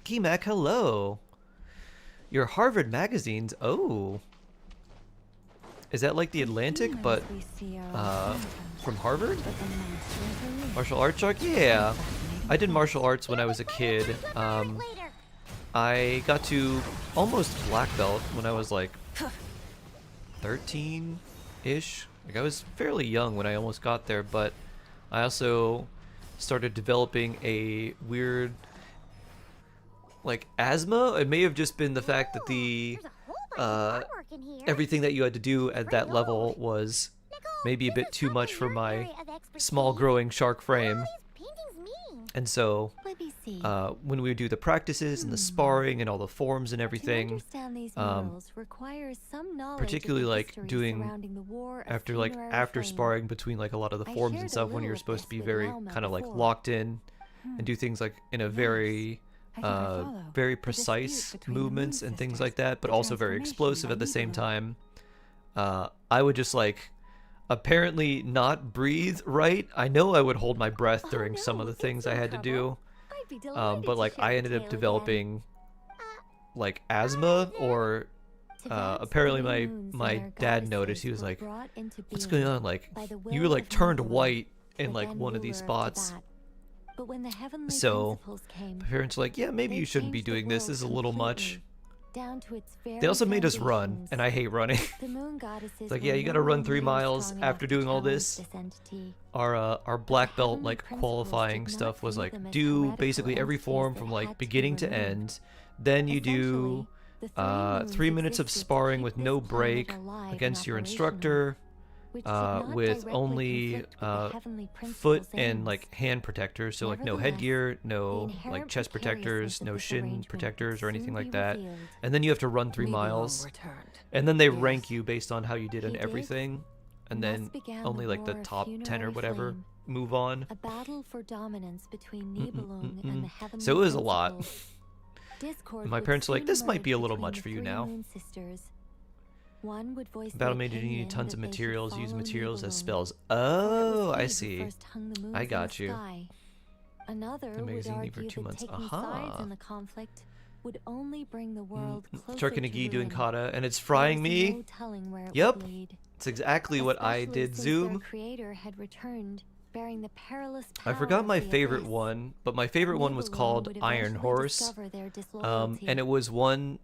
Kimak, hello. Your Harvard magazines. Oh. Is that like the Atlantic, but from Harvard? Martial arts arc? Yeah. I did martial arts when I was a kid. I got to almost black belt when I was like 13-ish. Like I was fairly young when I almost got there, but I also started developing a weird like asthma. It may have just been the fact that the everything that you had to do at that level was maybe a bit too much for my small growing shark frame. And so when we would do the practices and the sparring and all the forms and everything, particularly like doing after sparring between like a lot of the forms and stuff, when you're supposed to be very kind of like locked in and do things like in a very very precise movements and things like that, but also very explosive at the same time. I would just like apparently not breathe right. I know I would hold my breath during some of the things I had to do, but like I ended up developing like asthma, or apparently my dad noticed. He was like, "What's going on? Like you were like turned white in like one of these spots." So my parents were like, "Yeah, maybe you shouldn't be doing this. This is a little much." They also made us run, and I hate running. It's like, yeah, you gotta run 3 miles after doing all this. Our black belt like qualifying stuff was like do basically every form from like beginning to end. Then you do 3 minutes of sparring with no break against your instructor, with only foot and like hand protectors, so like no headgear, no like chest protectors, no shin protectors or anything like that. And then you have to run 3 miles, and then they rank you based on how you did in everything, and then only like the top 10 or whatever move on. A battle for dominance between Nibelung and the heavenly So it was a lot. Discord My parents were like, this might be a little much for you now. One would voice Battle Mage, you need tons of materials. Use materials as spells. Oh, I see. I got you. Another would argue that taking sides in the conflict would only bring the world closer to Turkanagi doing ruin. kata, and it's frying me. No telling where it Yep. would lead. It's exactly what I Especially did, since Zoom. their creator had returned, bearing the perilous I power forgot of my the favorite abyss. one, but my favorite one was Nibelung called would Iron eventually Horse. discover their disloyalty. And it was He had all a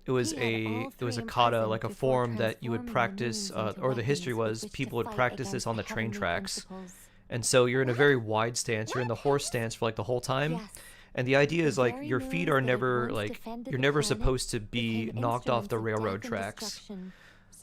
three kata, imprisoned like a before form that you would transforming the practice, moons into or the history weapons was with which people to would fight practice this against on the train heavenly tracks. principles. And so you're in a very wide stance. You're in the horse stance for like the whole time. Yes. And the idea is like very your feet moons are that never once like defended you're the never planet supposed to be became knocked off the instruments of railroad death and tracks. destruction,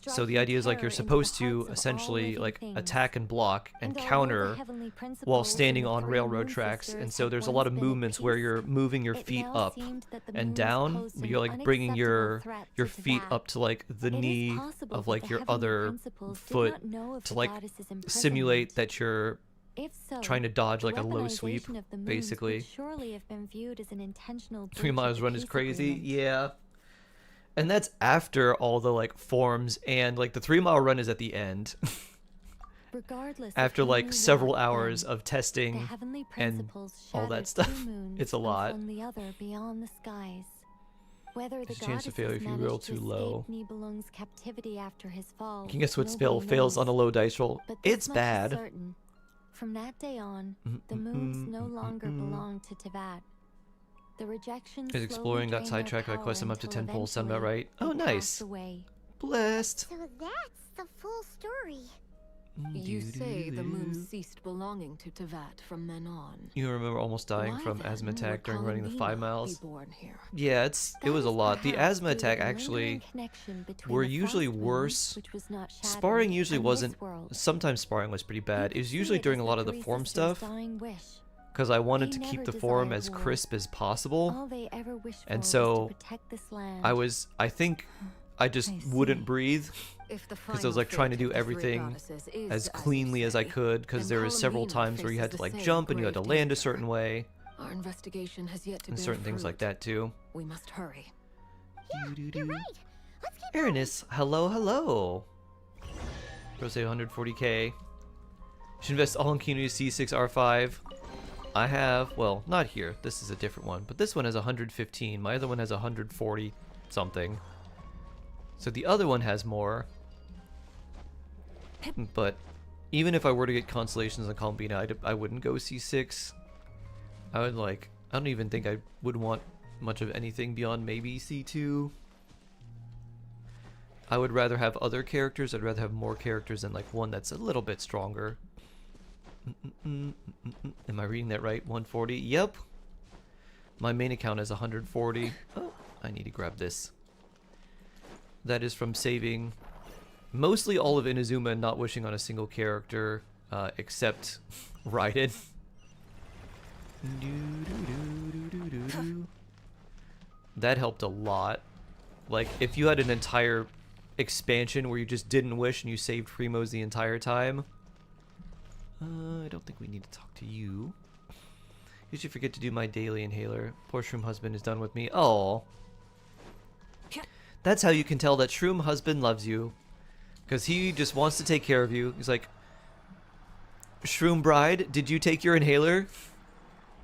So the striking idea is like you're terror into the supposed to hearts of all essentially living like things. attack and block and And although the counter heavenly while principles standing and the on three railroad moon tracks. sisters And so had there's a once lot of been at movements where peace, you're moving your it feet now up seemed that the and moons down, posed but an you're like bringing unacceptable threat your to feet Teyvat. up to like the It is knee possible of that like the your heavenly other principles did foot not know of to the like goddess's simulate imprisonment. that you're If so, trying to dodge like the a low sweep, weaponization of the moons basically. would surely have been viewed as an intentional 3 breach of miles the run is peace crazy. agreement. Yeah. And that's after all the like forms, and like the 3 mile run is at the end. Regardless of After who like knew several what hours then, of the testing heavenly and principles all that shattered stuff. two moons It's a and lot. flung the other beyond the skies. Whether the There's a chance to goddesses fail if you roll managed to too low. escape Nibelung's captivity after his fall, You can guess what spell nobody fails on a knows. low dice roll. But this It's much is bad. certain. From that day on, the moons no longer belonged to Teyvat. The rejection Is exploring, got sidetracked by quest. I'm up to 10 pulls. Sound about right? Oh, nice. Blessed. So that's the full story. You say the moon ceased belonging to Teyvat from then on. You remember almost dying Why from then asthma would attack during running the 5 Columbina miles. be born here? Yeah, it was a lot. The Perhaps asthma due to attack the actually lingering connection between were the usually frost moon, worse. which was not shattered, Sparring usually and wasn't. this world. Sometimes sparring was pretty bad. It was See usually it during as a the lot of the three form sisters' stuff. dying wish. Because I wanted They to keep never the form desired as war. crisp as possible. All they ever wished for And was so to protect this land. I think I just wouldn't breathe. If the Because I was like final trying to fate do of the three everything goddesses is, as you cleanly as I say, could, because then there was several Columbina times where you faces had to the like same jump and you had to grave land a danger. certain way, Our investigation has yet to and bear certain things like fruit. that too. We must hurry. You're right. Aranis, hello, hello. Rose 140k. Should invest all in community C6 R5. I have, well, not here. This is a different one, but this one has 115. My other one has 140 something. So the other one has more. But even if I were to get constellations on Columbina, I wouldn't go C6. I would I don't even think I would want much of anything beyond maybe C2. I would rather have other characters. I'd rather have more characters than one that's a little bit stronger. Am I reading that right? 140? Yep. My main account is 140. Oh, I need to grab this. That is from saving mostly all of Inazuma and not wishing on a single character, except Raiden. That helped a lot. Like, if you had an entire expansion where you just didn't wish and you saved Primos the entire time. I don't think we need to talk to you. Usually forget to do my daily inhaler. Poor Shroom Husband is done with me. Oh. That's how you can tell that Shroom Husband loves you. Because he just wants to take care of you. He's like, Shroom Bride, did you take your inhaler?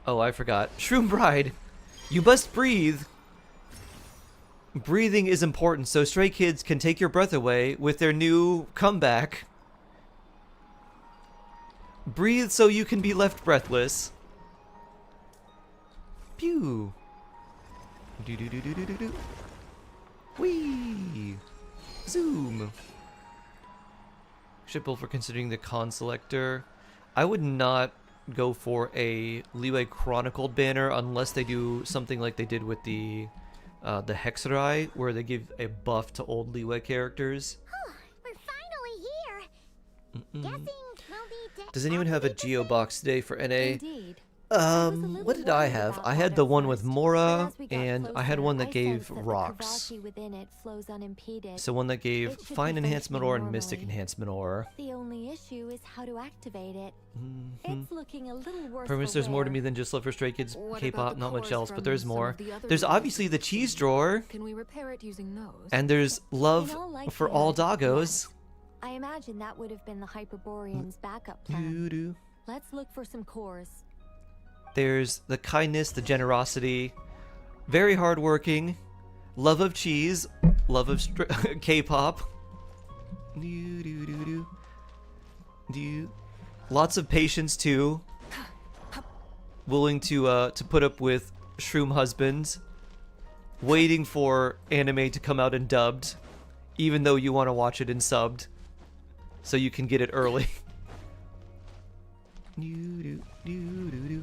Oh, I forgot. Shroom Bride, you must breathe. Breathing is important so Stray Kids can take your breath away with their new comeback. Breathe so you can be left breathless. Pew. Do do do do do do do. Whee. Zoom. Shipple for considering the con selector. I would not go for a Leeway Chronicled banner unless they do something like they did with the Hexerai, where they give a buff to old Leeway characters. We're finally here. Guessing we'll need Does anyone have a Geo box today for NA? Indeed. What did I have? I had the one with Mora, and I had one that gave rocks. So one that gave Fine Enhancement Ore and Mystic Enhancement Ore. The only issue is how to activate it. It's looking a little worse. Promise there's more to me than just love for Stray Kids K-pop, not much else, but there's more. There's obviously the cheese drawer. Can we repair it using those? And there's love for all doggos. I imagine that would have been the Hyperborean's backup plan. Let's look for some cores. There's the kindness, the generosity, very hardworking, love of cheese, love of K-pop. Lots of patience too. Willing to put up with Shroom Husbands. Waiting for anime to come out in dubbed, even though you want to watch it in subbed, so you can get it early. Pew. Pew.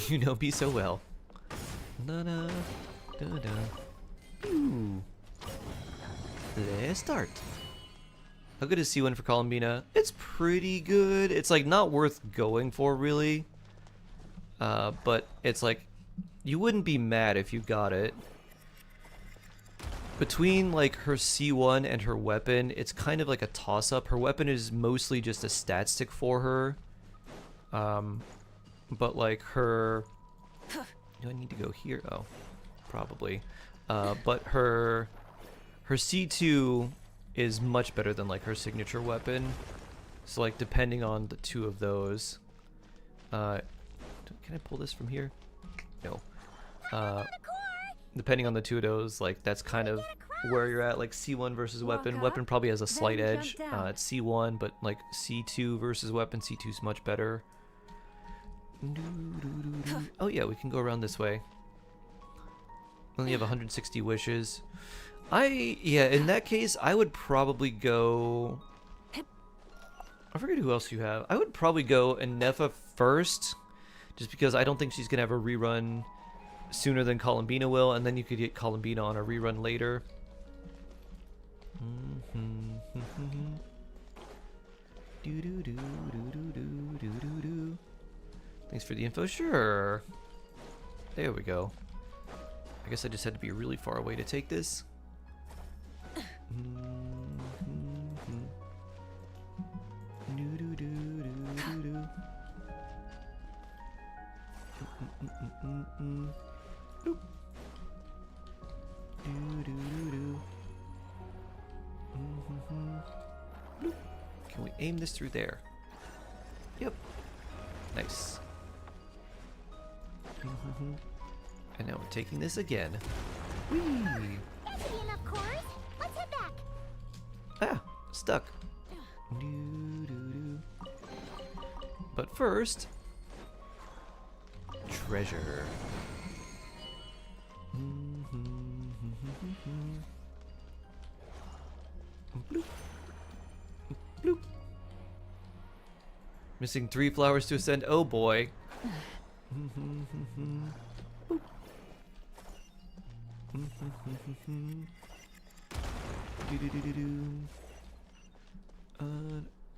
You know me so well. Let's start. How good is C1 for Columbina? It's pretty good. It's not worth going for really. But it's you wouldn't be mad if you got it. Between her C1 and her weapon, it's kind of like a toss-up. Her weapon is mostly just a stat stick for her. But her... Do I need to go here? Oh, probably. But her C2 is much better than her signature weapon. So depending on the two of those, can I pull this from here? No. Depending on the two of those, that's kind of where you're at. C1 versus weapon. Weapon probably has a slight edge. It's C1, but C2 versus weapon. C2 is much better. Oh yeah, we can go around this way. Only have 160 wishes. Yeah, in that case, I would probably go... I forget who else you have. I would probably go Nefa first, just because I don't think she's going to have a rerun sooner than Columbina will, and then you could get Columbina on a rerun later. Thanks for the info. Sure. There we go. I guess I just had to be really far away to take this. Can we aim this through there? Yep. Nice. And now we're taking this again. Whee! That should be enough cores. Let's head back. Ah, stuck. But first, treasure. Bloop. Bloop. Missing 3 flowers to ascend. Oh boy.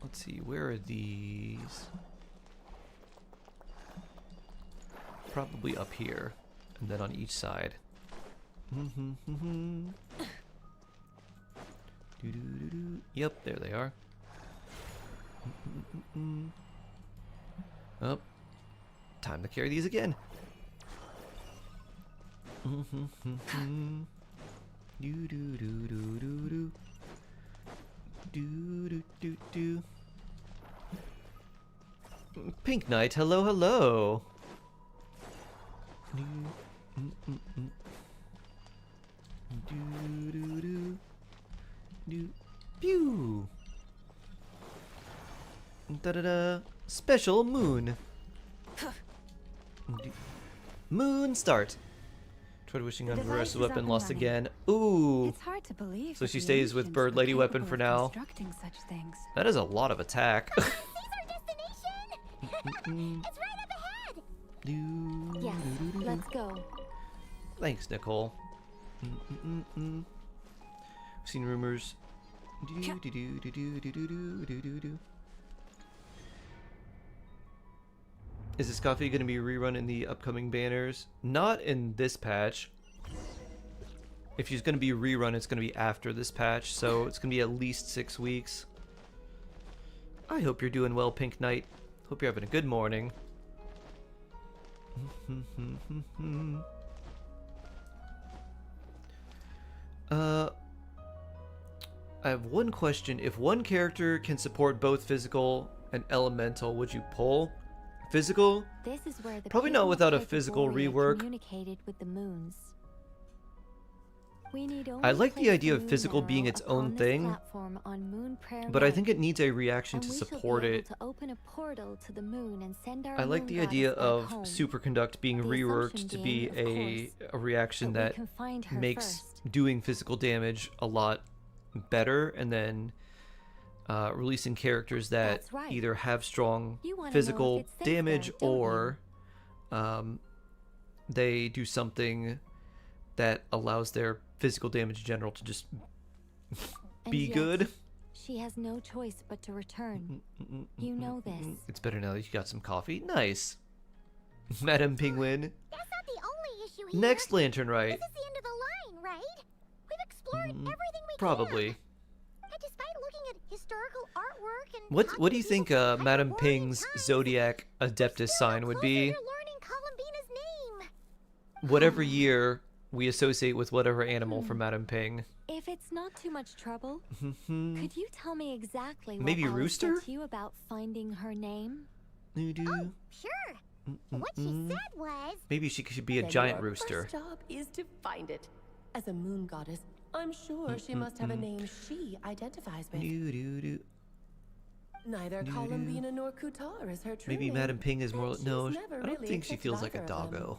Let's see, where are these? Probably up here, and then on each side. Yep, there they are. Oh, time to carry these again. Pink Knight, hello, hello. Pew. Da-da-da. Special moon. Moon start. Tried wishing on Verusa's weapon, lost again. Ooh. It's hard to believe. So she stays with Bird Lady weapon for now. Constructing such things. That is a lot of attack. It's right up ahead. Yes, let's go. Thanks, Nicole. I've seen rumors. Is this coffee going to be rerun in the upcoming banners? Not in this patch. If she's going to be rerun, it's going to be after this patch, so it's going to be at least 6 weeks. I hope you're doing well, Pink Knight. Hope you're having a good morning. I have one question. If one character can support both physical and elemental, would you pull? Physical? This is where the probably not people without a take physical Warrior rework. Communicated with the moons. We need I only like the place idea of moon physical arrow being its upon own this thing, platform on Moon Prayer but I Lane, think it needs a reaction and to we shall be support able it. to open a portal to the moon and send our I like moon the goddess idea back of home. Superconduct being The reworked assumption to be being, of course, a reaction that we that can find her makes first. doing physical damage a lot better, and then releasing characters that That's right. either have strong You wanna know physical if it's safe damage there, don't or they do something that allows their physical damage in general to just And be yet, good. She has no choice but to return. You know this. It's better now that you got some coffee. Nice. Madam Penguin. That's not the only issue here. Next lantern, right? This is the end of the line, right? We've explored everything we Probably. can. And despite looking at historical artwork and What do you think Madam Ping's Zodiac Adeptus sign would be? learning Columbina's name. Whatever year we associate with whatever animal from Madam Ping. If it's not too much trouble, Mhm. could you tell me exactly what Maybe Alice rooster? said to you about finding her name? Oh, sure. What she said was... Maybe she could be a Then giant your rooster. First job is to find it. As a moon goddess, I'm sure she must have a name she identifies with. Neither Columbina nor Kutar is her true Maybe name. Madam Ping is more. and she's No, never I don't really think she accepted feels like a either of them. doggo.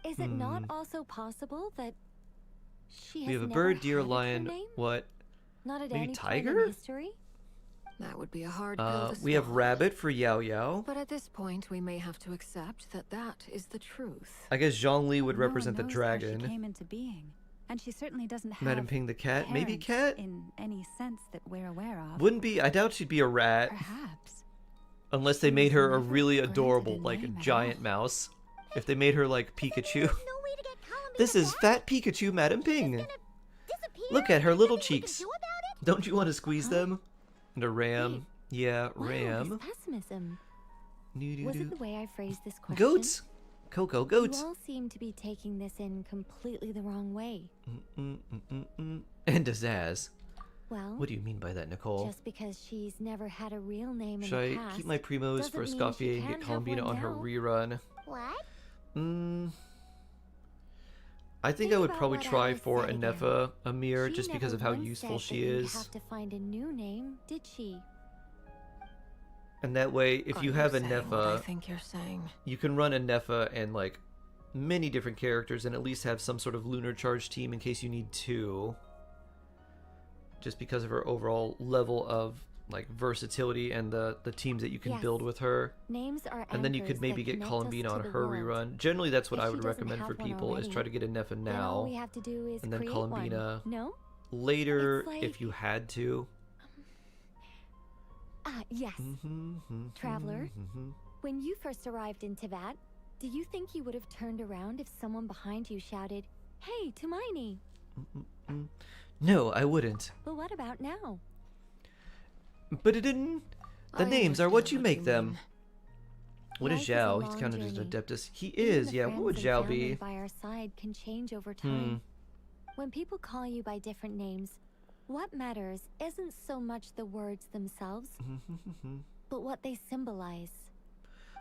Is it not also possible that she has We have a never bird, deer, had a true lion. name? What? Not at Maybe any tiger? point in history? That would be a hard pill to We have swallow. rabbit for Yao Yao. But at this point, we may have to accept that that is the truth. I guess Zhongli would No one represent the knows how she dragon. came into being, and she certainly doesn't have Madam Ping the cat. Maybe parents cat? in any sense that we're aware of. Wouldn't be. I doubt she'd be a rat. Perhaps. Unless they made her a really granted adorable, a like, name at giant mouse. If they made her like Pikachu. This is Fat Pikachu Madam Ping. Disappear Look at her little Nothing we can cheeks. do about it? Don't you want to squeeze them? And a ram. Yeah, Wow, ram. this pessimism. Doo-doo-doo. Was it the way I phrased this question? Goats. Coco, goats. You all seem to be taking this in completely the wrong way. And a Zaz. Well, What do you mean by that, Nicole? just because she's never had a real name in Should the I past keep my primos for doesn't mean she Escoffier and get can't have Columbina one on her now. rerun? What? I think I Think would about probably what try Alice for said again. Anefa Amir She just because never of how once useful said she that you'd is. have to find a new name, did she? And that way, if Are you have saying what I Anefa, think you're saying. you can run Anefa and like many different characters and at least have some sort of lunar charge team in case you need two. Just because of her overall level of like versatility and the teams that you can Yes. build with her. Names are And then you anchors could maybe that get connect us Columbina to on the her world. rerun. Generally, that's what If I she would doesn't recommend for have one people is already, try to get Anefa Then all we now. have to do is And then create Columbina one. No? later It's if like- you had to. Yes. Traveler, when you first arrived in Teyvat, do you think you would have turned around if someone behind you shouted, "Hey, Tumaini"? No, I wouldn't. But what about now? But it didn't. The I names are what understand you what make you them. mean. What is Life is a Zhao? He's long counted as an journey. Adeptus. He Even is, the yeah. What friends would and Zhao family be? by our side can change over Hmm. time. When people call you by different names, what matters isn't so much the words themselves, but what they symbolize.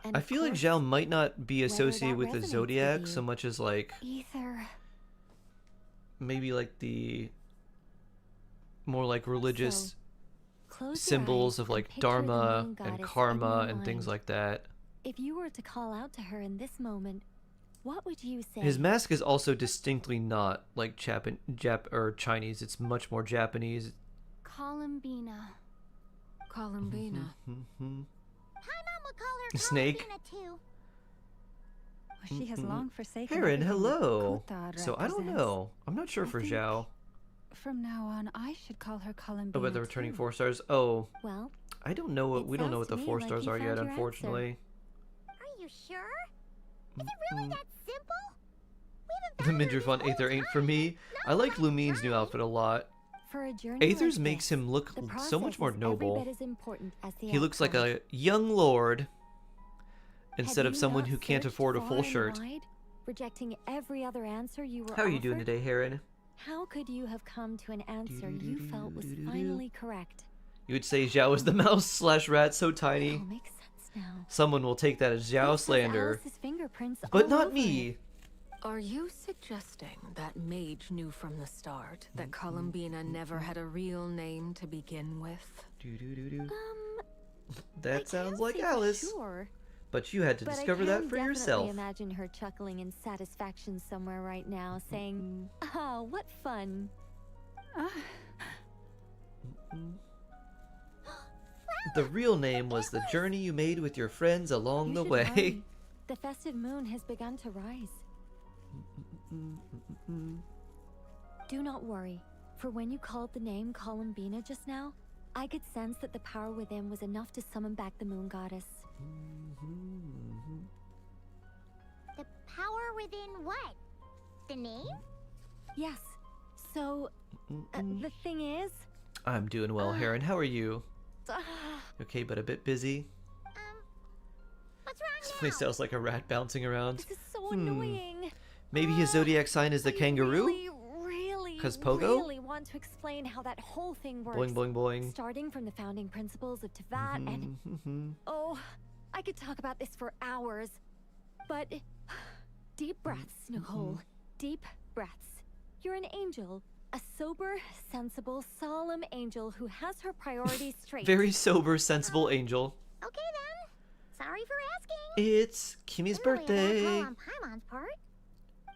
And I of feel like course, Zhao might not be whether associated that with the resonates with Zodiac you. so much as like Ether. maybe like the more like religious Close your symbols eyes of and like picture the Dharma moon and goddess karma in your and things mind. like that. If you were to call out to her in this moment, what would you say? His mask is also distinctly not like Jap or Chinese. It's much more Japanese. Columbina. Columbina. Hi, Mom would call her Snake. Columbina too. She has long forsaken. Heron, everything that hello. Kuthar So I don't represents. know. I'm not sure I for think Zhao. From now on, I should call her Columbina. Oh, but the returning too. 4 stars. Oh, Well, I don't know what it we don't know what sounds the to 4 me like stars you are found yet, your answer. unfortunately. Are you sure? Is it really that simple? The Midriff on Aether ain't for me. I like Lumine's new outfit a lot. for a journey Aether's like makes this, him look the so much process more is every noble. bit as important as the He looks like outcome. a young lord instead Have of you someone not who can't searched afford a far full and shirt. wide, rejecting every other answer you were How are you doing offered? today, Heron? How could you have come to an answer you felt was finally correct? You would say Zhao is the mouse slash rat so tiny. It all makes sense now. Someone will take that as Zhao This has slander. Alice's fingerprints But all not over me. it. Are you suggesting that Mage knew from the start that Columbina never had a real name to begin with? That sounds like say for Alice. Sure, But you had to but discover I that can for definitely yourself. imagine her chuckling in satisfaction somewhere right now, saying, "Oh, what fun!" The real name was the journey you made with your friends along You the should way. hurry. The festive moon has begun to rise. Do not worry, for when you called the name Columbina just now, I could sense that the power within was enough to summon back the moon goddess. The power within what? The name? Yes. So, the thing is, I'm doing well, Heron. How are you? ah, Okay, but a bit busy. What's wrong This place sounds like a rat bouncing around. this is so annoying. Maybe his zodiac sign is the kangaroo? Really, 'Cause Pogo? really want to explain how that whole thing works. Boing, boing, boing. Starting from the founding principles of Teyvat and oh, I could talk about this for hours. But deep breaths, Nicole. Deep breaths. You're an angel. A sober, sensible, solemn angel who has her priorities straight. Very sober, sensible angel. Okay then. Sorry for asking. It's Kimmy's Really a bad birthday. call on Paimon's part.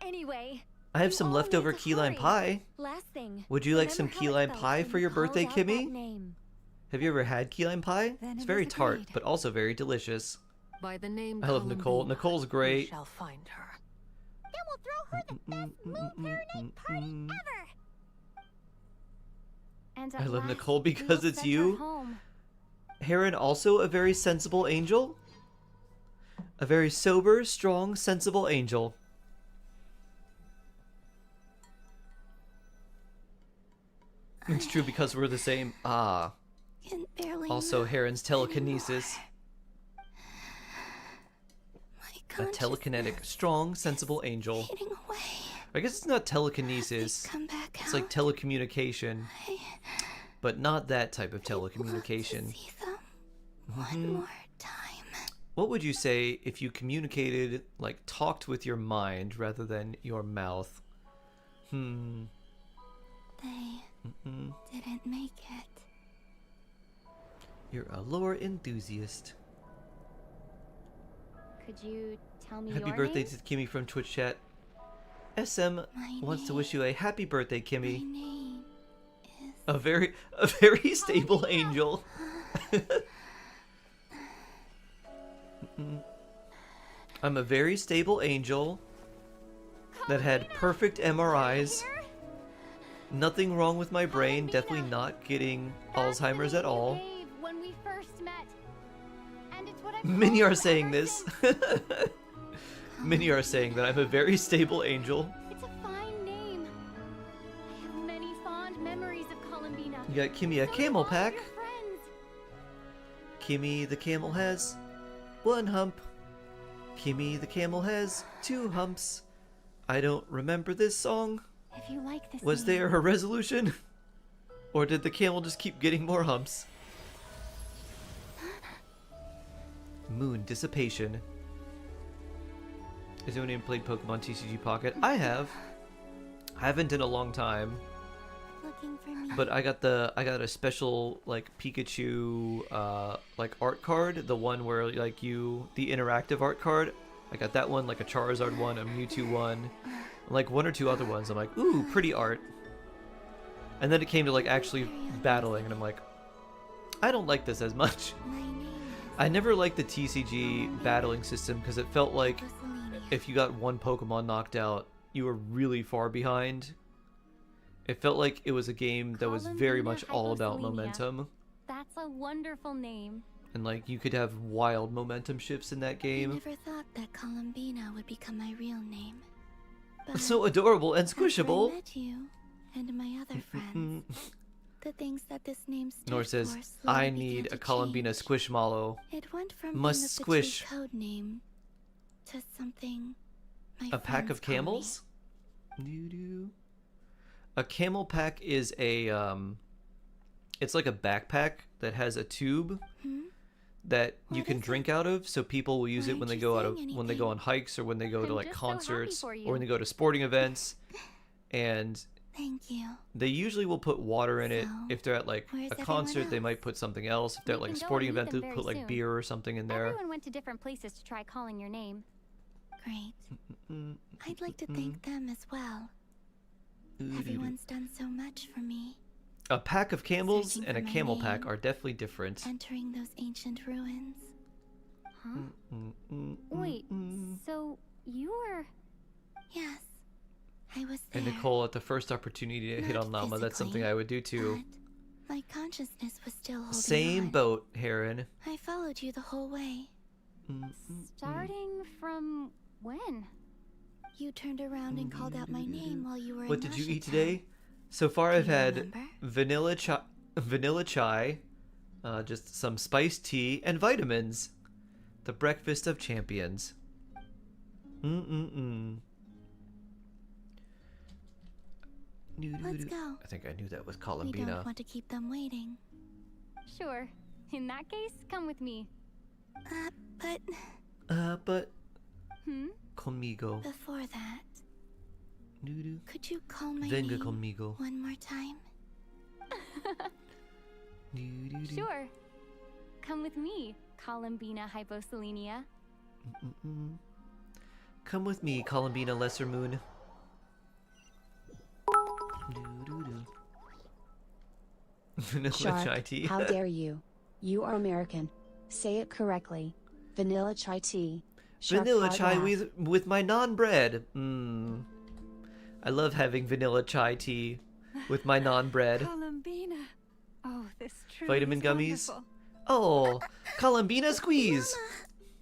Anyway, I have you some all leftover need to key lime hurry. pie. Last thing. Would you like some remember how key it lime felt pie when for you your called birthday, out that Kimmy? name? Have you ever had key lime pie? Then It's it very is tart, agreed. but also very delicious. By the name I love Nicole. Columbina, Nicole's we great. shall find her. Then we'll throw her the best moon paradise party ever. And I at love last, Nicole we because will it's send her you. home. Heron also a very sensible angel. A very sober, strong, sensible angel. It's true because we're the same. Ah. Can barely Also, move Heron's telekinesis. My A telekinetic, strong, sensible angel. fading away. I guess it's not telekinesis. Come back It's like telecommunication. But not that type of telecommunication. One more time. What would you say if you communicated, like talked with your mind rather than your mouth? They didn't make it. You're a lore enthusiast. Could you tell me Happy your birthday name? to Kimmy from Twitch chat. SM wants to wish you a happy birthday, Kimmy. A very stable angel. I'm a very stable angel that had perfect MRIs. Nothing wrong with my brain. Definitely not getting Alzheimer's at all. When we first met. And it's what I've Many called are saying this. Many are saying that I'm a very stable angel. It's a fine name. I have many fond memories of Columbina. You got Kimmy a camel pack. Kimmy the camel has 1 hump. Kimmy the camel has 2 humps. I don't remember this song. If you like this Was name, there a resolution? Or did the camel just keep getting more humps? Moon Dissipation. Has anyone even played Pokemon TCG Pocket? I have. I haven't in a long time. looking for me. But I got a special like Pikachu like art card, the one where like the interactive art card. I got that one, like a Charizard one, a Mewtwo one, and like 1 or 2 other ones. I'm like, ooh, pretty art. And then it came to like actually battling, and I'm like, I don't like this as much. I never liked the TCG battling system because it felt like if you got 1 Pokemon knocked out, you were really far behind. It felt like it was a game that was very much all about momentum. That's a wonderful name. And like you could have wild momentum shifts in that I game. never thought that Columbina would become my real name. It's so adorable and After I squishable. met you and my other friends, the things that this name stood Nor says, for slowly I began need to a Columbina change. Squishmallow. It went from Must being a squish. petite code name to something my A pack friends of call me. camels? Doo-doo. A camel pack is a it's like a backpack that has a tube that you can drink out of, so people will use it when they go when they go on hikes or when they go to I'm like just so happy concerts for or you. when they go to sporting events. And Thank you. they usually will put water in it. So, if they're at like where's a everyone concert, they else? might put something else. If they're at We like a can go sporting and meet event, them they'll very put like soon. beer or something in there. Everyone went to different places to try calling your name. Great. I'd like to thank them as well. Everyone's done so much for me. A pack of camels Searching and a for my camel pack name. are definitely different. Entering those ancient ruins. Huh? Wait, so you were... Yes, I was there. And Nicole, at the first opportunity to hit on Llama, that's something I would do too. My consciousness was still holding Same on. boat, Heron. I followed you the whole way. Starting from when? You turned around and called out my name while you were What in did you eat Nasha today? So far, I've you had vanilla chai, just some spiced tea, and vitamins. The breakfast of champions. Let's go. I think I knew that was We Columbina. don't want to keep them waiting. Sure. In that case, come with me. But... But conmigo. Before that, Doo-doo. could you call my Venga name conmigo. one more time? Doo-doo-doo. Sure. Come with me, Columbina hyposelenia. Come with me, Columbina Lesser Moon. Doo-doo-doo. Vanilla chai Shark, tea. how dare you? You are American. Say it correctly. Vanilla chai tea. Shark Vanilla hard chai laugh. with my non-bread. I love having vanilla chai tea with my non-bread. Columbina. Oh, this truly Vitamin is gummies. wonderful. Oh, Columbina squeeze.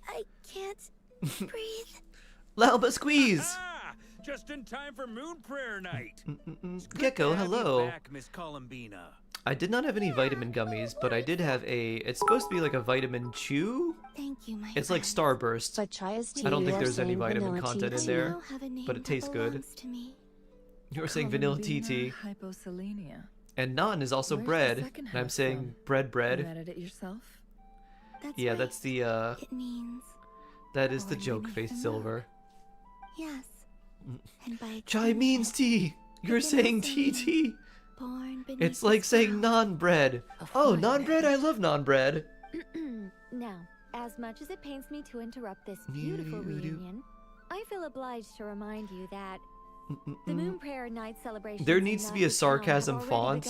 I can't breathe. Llama squeeze. Just in time for Moon Prayer Night. Gecko, hello. Back, Miss Columbina. I did not have any vitamin gummies, but I did have a. It's supposed to be like a vitamin chew. Thank you, my It's like Starburst. But Chaya's tea, I don't think you are there's any saying vitamin vanilla content tea in too. there, now have a name but it that tastes good. belongs to me. You were saying vanilla TT. Hyposelenia. And naan is also Where's the bread. second And I'm half saying from? You bread. added it yourself? That's Yeah, right. that's the It means that is the born joke beneath face the moon. silver. yes. And by Chai means tea. You're can saying also mean TT. born beneath It's the like saying ground. non bread. Oh, non bread. I love non bread. Now, as much as it pains me to interrupt this beautiful reunion, I feel obliged to remind you that the Moon Prayer Night celebration. There needs to be a sarcasm font.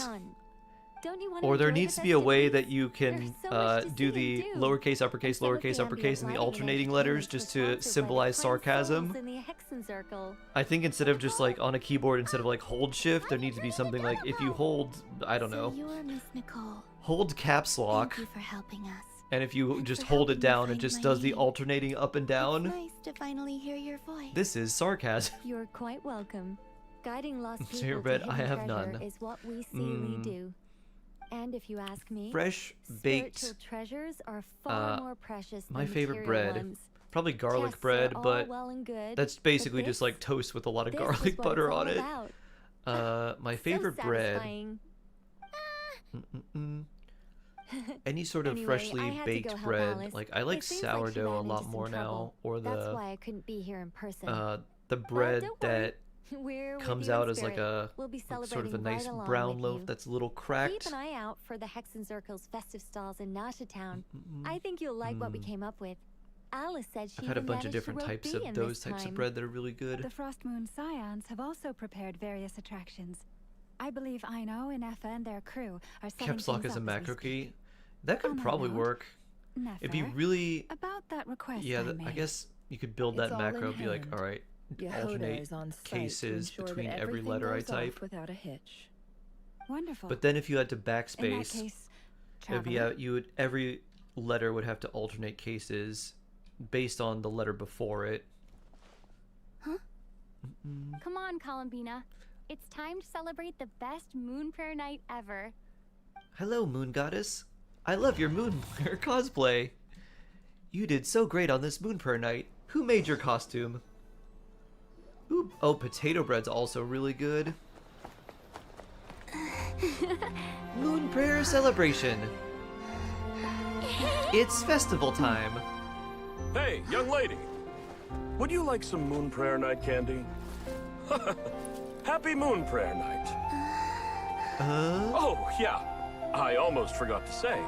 Don't you want to Or there enjoy the needs to be a way festivities? that you can There's so much to do see the and do. lowercase, uppercase, Some of lowercase, the uppercase, and the ambient lighting alternating and letters entertainment just were to sponsored by the symbolize kind sarcasm. souls in the Hexen Circle. I think instead of just like on a keyboard, instead of like hold shift, there needs to be something like if you hold, I don't know, So you're Miss Nicole. hold caps lock, Thank you for helping us. and if you And just for hold it helping me down, it find just my does the name. alternating up and down. It's nice to finally hear your voice. This is sarcasm. You're quite welcome. Guiding lost people Dear to Red, hidden I have treasure none. is what we seely do. And if you ask me, Fresh spiritual baked. treasures are far more precious My than favorite material bread, ones. probably garlic Tests bread, are all but well and good, that's but basically just this- like toast with a lot of this is garlic what butter it's on all it. about. My So favorite bread. satisfying. Any sort of Anyway, freshly I had to baked go help bread. Alice. Like I like It seems like she sourdough a ran lot into more some now, trouble. or That's the why I couldn't be here in person. the bread don't worry. that We're with comes you in out as like spirit. a We'll be like sort of a celebrating nice right along brown with loaf you. that's a little Keep cracked. an eye out for the Hexen Circle's festive stalls in Nasha Town. I think you'll like what we came up with. Alice said she I've had a even bunch of managed to different rope types B of in those this types of time. bread that are really good. The Frost Moon Scions have also prepared various attractions. I believe Aino, Ineffa, and their crew are setting Caps lock things is a up as we macro speak. key. That could On that probably note, work. It'd be Nefer, really about that request yeah. I I made. guess you could build It's that all macro. in Be like, hand. all right, Yehoda alternate is on site to cases ensure that between every everything letter I goes off type. without a hitch. Wonderful. But then if you had to In that backspace, case, it'd be traveler, you would every letter would have to alternate cases based on the letter before it. Huh? Come on, Columbina. It's time to celebrate the best Moon Prayer Night ever. Hello, Moon Goddess. I love your Moon Prayer cosplay. You did so great on this Moon Prayer night. Who made your costume? Ooh, oh, potato bread's also really good. Moon Prayer celebration. It's festival time. Hey, young lady. Would you like some Moon Prayer Night candy? Happy Moon Prayer Night. Oh, yeah. I almost forgot to say.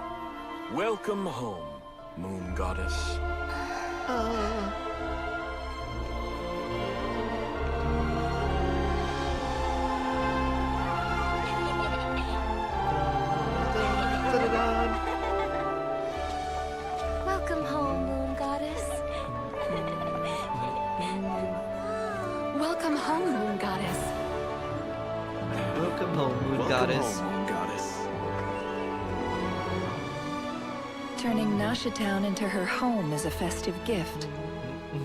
Welcome home, Moon Goddess. Welcome home, Moon Goddess. Welcome home, Moon Goddess. Welcome home, Moon Welcome Goddess. home, Moon Goddess. Turning Nasha Town into her home is a festive gift.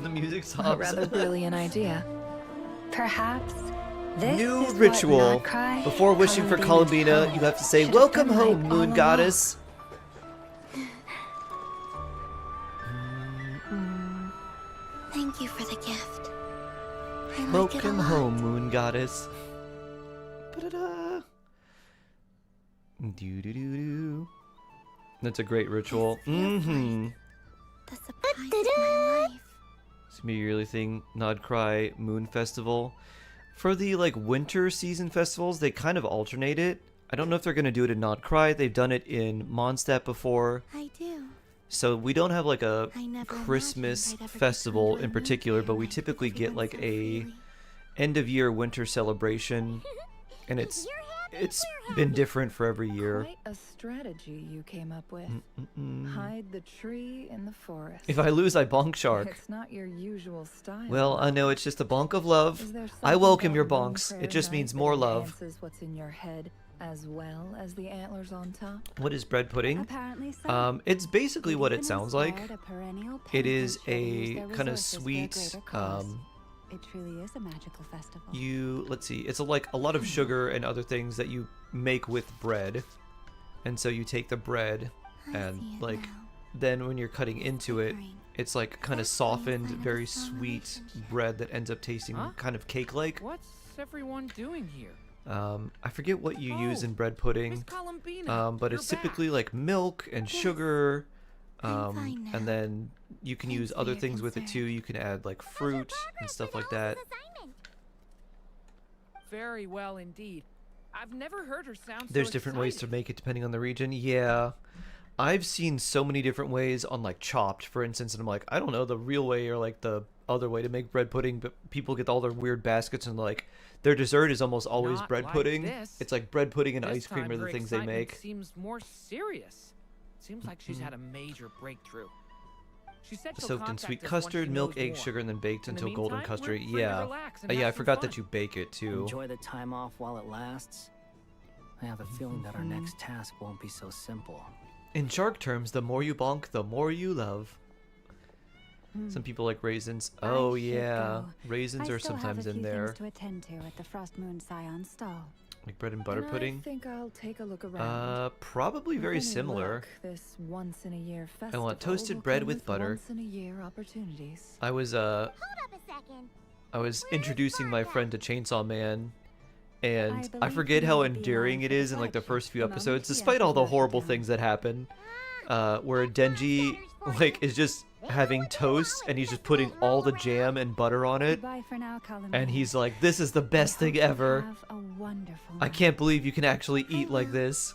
The music A stops. rather brilliant idea. Perhaps this New is what ritual. Notcry, Before wishing for Columbina's Columbina, home you have to say, should have "Welcome been home, like Moon all Goddess." Thank you for the gift. I like it a Welcome lot. home, Moon Goddess. Ba-da-da. Do-do-do-do. That's a great ritual. Mm-hmm. The surprise of my life. It's gonna be a yearly thing. Nod Cry Moon Festival. For the like winter season festivals, they kind of alternate it. I don't know if they're gonna do it in Nod Cry. They've done it in Mondstadt before. I do. So we don't have like a I never Christmas imagined I'd ever festival become in one particular, but we like typically get everyone like so a freely. end of year winter celebration, and it's been different for every year. Quite a strategy you came up with. Mm-mm-mm. Hide the tree in the forest. If I lose, I bonk shark. It's not your usual style. Well, I know it's just a bonk of love. Is there I something welcome your about Moon bonks. Prayer It just Night means that more love. enhances what's in your head as well as the antlers on top? What is bread pudding? Apparently so. It's basically what it Even sounds like. inspired a perennial It is penitentiary to use a their kind of resources for a sweet, greater cause. It truly is a magical festival. Let's see, it's like a lot of sugar and other things that you make with bread. And so you take the bread and like, then when you're cutting into it, it's like kind of softened, very sweet bread that ends up tasting kind of cake-like. What's everyone doing here? I forget what you use in bread pudding, but it's typically like milk and sugar, and then you can use other things with it too. You can add like fruit and stuff like that. Very well indeed. I've never heard her sound There's so different ways to excited. make it depending on the region. Yeah, I've seen so many different ways on like Chopped, for instance, and I'm like, I don't know the real way or like the other way to make bread pudding, but people get all their weird baskets and like their dessert is almost always Not bread like pudding. this. It's like bread pudding and This ice cream time are the her things they excitement make. Seems more serious. Seems like she's had a major breakthrough. She said she'll Soaked in contact sweet us once custard, she milk, knows eggs, more. sugar, and then baked In the until golden meantime, we're custard. free to Yeah. relax and Yeah, have I some forgot fun. that you bake it too. Enjoy the time off while it lasts. I have a feeling that our next task won't be so simple. In shark terms, the more you bonk, the more you love. Some people like raisins. Oh yeah, raisins are sometimes in there. To attend to at the Frost Moon Scion stall. Like bread and butter pudding. I think I'll take a look around. Probably very With any similar. luck, this once-in-a-year I festival want toasted will bread come with butter. once-in-a-year opportunities. I was introducing my friend to Chainsaw Man, and I forget how endearing it is in like the first few episodes, despite all the horrible things that happen. Where Denji like is just having toast and he's just putting all the jam and butter on it, Goodbye for now, Colin. and he's like, "This is the best thing ever. Have a wonderful I can't believe you can actually eat like this."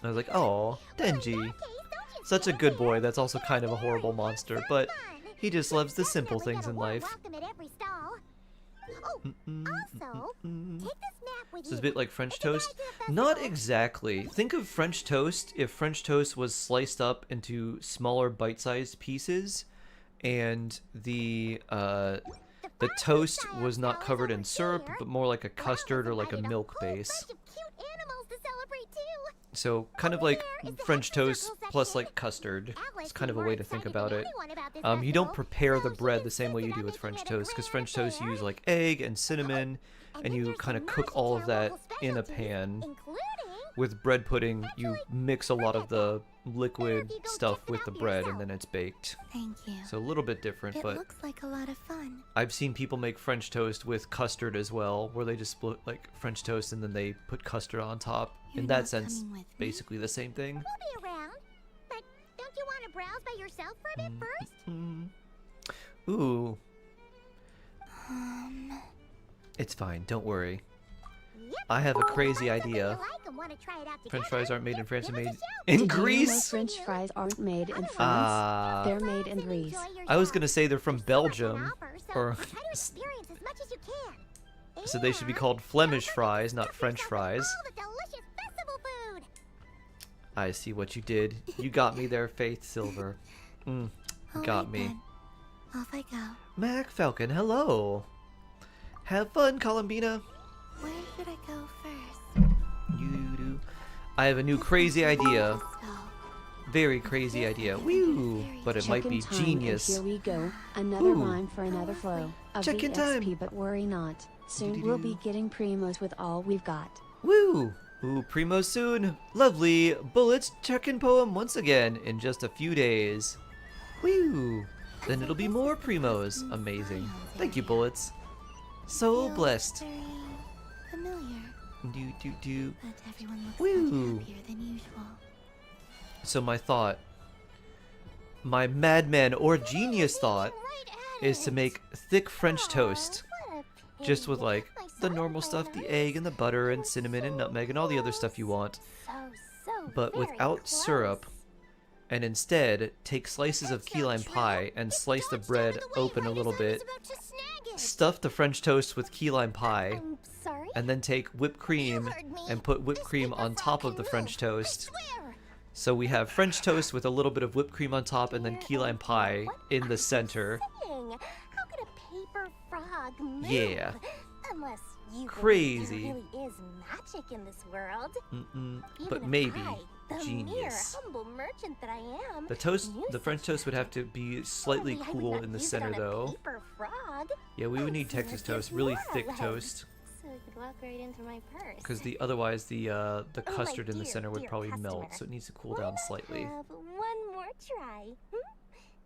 I was like, "Oh, Denji, such a good boy. That's also kind of a horrible monster, but he just loves the simple things in life." So it's a bit like French toast. Not exactly. Think of French toast if French toast was sliced up into smaller bite-sized pieces, and the toast was not covered in syrup, but more like a custard or like a milk base. So kind of like French toast plus like custard. It's kind of a way to think about it. You don't prepare the bread the same way you do with French toast, because French toast you use like egg and cinnamon, and you kind of cook all of that in a pan. With bread pudding, you mix a lot of the liquid stuff with the bread, and then it's baked. Thank you. So a little bit different, It but looks like a lot of fun. I've seen people make French toast with custard as well, where they just split like French toast and then they put custard on top. You're In that not sense, coming with me? basically the same thing. We'll be around. But don't you want to browse by yourself for a bit first? Ooh. It's fine, don't worry. I have a crazy idea. French fries aren't made in France, they're made in Did you know Greece. French fries aren't made in France. Ah. They're made in Greece. I was gonna say they're from Belgium, or Experience as much as you can. so they should be called Flemish fries, not French fries. The delicious festival food. I see what you did. You got me there, Faith Silver. Got me. Off I go. Mac Falcon, hello. Have fun, Columbina. Where should I go first? You do. I have a new crazy idea. Very crazy idea. Woo! But it might Check-in be time, and genius. here we go. Another Ooh. rhyme for another flow of Check-in the time. XP, but worry not. Soon we'll be getting primos with all we've got. Woo! Ooh, primo soon. Lovely. Bullets check-in poem once again in just a few days. Woo! Then it'll be more primos. Amazing. Thank you, Bullets. So blessed. Very familiar. Do. But everyone looks Woo. much happier than usual. So my thought, my madman or genius thought, is to make thick French toast. Just with like the normal stuff, the egg and the butter and cinnamon and nutmeg and all the other stuff you want. But without syrup. And instead, take slices of key lime pie and slice the bread open a little bit. Stuff the French toast with key lime pie. And then take whipped cream and put whipped cream on top of the French toast. So we have French toast with a little bit of whipped cream on top and then key lime pie in the center. How could a paper frog move? Yeah. Unless You Crazy. There really is magic in this world. But Even maybe. I, the Genius. mere humble merchant that I am, The French toast would have to be slightly surely I would cool not in the use it center on a though. paper frog. Yeah, we would need So Texas it gives toast, really more thick legs, toast, So it could walk right into my purse. because otherwise the Oh, my custard in the dear, center would dear probably melt, customer. so it needs to cool Why down not slightly. have one more try?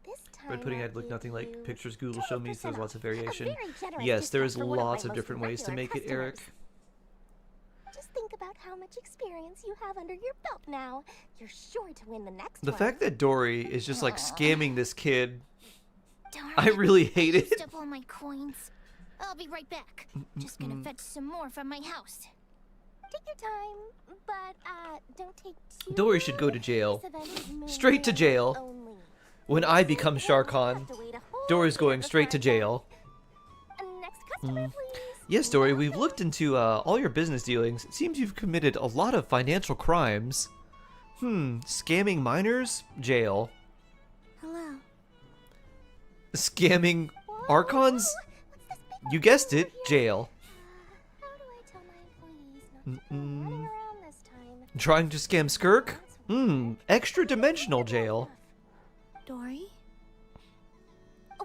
This time Bread pudding I'll I'd look give nothing like you pictures Google showed me, so there's 20% lots of off. A variation. very generous Yes, there is discount for one of my lots of most different ways to regular make it, Eric. customers. Just think about how much experience you have under your belt now. You're sure to win the next The one. fact that Dory is just like scamming this kid, Darn, I really hate it. used up all my coins. I'll be right back. Just gonna fetch some more from my house. Take your time, but don't take too Dory should go to jail. Straight to jail. When I become Sharkon, Dory's going straight to jail. Next customer, please. Yes, Dory, we've looked into all your business dealings. It seems you've committed a lot of financial crimes. Scamming minors? Jail. Hello. Scamming Archons? You guessed it, jail. How do I tell my employees not to go running around this time? Trying to scam Skirk? Extra dimensional jail. Dory?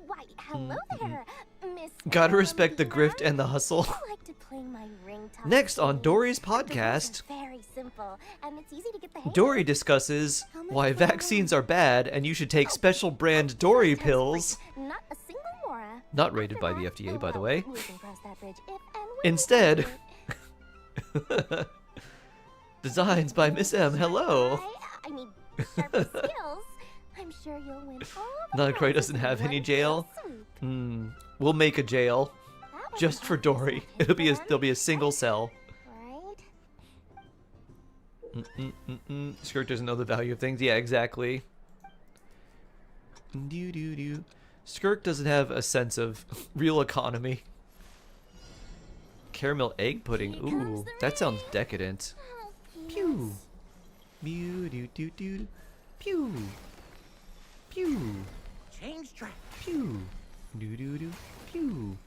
Why, hello there, Miss. Gotta respect the grift and the hustle. I like to play my ringtone. Next on Dory's The rules podcast, are very simple, and it's easy to get the hang Dory of. discusses why vaccines are bad and you should take special brand Dory pills. Not a single Mora. Not rated by the FDA, by the way. We can cross that bridge if and when Instead, designs by Miss M. Hello. I mean, sharp skills. I'm sure you'll win all the Nagcry prizes doesn't in have one any fell jail. swoop. We'll make a jail just for Dory. There'll be a single cell. Right? Skirt doesn't know the value of things. Yeah, exactly. Skirk doesn't have a sense of real economy. Caramel egg pudding. Ooh, that sounds decadent. Pew. Mew doo doo doo. Pew. Pew. Change track. Pew. Doo doo doo. Pew.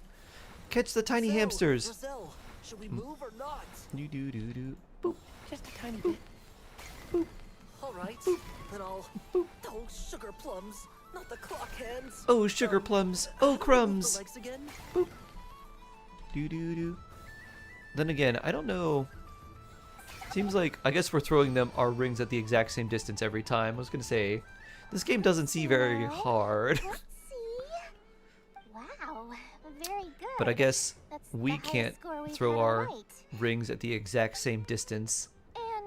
Catch the tiny hamsters. Brazil, should we move or not? Doo doo doo doo. Boop. Just a tiny bit. Boop. All right, then I'll. Oh, sugar plums, not the clock hands. Oh, sugar plums. Oh, crumbs. The legs again. Boop. Doo doo doo. Then again, I don't know. Seems like, I guess we're throwing them our rings at the exact same distance every time. I was gonna say, this game doesn't seem very hard. Let's see. Wow, very good. But I guess That's we the highest can't score we've throw had all our night. rings at the exact same distance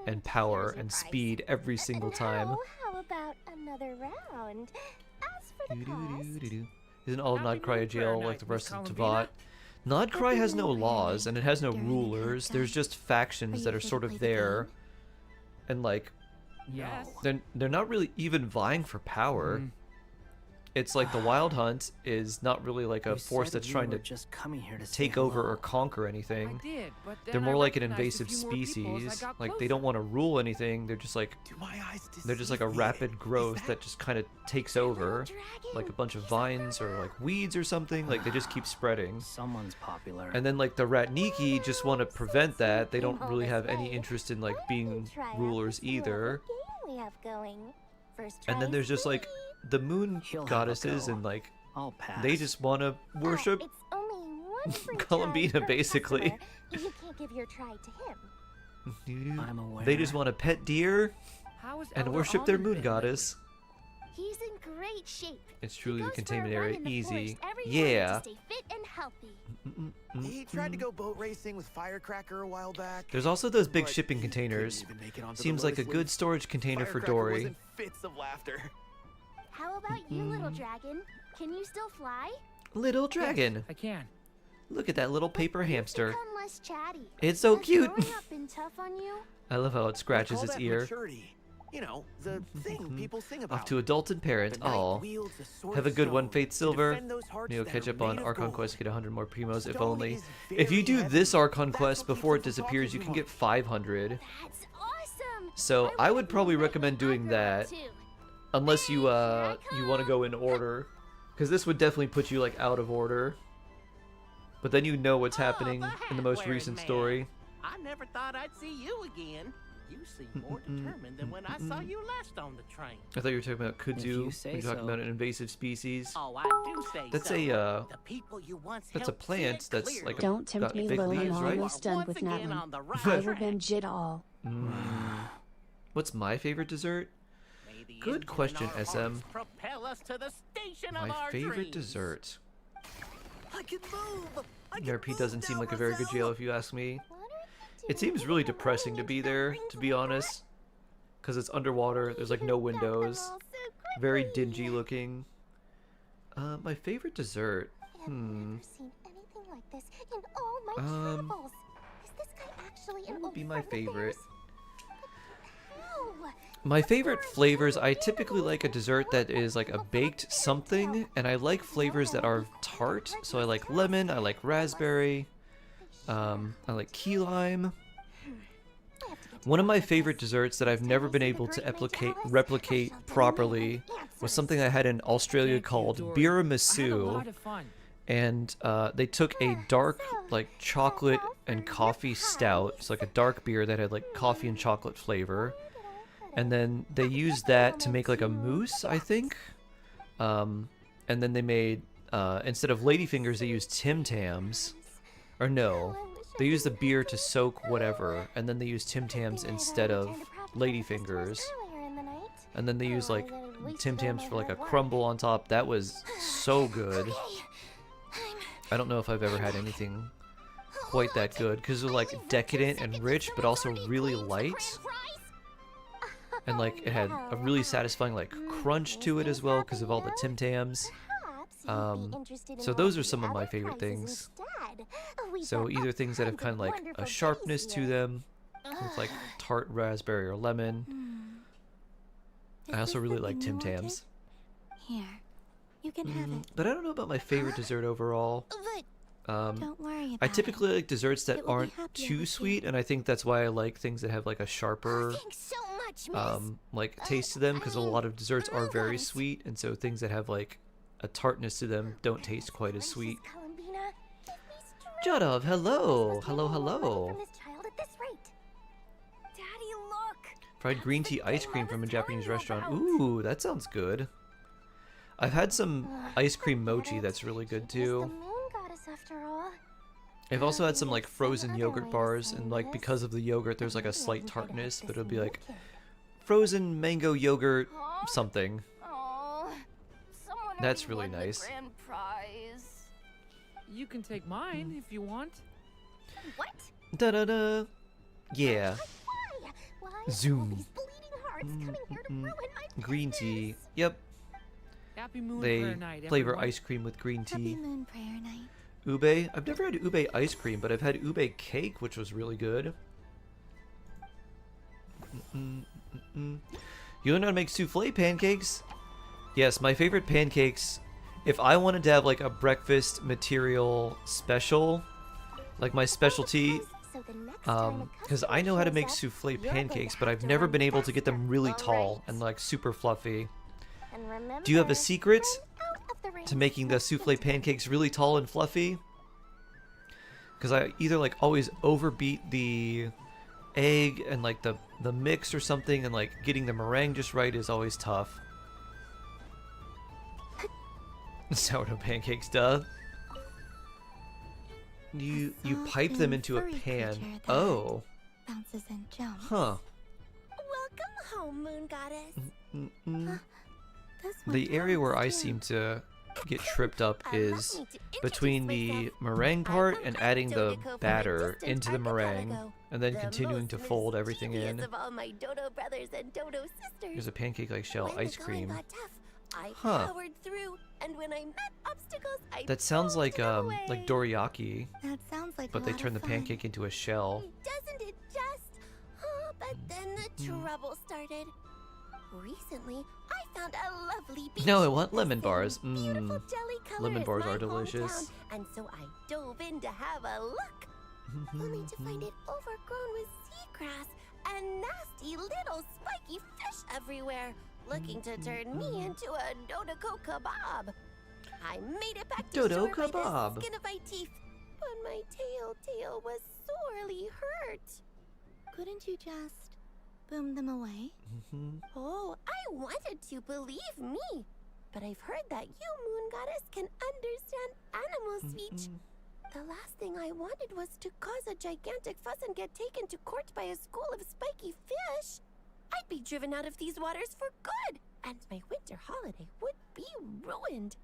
and power and speed every single time. Now, how about another round? As for the cost, Isn't all Nodcry a jail like the rest of Tavat? Nodcry has no laws and it has no rulers. There's just factions that are sort of there, and like, Yes. they're not really even vying for power. It's like the Wild Hunt is not really like a You force said that's you trying were to just coming here to say take over hello. or conquer anything. I did, but then They're more I like an recognized a invasive few more people as I species. got Like they closer. don't want to rule anything. They're just like they're just like a rapid growth that just kind of takes over, like a bunch of vines or like weeds or something. Like they just keep spreading. Someone's popular. And then like the Ratniki just want to prevent that. They don't really have any interest in like being rulers either. game we have going. First And then try there's just like the moon He'll have a goddesses go. and like I'll pass. they just want to worship It's only one free Columbina, try per basically. customer. You can't give your try to him. I'm aware. They just want to pet deer How is and Elder worship their Alden moon been goddess. He's in great shape. It's truly He the goes for a containment run area. in the Easy. forest every morning Yeah. to stay fit and healthy. He tried to go boat racing with Firecracker a while back. There's also those big but shipping he containers. couldn't even make it onto the Seems like a Lotus good Loop. storage container for Firecracker Dory. was in fits of laughter. How about you, little dragon? Can you still fly? Little dragon. I can. Look at that little paper hamster. Become less chatty. It's so Has cute. growing up been tough on you? I love how it scratches Call its that ear. maturity. You know, the thing people sing about. Off to adult and parent. The knight Oh, wields a sword have a of good one, stone Fate to Silver. defend those hearts Maybe you'll that catch are up on made of Archon gold. Quest to get 100 more primos if Stone only. is If you very do heavy. this Archon That's Quest what keeps before us it from disappears, talking you too can get 500. That's awesome. So I would probably recommend doing that, unless you want to go in order, because this would definitely put you like out of order. But then you know what's happening the in the most hat-wearing recent man. story. I never thought I'd see you again. You seem more determined than when I saw you last on the train. I thought you were talking about kudzu. you When say you're talking so. about an invasive species. Oh, I do say That's so. a The people you once that's a helped see plant. it That's clearly. like a, Don't tempt got me, big Lil. leaves, I'm right? almost done with Once again Natlin. on the I right track. revenge it all. What's my favorite dessert? May the Good engine in question, our SM. hearts propel us to the station of My our favorite dreams. dessert. I can move. RP doesn't seem like a very good jail if you ask me. It seems really depressing to be there, to be honest. Because it's underwater, there's like no windows. Very dingy looking. My favorite dessert. I've never seen anything like this in all my travels. Is this guy actually an What would old be my friend of favorite? theirs? How? My favorite flavors, I typically like a dessert that is like a baked something, and I like flavors that are tart. So I like lemon, I like raspberry, I like key lime. One of my favorite desserts that I've never been able to replicate properly was something I had in Australia called I had a biramisu. lot of fun. And they took a dark like chocolate and coffee stout. It's like a dark beer that had like coffee and chocolate flavor. And then they used that to make like a mousse, I think. And then they made, instead of ladyfingers, they used Tim Tams. Or no, they used the beer to soak whatever. And then they used Tim Tams instead of ladyfingers. And then they used like Tim Tams for like a crumble on top. That was so good. I don't know if I've ever had anything quite that good. Because they're like decadent and rich, but also really light. And like it had a really satisfying like crunch to it as well because of all the Tim Tams. So those are some of my favorite things. So either things that have kind of like a sharpness to them, with like tart raspberry or lemon. I also really like Tim Tams. Here, you can have it. But I don't know about my favorite dessert overall. Don't worry about I typically like desserts that It will be aren't happier too with you. sweet, and I think that's why I like things that have like a sharper So much, miss. like taste to them, because a lot of desserts are very sweet, and so things that have like a tartness to them don't taste quite as sweet. Jadov, hello, hello, hello. This child at this rate. Daddy, look! Fried green tea ice cream from a Japanese restaurant. Ooh, that sounds good. I've had some ice cream mochi that's really good too. Moon goddess after all. I've also had some like frozen yogurt bars, and like because of the yogurt there's like a slight tartness, but it'll be like frozen mango yogurt something. Oh, someone That's already really won nice. The grand prize. You can take mine if you want. What? Da da da. Yeah. Why? Zoom. These bleeding hearts coming here to ruin my Green tea. Yep. Happy Moon They Prayer Night, flavor everyone. ice cream with green Happy tea. Moon Prayer Night. Ube. I've never had ube ice cream, but I've had ube cake, which was really good. You learn how to make souffle pancakes? Yes, my favorite pancakes. If I wanted to have like a breakfast material special, like my specialty, because I know how to make souffle pancakes, but I've never been able to get them really tall and like super fluffy. Do you have a secret to making the souffle pancakes really tall and fluffy? Because I either like always overbeat the egg and like the mix or something, and like getting the meringue just right is always tough. Sourdough pancakes, duh. You pipe them into a pan. Oh. Bounces and jumps. Huh. Welcome home, Moon Goddess. The area where I seem to get tripped up is between the meringue part and adding the batter into the meringue, and then continuing to fold everything in. Of all my Dodo brothers and Dodo sisters. There's a pancake-like shell When the ice going cream. got tough, I Huh. powered through, and when I met obstacles, I That sounds like dorayaki, That sounds like but a they lot turn the of fun. pancake into a shell. Doesn't it just? Oh, but then the trouble started. Recently, I found a lovely beach. No, I want lemon bars. Beautiful jelly color Lemon is bars my are delicious. hometown, and so I dove in to have a look, only to find it overgrown with seagrass and nasty little spiky fish everywhere, looking to turn me into a Dodoko kebab. I made it back to Dodo shore by the kebab. skin of my teeth. on my tail was sorely hurt. Couldn't you just boom them away? Oh, I wanted to, believe me. But I've heard that you, Moon Goddess, can understand animal speech. The last thing I wanted was to cause a gigantic fuss and get taken to court by a school of spiky fish. I'd be driven out of these waters for good, and my winter holiday would be ruined.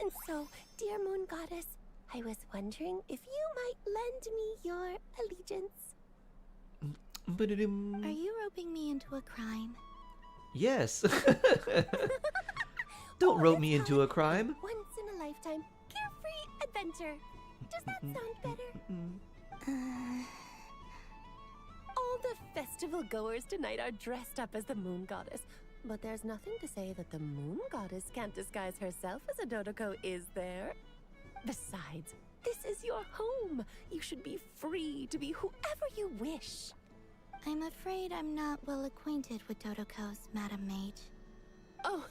And so, dear Moon Goddess, I was wondering if you might lend me your allegiance. Are you roping me into a crime? Yes. Don't rope me into a crime. Once in a lifetime, carefree adventure. Does that sound better? All the festival goers tonight are dressed up as the Moon Goddess. But there's nothing to say that the Moon Goddess can't disguise herself as a Dodoko, is there? Besides, this is your home. You should be free to be whoever you wish. I'm afraid I'm not well acquainted with Dodokos, Madam Mage. Oh,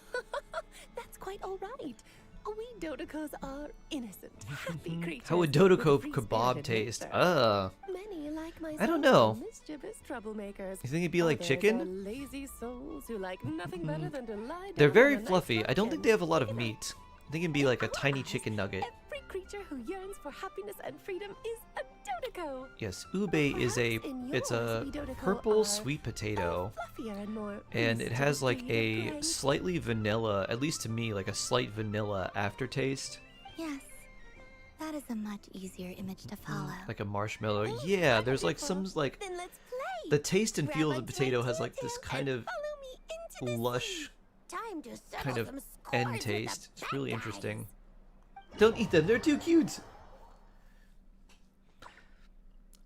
that's quite all right. We Dodokos are innocent, happy creatures. How would Dodoko kebab taste? Many like myself I don't know. Mischievous troublemakers. You think it'd be like Others chicken? are lazy souls who like nothing better than to lie They're down very on a nice fluffy. I don't think they have a lot of napkin. meat. I think it'd be like a tiny chicken nugget. Every creature who yearns for happiness and freedom is a Dodoko. Yes, ube is a it's a purple sweet potato, Fluffier and more and it has like a bright. slightly vanilla, at least to me, like a slight vanilla aftertaste, Yes, that is a much easier image to follow. like a marshmallow. Yeah, there's like some like Then let's play. the taste and feel of Grab the a potato toy has like this kind of follow me into the lush Time to settle kind of some scores end with the taste. It's bad really guys. interesting. Don't eat them, they're too cute.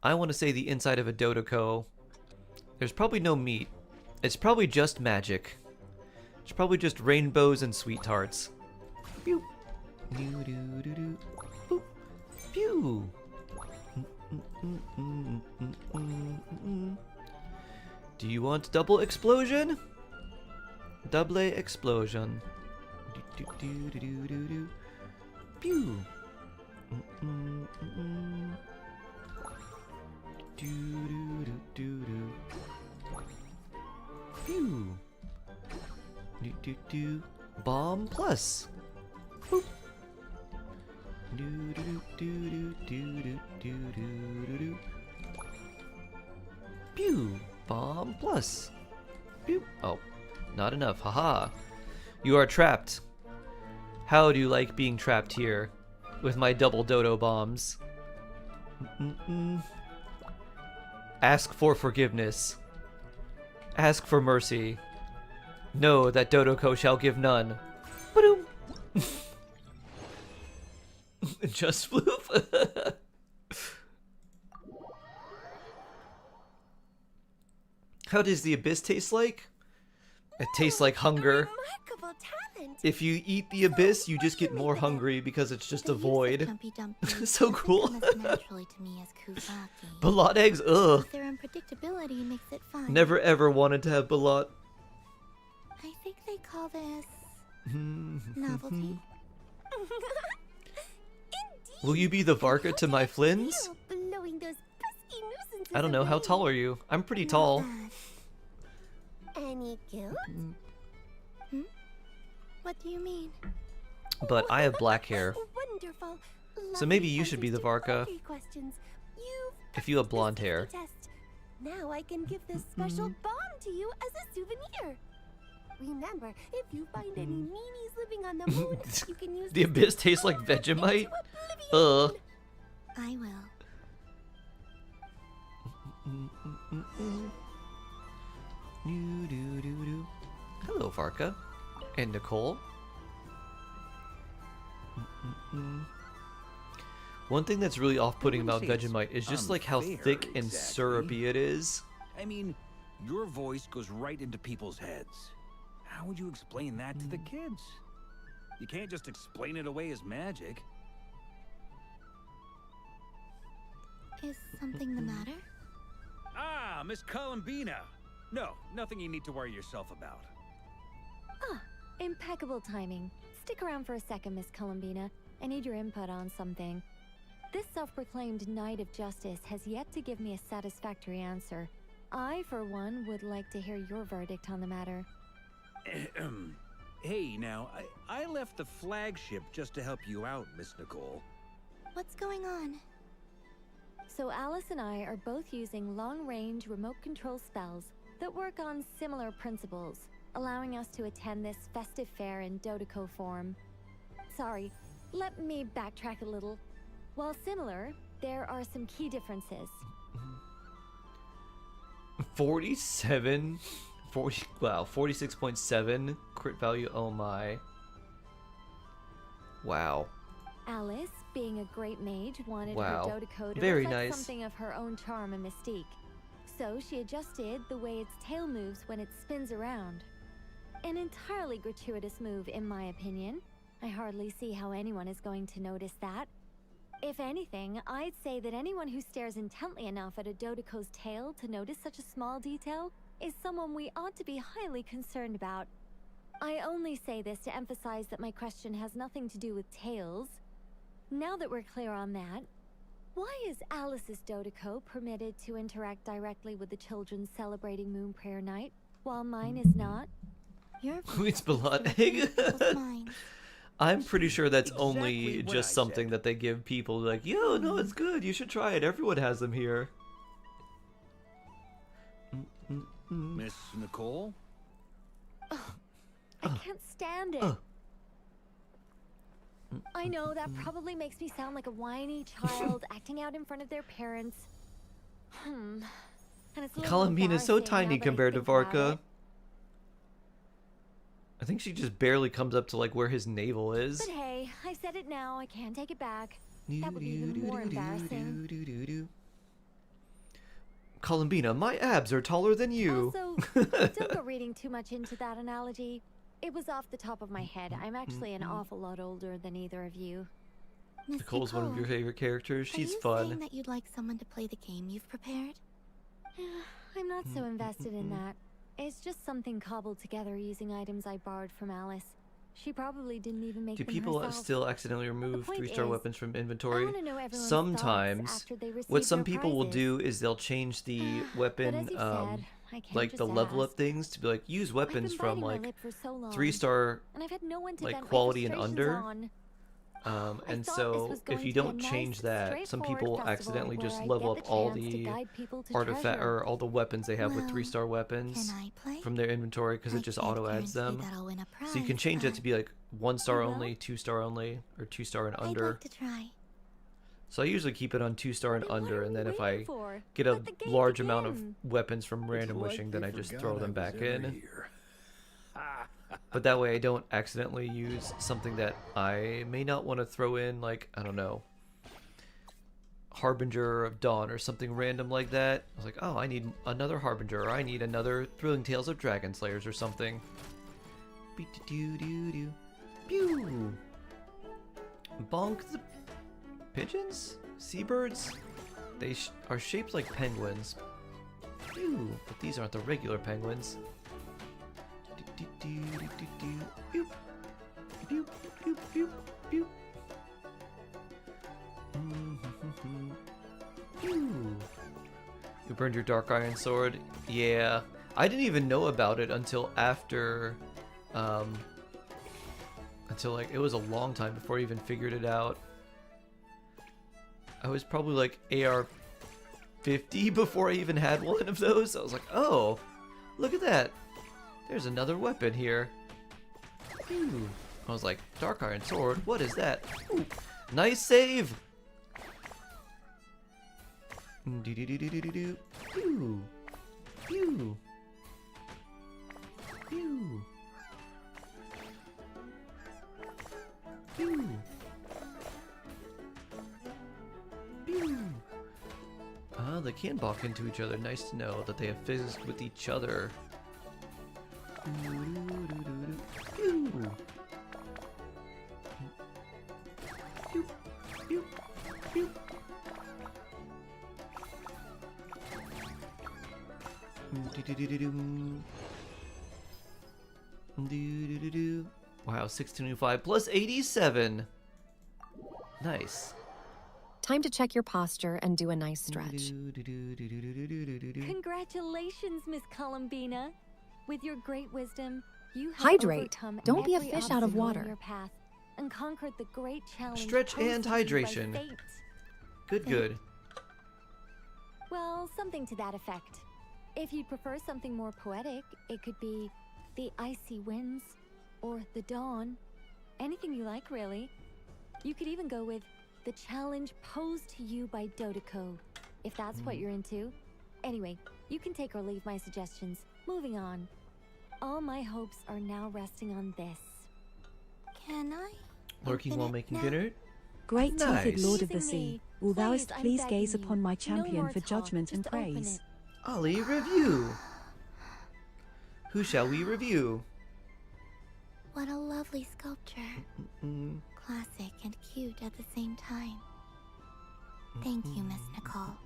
I want to say the inside of a Dodoko. There's probably no meat. It's probably just magic. It's probably just rainbows and sweet tarts. Pew. Doo doo doo doo. Boop. Pew. Do you want double explosion? Double explosion. Do do do do do do. Pew. Do do do do do. Pew. Do do do. Bomb plus. Boop. Do do do do do do do do do. Pew. Bomb plus. Pew. Oh, not enough. Haha. You are trapped. How do you like being trapped here with my double dodo bombs? Ask for forgiveness. Ask for mercy. Know that Dodoko shall give none. Ba-doom. Just floof. How does the abyss taste like? It tastes like hunger. Remarkable talent. If you eat the abyss, you just get more hungry because it's just a void. So cool. Naturally to me as Kuvaki. Ballot eggs, ugh. Their unpredictability makes it fun. Never ever wanted to have ballot. I think they call this novelty. Will you be the Varka to my Flins? Blowing those pesky nuisances I don't know, how away. tall are you? I'm pretty tall. Any guilt? What do you mean? But I have black hair. Wonderful. So maybe you should be the Varka. Questions. You've If you have blonde hair. test. Now I can give this special bomb to you as a souvenir. Remember, if you find any meanies living on the moon, you can use The abyss tastes like Vegemite? Ugh. I will. Hello, Varka. And Nicole. One thing that's really off-putting about Vegemite is just like how unfair, thick and exactly. syrupy it is. I mean, your voice goes right into people's heads. How would you explain that to the kids? You can't just explain it away as magic. Is something the matter? Ah, Miss Columbina. No, nothing you need to worry yourself about. Ah, impeccable timing. Stick around for a second, Miss Columbina. I need your input on something. This self-proclaimed Knight of Justice has yet to give me a satisfactory answer. I, for one, would like to hear your verdict on the matter. Hey, now, I left the flagship just to help you out, Miss Nicole. What's going on? So Alice and I are both using long-range remote control spells that work on similar principles, allowing us to attend this festive fair in Dodeco form. Sorry, let me backtrack a little. While similar, there are some key differences. 46.7 crit value, oh my. Wow. Alice, being a great mage, wanted Wow. her Dodeco to Very reflect nice. something of her own charm and mystique. So she adjusted the way its tail moves when it spins around. An entirely gratuitous move, in my opinion. I hardly see how anyone is going to notice that. If anything, I'd say that anyone who stares intently enough at a Dodeco's tail to notice such a small detail is someone we ought to be highly concerned about. I only say this to emphasize that my question has nothing to do with tails. Now that we're clear on that, why is Alice's Dodeco permitted to interact directly with the children celebrating Moon Prayer Night, while mine is not? It's melodic. I'm pretty sure that's only what just I something that they give people like, yo, no, it's good. You should try it. Everyone has them here. Miss Nicole? I can't stand it. I know that probably makes me sound like a whiny child acting out in front of their parents. And it's a little Columbina's so embarrassing tiny now that I compared to think about Varka. it. I think she just barely comes up to like where his navel is. But hey, I said it now. I can't take it back. That would be even more embarrassing. Columbina, my abs are taller than you. Also, don't go reading too much into that analogy. It was off the top of my head. I'm actually an awful lot older than either of you. Nicole's one of your favorite characters. She's Are you fun. saying that you'd like someone to play the game you've prepared? I'm not so invested in that. It's just something cobbled together using items I borrowed from Alice. She probably didn't even make Do them people herself. still accidentally remove point 3-star is, weapons from I inventory? wanna know everyone's Sometimes. thoughts after they What receive some their people will prizes. do is they'll change the weapon, as you said, I can't like the just level up ask. things to be like, use weapons been from biting my like lip for so long, 3-star and I've had no one to like vent my quality and frustrations under. on. And thought so this was going if you to be a don't nice, change that, some people will straightforward accidentally festival just where I level get up the all chance to the guide people to artifact treasure. or all the weapons they have with Well, 3-star weapons can I play? from their inventory because it just auto adds them. that I'll win a So you can prize, change it to be like 1-star You will? only, 2-star only, or 2-star and I'd under. like to try. So I usually keep it on 2-star and under, and then if I for? get a Let the game large amount of begin. weapons from random like wishing, they then I just forgot throw I them was back ever in. here. But that way I don't accidentally use something that I may not want to throw in, like, I don't know, Harbinger of Dawn or something random like that. I was like, oh, I need another Harbinger, or I need another Thrilling Tales of Dragon Slayers or something. Beep-de-doo-doo-doo. Pew! Bonk the pigeons? Seabirds? They are shaped like penguins. Pew! But these aren't the regular penguins. Pew! Pew! Pew! Pew! Pew! Pew! You burned your dark iron sword? Yeah. I didn't even know about it until after, until like, it was a long time before I even figured it out. I was probably like AR 50 before I even had one of those. I was like, oh, look at that. There's another weapon here. Ooh. I was like, dark iron sword? What is that? Ooh. Nice save! Do-do-do-do-do-do. Pew! Pew! Pew! Pew! Pew! Ah, they can balk into each other. Nice to know that they have physics with each other. Pew! Pew! Pew! Pew! Wow, 1625 plus 87. Nice. Time to check your posture and do a nice stretch. Congratulations, Miss Columbina. With your great wisdom, you have Hydrate. overcome Don't be a every fish out of obstacle water. in your path and conquered the great challenge. Stretch and posed to you by hydration. fate. Good. Well, something to that effect. If you'd prefer something more poetic, it could be the icy winds or the dawn. Anything you like, really. You could even go with the challenge posed to you by Dodeko, if that's what you're into. Anyway, you can take or leave my suggestions. Moving on. All my hopes are now resting on this. Can I? Lurking while making dinner? Great teethed Nice. Lord of the Sea, will thouest I'm please begging gaze you. upon my No champion more for talk, judgment and just open praise? it. Ollie, review. Who shall we review? What a lovely sculpture. Classic and cute at the same time. Thank you, Miss Nicole.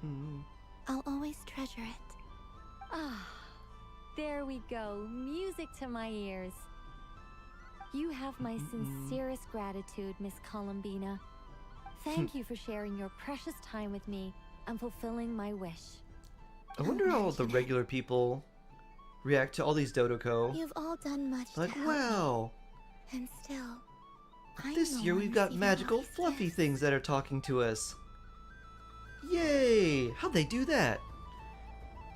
I'll always treasure it. Ah, there we go. Music to my ears. You have my sincerest gratitude, Miss Columbina. Thank you for sharing your precious time with me and fulfilling my wish. I wonder how the regular people react to all these Dodoko. You've all done much Like, to help wow. me. And still, I'm This the year one we've got receiving magical all these fluffy gifts. things that are talking to us. Yay! How'd they do that?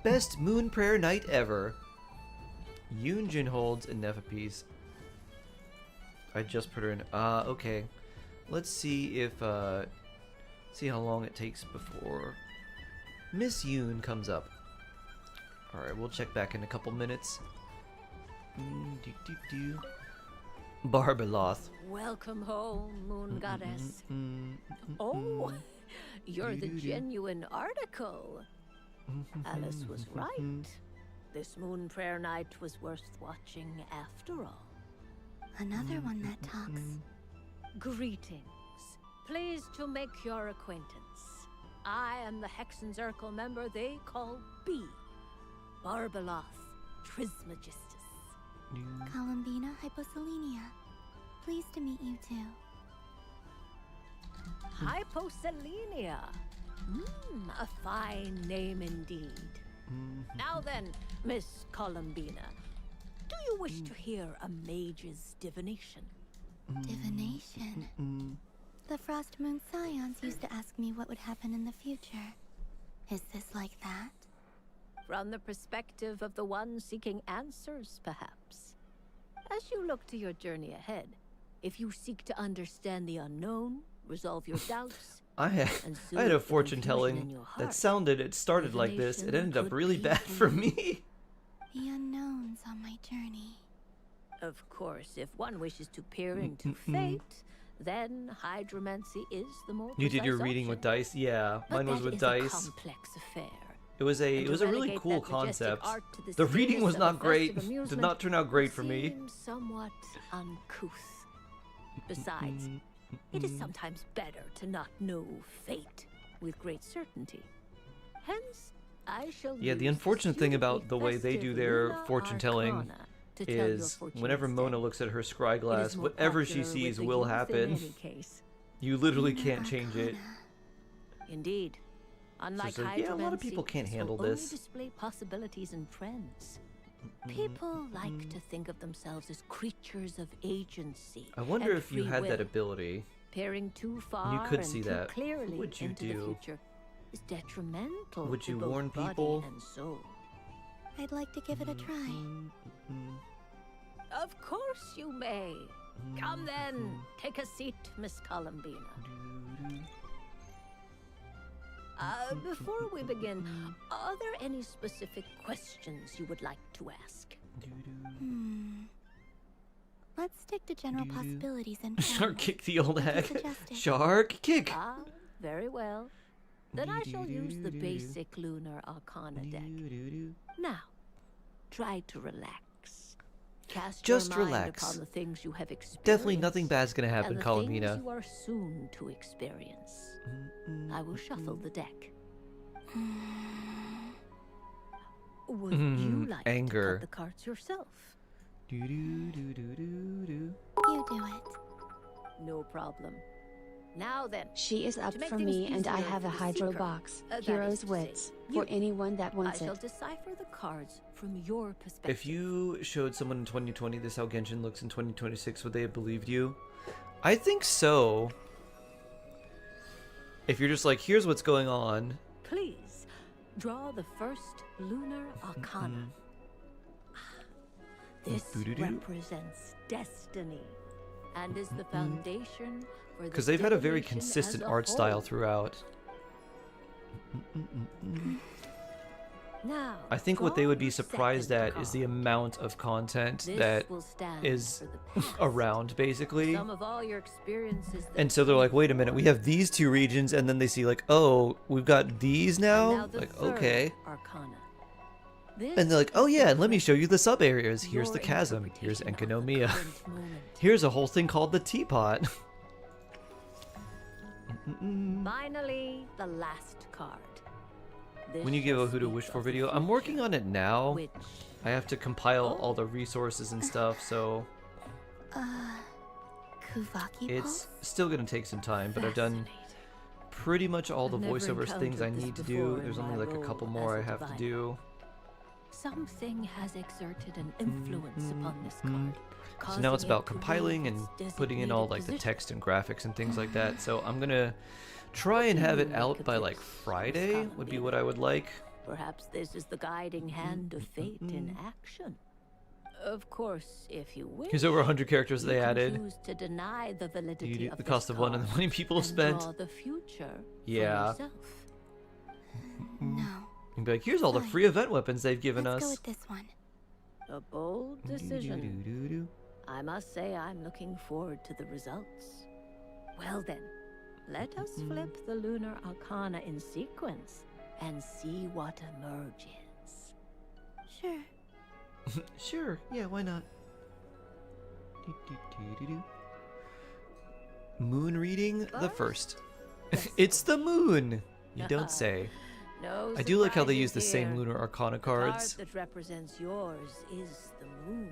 Best moon prayer night ever. Yunjin holds a Nephipies. I just put her in. Okay. Let's see if, see how long it takes before Miss Yoon comes up. Alright, we'll check back in a couple minutes. Barbeloth. Welcome home, Moon Goddess. Oh, you're the genuine article. Alice was right. This moon prayer night was worth watching after all. Another one that talks. Greetings. Pleased to make your acquaintance. I am the Hexenzirkel member they call B. Barbeloth Trismegistus. Columbina Hyposelenia. Pleased to meet you too. Hyposelenia. A fine name indeed. Now then, Miss Columbina, do you wish to hear a mage's divination? Divination. The Frost Moon Scions used to ask me what would happen in the future. Is this like that? From the perspective of the one seeking answers, perhaps. As you look to your journey ahead, if you seek to understand the unknown, resolve your doubts, I had a fortune telling that it started like this. It ended up really bad for me. The unknowns on my journey. Of course, if one wishes to peer into fate, then hydromancy is the more You did your precise reading option. with dice? Yeah, mine was But with that is dice. a complex affair. It was a And to really relegate cool that majestic concept. art to The reading silliness was of not a great. festive Did amusement not turn out great for me. seems somewhat uncouth. Besides, it is sometimes better to not know fate with great certainty. Hence, I shall Yeah, the use unfortunate thing about the way they do festive their Luna fortune telling Arcana to tell your is fortune whenever instead. Mona looks at her scry It glass, is more whatever she popular with sees the will youth in happen. any case. You literally can't change it. Indeed. Unlike So, yeah, a lot of people hydromancy, can't this handle will only this. display possibilities and trends. People like to think of themselves as creatures of agency. I wonder and if you free had will. that ability. Peering too far could and see too that. clearly What would you into do? the future is detrimental Would to you both warn body people? and soul. I'd like to give it a try. Of course you may. Come then, take a seat, Miss Columbina. Before we begin, are there any specific questions you would like to ask? Let's stick to general possibilities and Shark kick the old Like you hag. suggested. Shark kick. Ah, very well. Then I shall use the basic Lunar Arcana deck. Now, try to relax. Cast Just your mind relax. upon the things you have experienced. Definitely nothing bad's gonna happen, and the Columbina. things you are soon to experience. I will shuffle the deck. Would you like anger. to cut the cards yourself? You do it. No problem. Now then. She is up to make for things me, and I easier have a for the hydro seeker, box. that is Hero's to wits. say, For you. anyone that wants I shall it. decipher the cards from your perspective. If you showed someone in 2020 this how Genshin looks in 2026, would they have believed you? I think so. If you're just like, here's what's going on. Please draw the first lunar arcana. This represents destiny and is the foundation for the Because they've had a very divination consistent as a art whole. style throughout. Now, I think what they would be draw the surprised second at is the card. amount of content This that will stand is for the past. around, basically. Some of all your experiences that And so they're like, wait a minute, we have these two regions, and then they see like, oh, we've got these now? now the Like, third okay. arcana. And they're like, oh yeah, and let me show you the sub areas. Here's the chasm. Here's Enkanomiya. Here's a whole thing called the teapot. Finally, the last card. This When you give a shall Who to speak Wish for of the video, I'm working on it now. which- I have to compile all the resources and stuff, so Kuvaki it's still gonna take some time, but I've done pretty much all the I've never voiceovers things I encountered this need to before do. in There's my only like a role couple as more a I have to diviner. do. Something has exerted an influence upon this card. So now it's causing about it to compiling leave and its putting in all designated like the position. text and graphics and things like that. So I'm gonna try and have it out by like Friday would be what I would like. Perhaps this is the guiding hand of fate in action. Of course, if you wish. Here's over 100 characters you they can added. choose to deny the validity of The this cost of one and the card money people have and spent. draw the future Yeah. for yourself. No. You can be like, here's all the free event weapons they've given Let's go us. with this one. A bold decision. I must say I'm looking forward to the results. Well then, let us flip the lunar arcana in sequence and see what emerges. Sure. Sure, yeah, why not? Moon reading the first. It's the moon! You don't say. No I do like how they use surprises the same here. lunar arcana The card cards. that represents yours is the moon.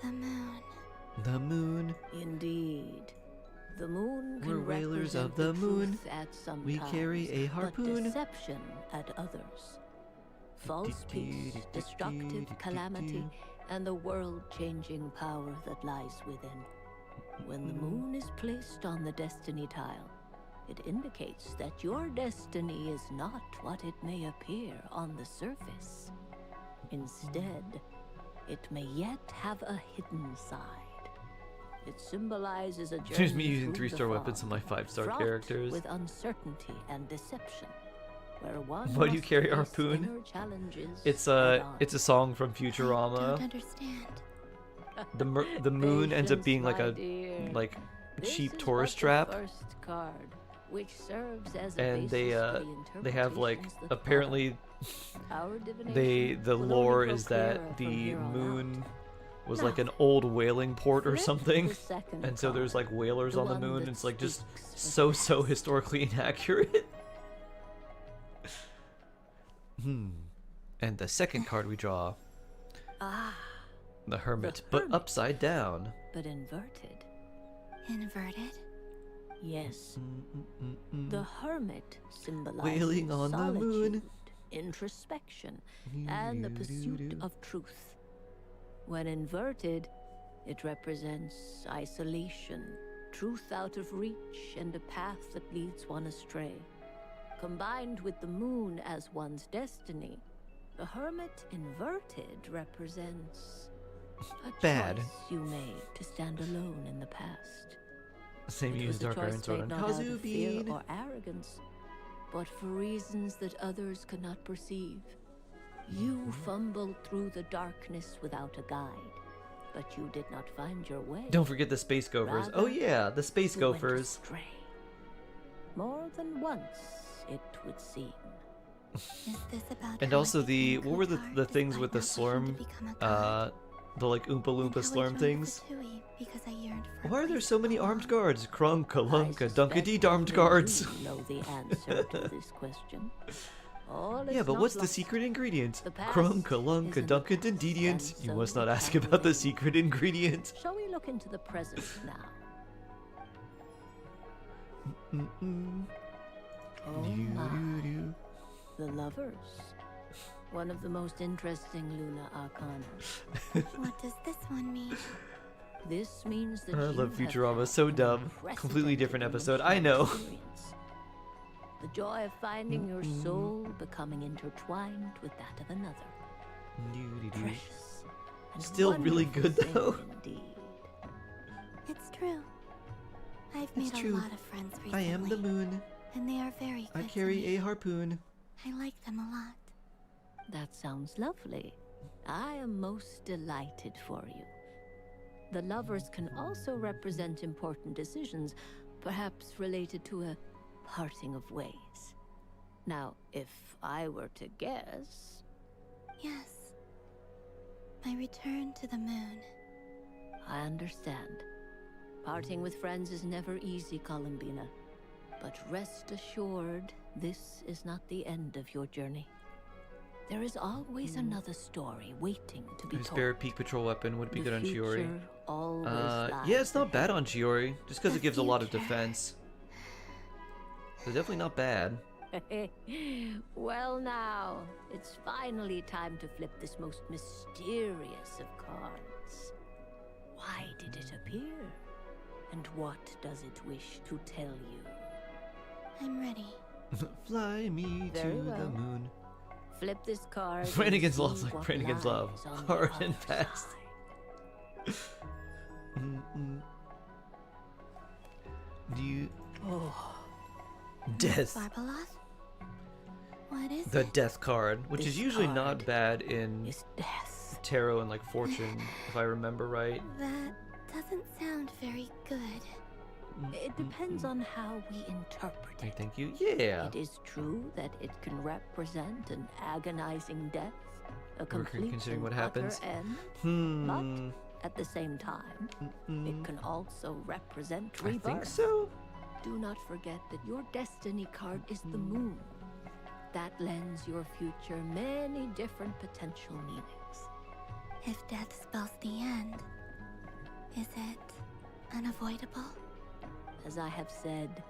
The moon. The moon. Indeed. The moon can We're whalers represent of the moon. truth at some We times, carry a but harpoon. deception at others. False peace, destructive calamity, and the world-changing power that lies within. When the moon is placed on the destiny tile, it indicates that your destiny is not what it may appear on the surface. Instead, it may yet have a hidden side. It symbolizes a journey Here's me using through the 3-star weapons fog, on my 5-star fraught characters. with uncertainty and deception, where one Why do you must carry a face harpoon? inner challenges It's head a on. it's a song from Futurama. Don't understand. The moon ends up Patience, being like my a dear. like This cheap is tourist but trap. the first card, which serves as a And basis they have like interpretations that apparently Our divination the will only lore grow is that clearer the from here on moon was Now, like an old whaling port or flip something, the second and so there's like whalers the on the one moon. that It's like just speaks of so historically inaccurate. And the second card we draw, Ah, the Hermit, The but upside down. but inverted. Inverted? Yes. The hermit symbolizes Wailing on the solitude, moon. introspection, and the pursuit of truth. When inverted, it represents isolation, truth out of reach, and a path that leads one astray. Combined with the moon as one's destiny, the hermit inverted represents a Bad. choice you made to stand alone in the past. Same It use was a Dark choice Iron Sword on made not out of fear Kazubi. or arrogance, but for reasons that others could not perceive. You fumbled through the darkness without a guide, but you did not find your way. Don't forget the Space Gophers. Oh Rather, yeah, the Space you went Gophers. astray. More than once, it would seem. Is this about And how I also the became what were the Kotar things with the despite not wishing slurm, to become a god? the like Oompa Loompa How I slurm joined things? Fatui because I yearned for a Why are there place so to many belong. armed guards? Krunka, Lunka, Suspect Dunkity, armed only guards. you know the answer to this question. All Yeah, is but not what's the lost. secret ingredient? The past Krunka, is Lunka, in the Dunkity, past, ingredient. and You so must not it ask can about the remain. secret ingredient. Shall we look into the present now? Oh my. The lovers. One of the most interesting Luna Arcana. What does this one mean? This means that I you love have Futurama. had So an dumb. Completely unprecedented different episode. I emotional know. experience. The joy of finding your soul becoming intertwined with that of another. Precious and Still really wonderful good thing though. Indeed. It's true. I've It's made true. a lot of friends recently. I am the moon. And they are very I good to carry me. a harpoon. I like them a lot. That sounds lovely. I am most delighted for you. The lovers can also represent important decisions, perhaps related to a parting of ways. Now, if I were to guess... Yes. My return to the moon. I understand. Parting with friends is never easy, Columbina. But rest assured, this is not the end of your journey. There is always another story waiting to be A told. spare peak patrol weapon would be The good on Shiori. future always Yeah, lies it's not bad on Shiori, just because The it gives a lot of future. defense. So definitely not bad. Well now, it's finally time to flip this most mysterious of cards. Why did it appear? And what does it wish to tell you? I'm ready. Fly me Very to well. the moon. Flip this card. Praying and against see love like what praying against love. lies on the Hard other and fast. side. Do you... Oh, Death. Barbaroth? What is The it? death card, which This is usually card not bad in is death. tarot and like fortune, if I remember right. That doesn't sound very good. It depends on how we interpret I it. thank you. Yeah. It is true that it can represent an agonizing death, a We're complete considering and what utter happens. end. Hmm. At the same time, it can also represent I rebirth. think so. Do not forget that your destiny card is the moon. That lends your future many different potential meanings. If death spells the end, is it unavoidable? As I have said,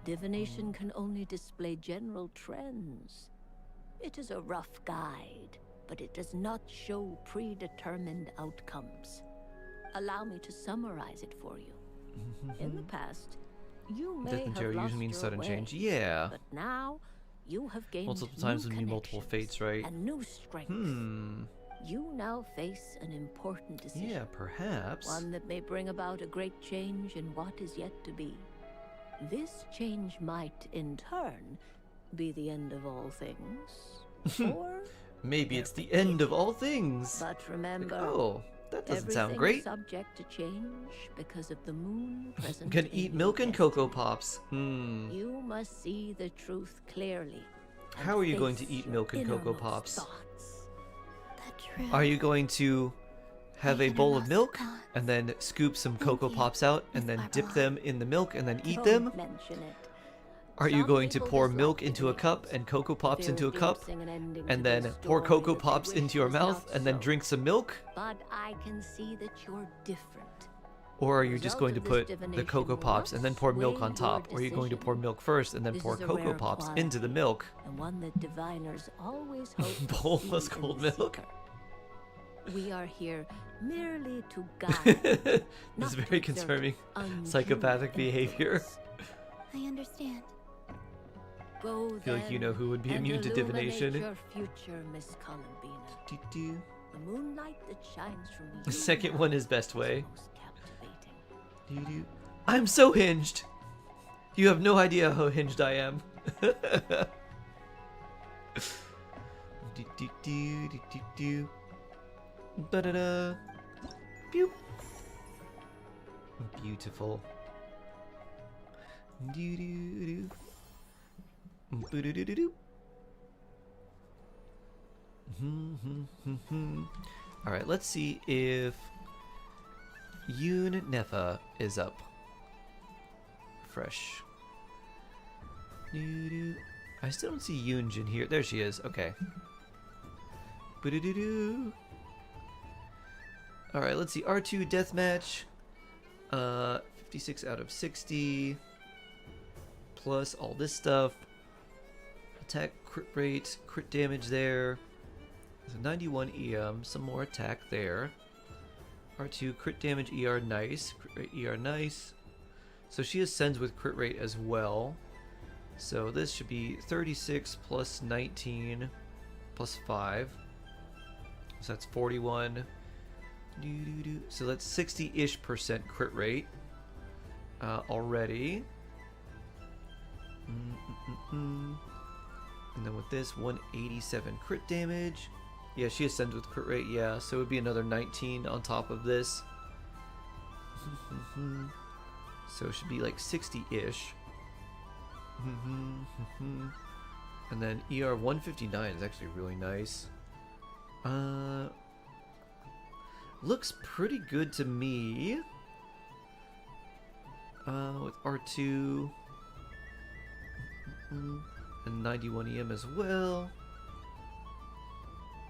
divination can only display general trends. It is a rough guide, but it does not show predetermined outcomes. Allow me to summarize it for you. In the past, you may Death and have tarot lost usually means your sudden way, change. Yeah. but now you have gained Multiple times new would mean multiple connections fates, right? and new strength. You now face an important decision. Yeah, perhaps. One that may bring about a great change in what is yet to be. This change might, in turn, be the end of all things. Or Maybe it's the end of all things. But remember, Like, oh, that doesn't sound everything great. is subject to change because of the moon present. Can in eat your milk and destiny. Cocoa Pops. You must see the truth clearly. and How are you going to face eat your milk and Cocoa innermost Pops? thoughts. The truth. Are you going to have a bowl of innermost milk thoughts. and then scoop some Cocoa you, Pops out and Miss then dip Barbaroth. them in the milk and then eat Don't them? mention it. Are you Some going to people pour dislike milk to into a be cup honest. and Cocoa Pops Fear into a of cup glimpsing an ending to and their then pour story Cocoa that they Pops wish into your was mouth not and then so. drink some milk? But I can see that you're different. Or are you just Result going to of this put the divination Cocoa Pops and then pour must milk weigh on top? your Or are you going to pour decision. milk first and then This pour is a Cocoa rare Pops quality, into the milk? And one that diviners always hope to Bowl see of in cold the milk? seeker. We are here merely to guide. This not is to very exert concerning undue psychopathic behavior. influence. I understand. Go I feel like you then, know who would be and immune to illuminate divination. your future, Miss Columbina. Do-do. The moonlight that shines from The you second one is best is way. most captivating. Do-do. I'm so hinged. You have no idea how hinged I am. Do-do-do-do-do-do. Da-da-da. Pew. Beautiful. Do-do-do. Boo-do-do-do-do. All right, let's see if Yoon Nefa is up. Fresh. Doo-doo. I still don't see Yoonjin here. There she is. Okay. Boo-doo-doo-doo. All right, let's see. R2 deathmatch. 56 out of 60. plus all this stuff. Attack, crit rate, crit damage there. So 91 EM, some more attack there. R2, crit damage, ER, nice. Crit rate, ER, nice. So she ascends with crit rate as well. So this should be 36 plus 19 plus 5. So that's 41. So that's 60-ish% crit rate already. And then with this, 187 crit damage. Yeah, she ascends with crit rate, yeah. So it would be another 19 on top of this. So it should be like 60-ish. And then ER 159 is actually really nice. Looks pretty good to me. With R2 and 91 EM as well.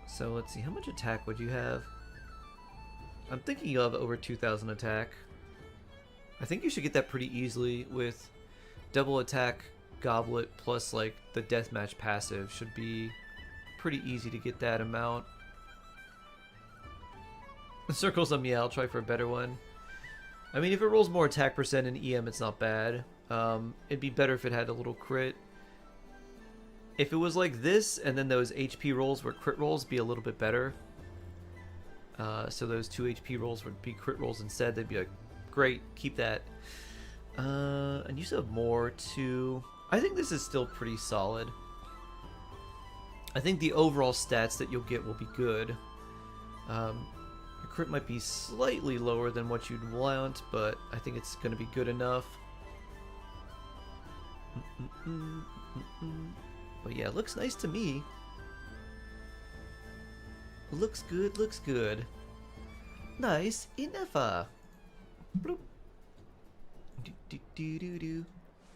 So let's see, how much attack would you have? I'm thinking of over 2,000 attack. I think you should get that pretty easily with double attack goblet plus like the deathmatch passive. Should be pretty easy to get that amount. The circles on me, I'll try for a better one. I mean, if it rolls more attack percent and EM, it's not bad. It'd be better if it had a little crit. If it was like this, and then those HP rolls were crit rolls, be a little bit better. So those 2 HP rolls would be crit rolls instead. They'd be like, great, keep that. And you still have more too. I think this is still pretty solid. I think the overall stats that you'll get will be good. Your crit might be slightly lower than what you'd want, but I think it's going to be good enough. But yeah, it looks nice to me. Looks good, looks good. Nice enough. Bloop. Do, do, do, do, do.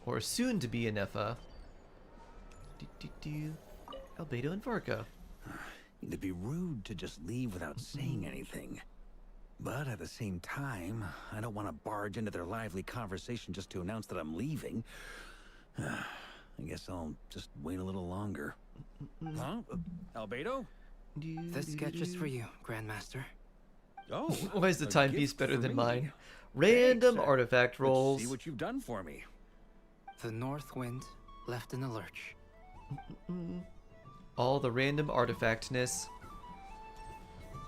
Or soon to be enough. Do, do, do. Albedo and Varka. It'd be rude to just leave without saying anything. But at the same time, I don't want to barge into their lively conversation just to announce that I'm leaving. I guess I'll just wait a little longer. Huh? Albedo? This sketch is for you, Grandmaster. Oh, why is the a timepiece gift better for than me. mine? Random Thanks, artifact rolls. Let's see what you've done for me. The north wind left in the lurch. All the random artifactness.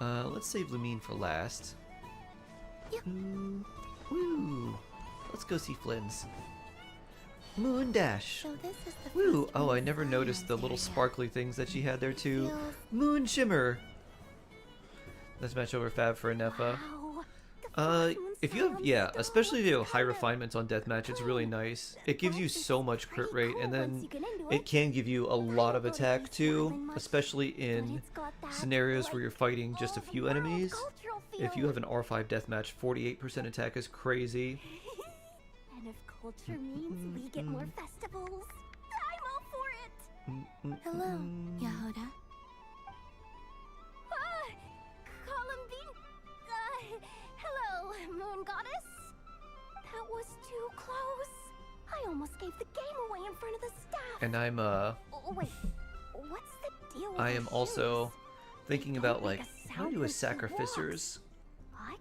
Let's save Lumine for last. Woo! Let's go see Flynn's. Moon Dash. So this is the Woo! first Oh, I moon never noticed the science little area. sparkly things that she had there too. Feels- Moon Shimmer. Let's match over Fab for a Nefa. Wow. If you have, yeah, especially if you have high refinements on deathmatch, it's really nice. It gives you so much crit rate, and then it can give you a lot of attack too, especially in scenarios where you're fighting just a few enemies. If you have an R5 deathmatch, 48% attack is crazy. And if culture means we get more festivals, I'm all for it. Hello, Yahoda. Columbine. Hello, Moon Goddess. That was too close. I almost gave the game away in front of the staff. And I'm Oh, wait, what's the deal with I your am also shoes? thinking Don't about make like a how sound do a when she sacrificers?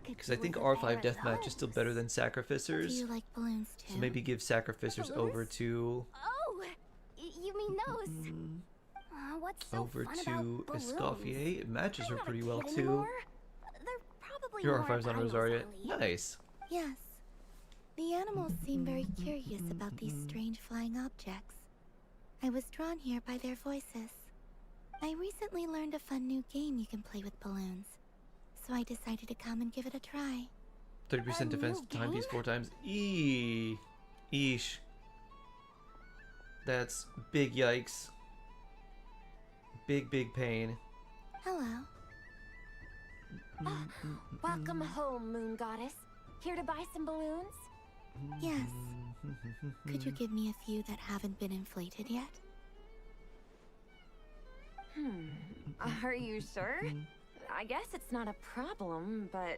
could Because I do think with a R5 pair of deathmatch is still those. better than Do sacrificers. you like balloons too? So maybe give sacrificers over to Oh, you mean those? What's so over fun to about balloons? Escoffier. It matches her I'm not a pretty well kid too. anymore. They're probably Your more R5's on about Rosaria. Rosalie. Nice. Yes. The animals seem very curious about these strange flying objects. I was drawn here by their voices. I recently learned a fun new game you can play with balloons, so I decided to come and give it a try. 30% defense timepiece 4 times. Eesh. That's big yikes. Big pain. Hello. Welcome home, Moon Goddess. Here to buy some balloons? Yes. Could you give me a few that haven't been inflated yet? Are you sure? I guess it's not a problem, but...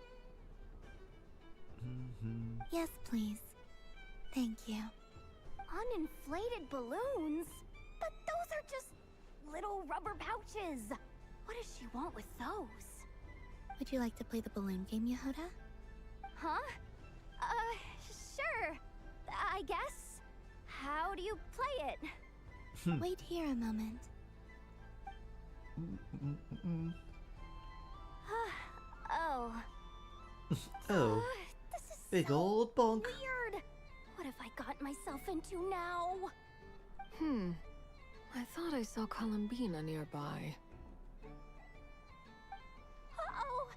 Yes, please. Thank you. Uninflated balloons? But those are just little rubber pouches. What does she want with those? Would you like to play the balloon game, Yehoda? Huh? Sure. I guess. How do you play it? Wait here a moment. Oh. Oh. This is Big old bonk. weird. What have I got myself into now? I thought I saw Columbina nearby. Uh-oh.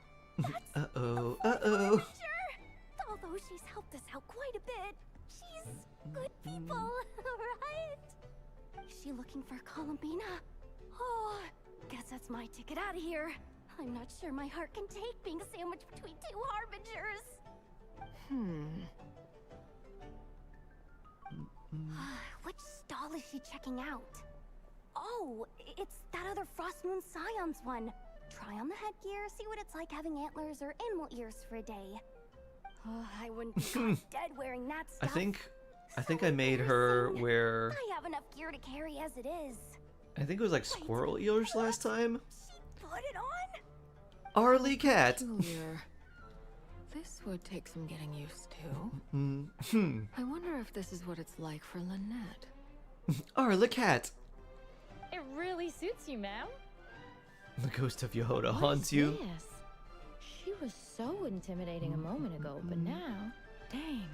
Uh-oh. Uh-oh. Although she's helped us out quite a bit, she's good people, right? Is she looking for Columbina? Oh, guess that's my ticket out of here. I'm not sure my heart can take being sandwiched between two harbingers. Which stall is she checking out? Oh, it's that other Frost Moon Scions one. Try on the headgear, see what it's like having antlers or animal ears for a day. Oh, I wouldn't be caught dead wearing that I stuff. think I made her wear, I have enough gear to carry as it is. I think it was like squirrel ears last time. Put it on? Arlie Cat. Peculiar. This would take some getting used to. I wonder if this is what it's like for Lynette. Arlie Cat. It really suits you, ma'am. The ghost of Yehoda What haunts is you. this? She was so intimidating a moment ago, but now, dang,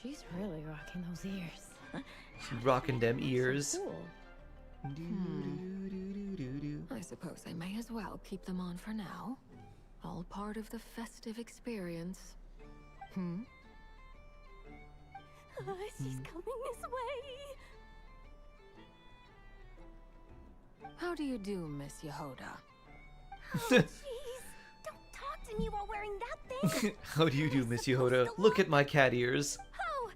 she's really rocking those ears. She's rocking them ears. Cool. I suppose I may as well keep them on for now. All part of the festive experience. She's coming this way. How do you do, Miss Yehoda? Jeez, don't talk to me while wearing that thing. How do you do, Miss Yehoda? Look at my cat ears. Oh,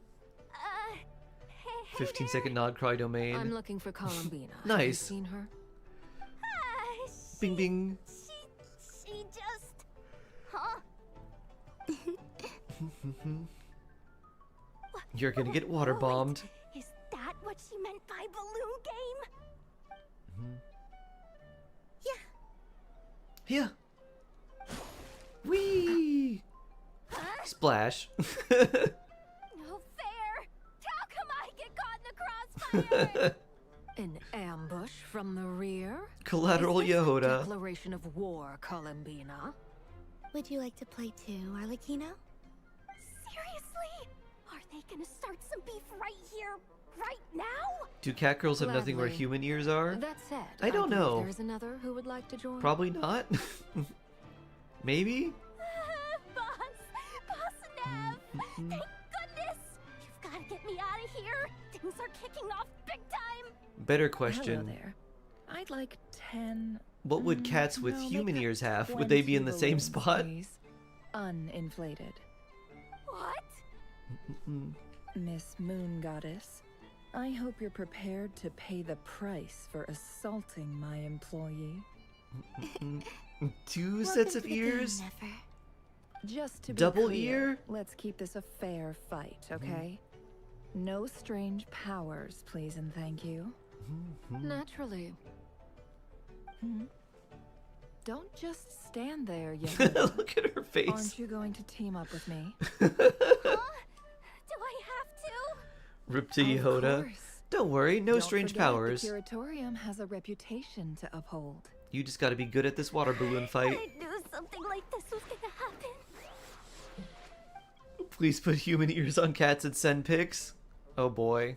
15-second nod cry domain. I'm looking for Columbina. Nice. Have you seen her? Bing bing. She just... Huh? You're gonna get water bombed. Is that what she meant by balloon game? Yeah. Whee! Splash. No fair. How come I get caught in the crossfire? An ambush from the rear? Collateral Is this a Yehoda. declaration of war, Columbina. Would you like to play too, Arlecchino? Seriously? Are they gonna start some beef right here, right now? Do cat girls have nothing where Gladly. human ears are? That said, I don't believe know. There's another who would like to join. Probably not. Maybe? Boss Nev! Thank goodness! You've gotta get me out of here! Things are kicking off big time! Better question. Hello there. I'd like 10. What would cats with no, human make ears have? Would 20 they be in the same balloons, spot? please. Uninflated. What? Miss Moon Goddess, I hope you're prepared to pay the price for assaulting my employee. Two sets of ears? Just to be Double clear, ear? let's keep this a fair fight, okay? No strange powers, please and thank you. Naturally. Don't just stand there, Yehoda. Look at her face. Aren't you going to team up with me? Do I have to? Rip to Yehoda. Don't worry, no Don't strange forget, powers. The Curatorium has a reputation to uphold. You just gotta be good at this water balloon fight. I knew something like this was gonna happen. Please put human ears on cats and send pics. Oh boy.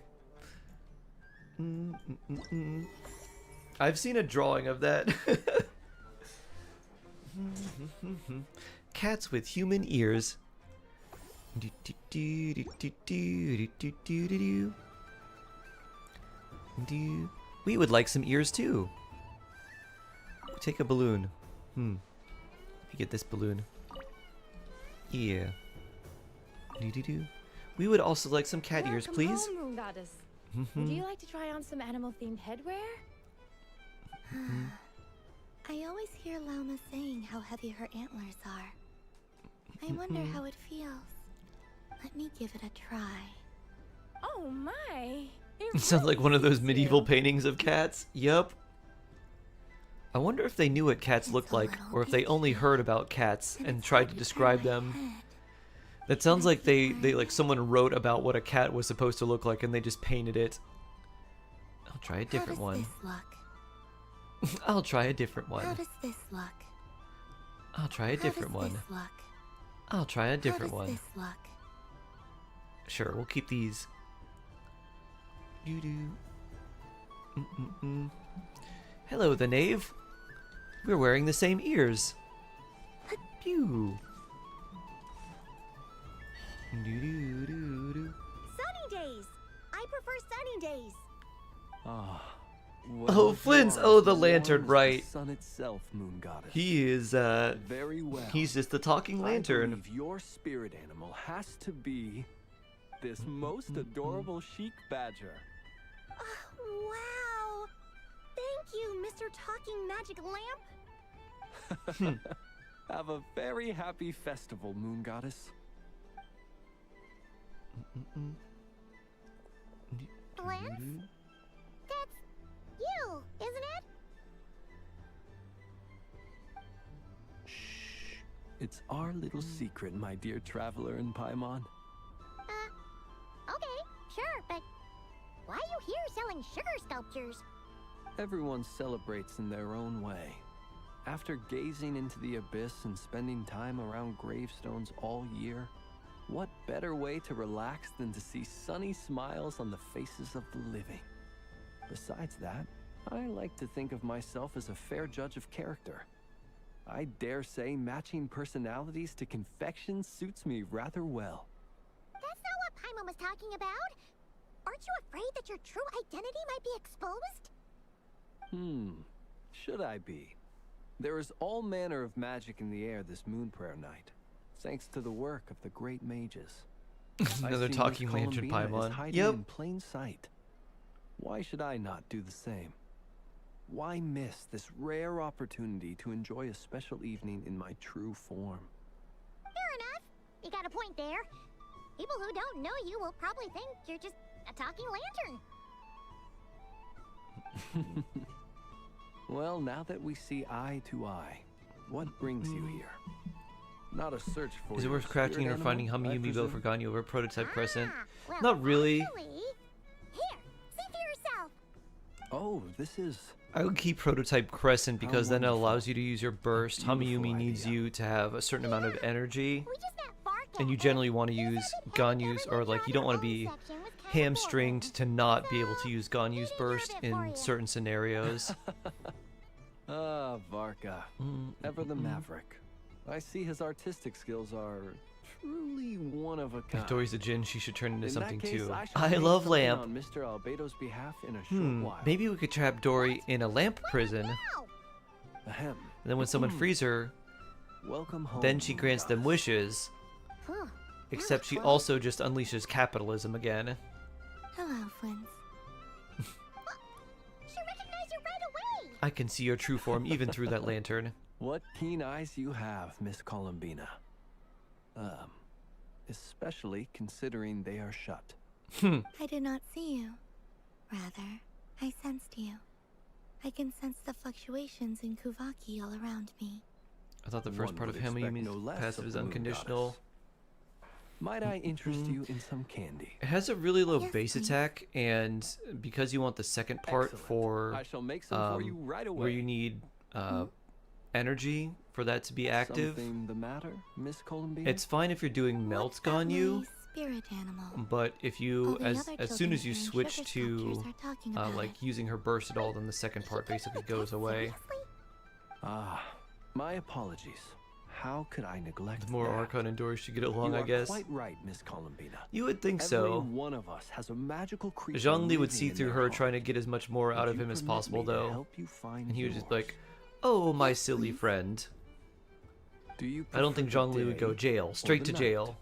I've seen a drawing of that. Cats with human ears. We would like some ears too. Take a balloon. Let me get this balloon. Yeah. We would also like some cat ears, Welcome please. home, Moon Goddess. Would you like to try on some animal-themed headwear? I always hear Llama saying how heavy her antlers are. I wonder how it feels. Let me give it a try. Oh, Oh my. It sounds like one of those medieval paintings of cats. Yup. I wonder if they knew what cats looked like, or if they only heard about cats and tried to describe them. That sounds like they like someone wrote about what a cat was supposed to look like and they just painted it. I'll try a different one. I'll try a different one. How does this look? I'll try a different one. I'll try a different one. Sure, we'll keep these. Hello, the knave. We're wearing the same ears. Pew. Sunny days. I prefer sunny days. Ah. Oh, Flynn's. Oh, the lantern, right. The sun itself, Moon Goddess. He is, Very well. He's just the talking lantern. I believe your spirit animal has to be this most adorable chic badger. Wow. Thank you, Mr. Talking Magic Lamp. Have a very happy festival, Moon Goddess. Lance? That's you, isn't it? Shh. It's our little secret, my dear traveler in Paimon. Okay, sure, but why are you here selling sugar sculptures? Everyone celebrates in their own way. After gazing into the abyss and spending time around gravestones all year, what better way to relax than to see sunny smiles on the faces of the living? Besides that, I like to think of myself as a fair judge of character. I dare say matching personalities to confection suits me rather well. That's not what Paimon was talking about. Aren't you afraid that your true identity might be exposed? Should I be? There is all manner of magic in the air this moon prayer night, thanks to the work of the great mages. Another talking lantern Paimon. Yep. In plain sight. Why should I not do the same? Why miss this rare opportunity to enjoy a special evening in my true form? Fair enough. You got a point there. People who don't know you will probably think you're just a talking lantern. Well, now that we see eye to eye, what brings you here? Not a search for. Is it worth crafting or finding Hamayumi built for Ganyu over prototype Crescent? Well, Not really. actually, here, see for yourself. Oh, this is. I would keep prototype Crescent because then it allows you to use your burst. Hamayumi needs you to have a certain amount of energy, and you generally want to use Ganyu's, or like you don't want to be hamstringed to not be able to use Ganyu's burst in certain scenarios. Ah, Varka, ever the maverick. I see his artistic skills are truly one of a kind. If Dory's a Jin, she should turn into In something that case, too. I shall love make something Lamp. on Mr. Albedo's behalf in a short while. Maybe we could trap Dory in a lamp prison. Ahem. And then when someone frees her, Welcome home, then she grants them wishes. Except she also just unleashes capitalism again. Hello, friends. She recognized you right away. I can see your true form even through that lantern. What keen eyes you have, Miss Columbina. Especially considering they are shut. I did not see you. Rather, I sensed you. I can sense the fluctuations in Kuvaki all around me. I thought the first part of Hamayumi's passive is unconditional. Might I interest you in some candy? It has a really low base attack, and because you want the second part for, I shall make some for you right away. where you need energy for that to be active. Something the matter, Miss Columbina? It's fine if you're doing melt Ganyu, Spirit animal. but if you as soon as you switch to sculptures are talking about like using her burst at all, then the second part basically goes away. Ah, my apologies. How could I neglect The more that? Archon and Dory should get along, You I are guess. quite right, Miss Columbina. You would think Every so. one of us has a magical creature Zhongli would living see in through their her heart. trying to get as much more out Would of you him as permit possible, me to though. help you find And he was just yours? like, "Oh, my silly friend." Do you I don't think prefer the Zhongli would go day jail, or straight the to night? jail.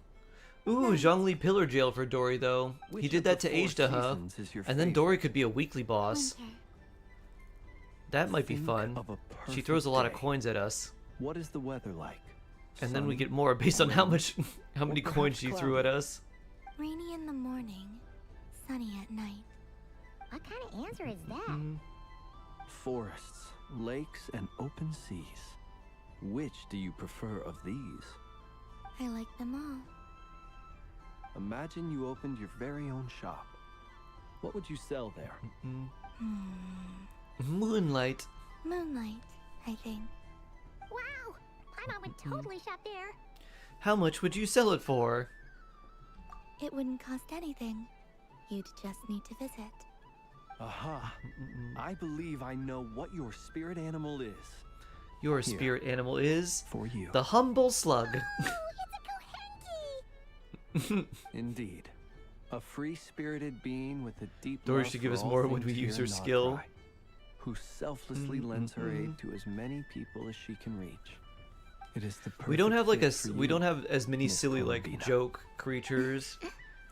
Ooh, Zhongli pillar jail for Dory though. He Which did of that the to four Ajdaha, seasons is your and then favorite? Dory could be a weekly boss. Winter. That might be Think fun. of a She throws a lot of perfect day. coins at us, What is the weather like? and then we Sunny? get more based on how Rainy? much, how many perhaps coins she threw at cloudy? us. Rainy in the morning, sunny at night. What kind of answer is that? Forests, lakes, and open seas. Which do you prefer of these? I like them all. Imagine you opened your very own shop. What would you sell there? Moonlight. Moonlight, I think. Wow! Paimon would totally shop there. How much would you sell it for? It wouldn't cost anything. You'd just need to visit. Aha! I believe I know what your spirit animal is. Your Here. spirit animal is For you. the humble slug. Indeed. A free-spirited being with a deep Dory love should give for us all more when things we use here her in skill. Notcry, who selflessly lends her aid to as many people as she can reach. It is the We don't perfect have like fit for we you, don't have as many Miss silly like Columbina. joke creatures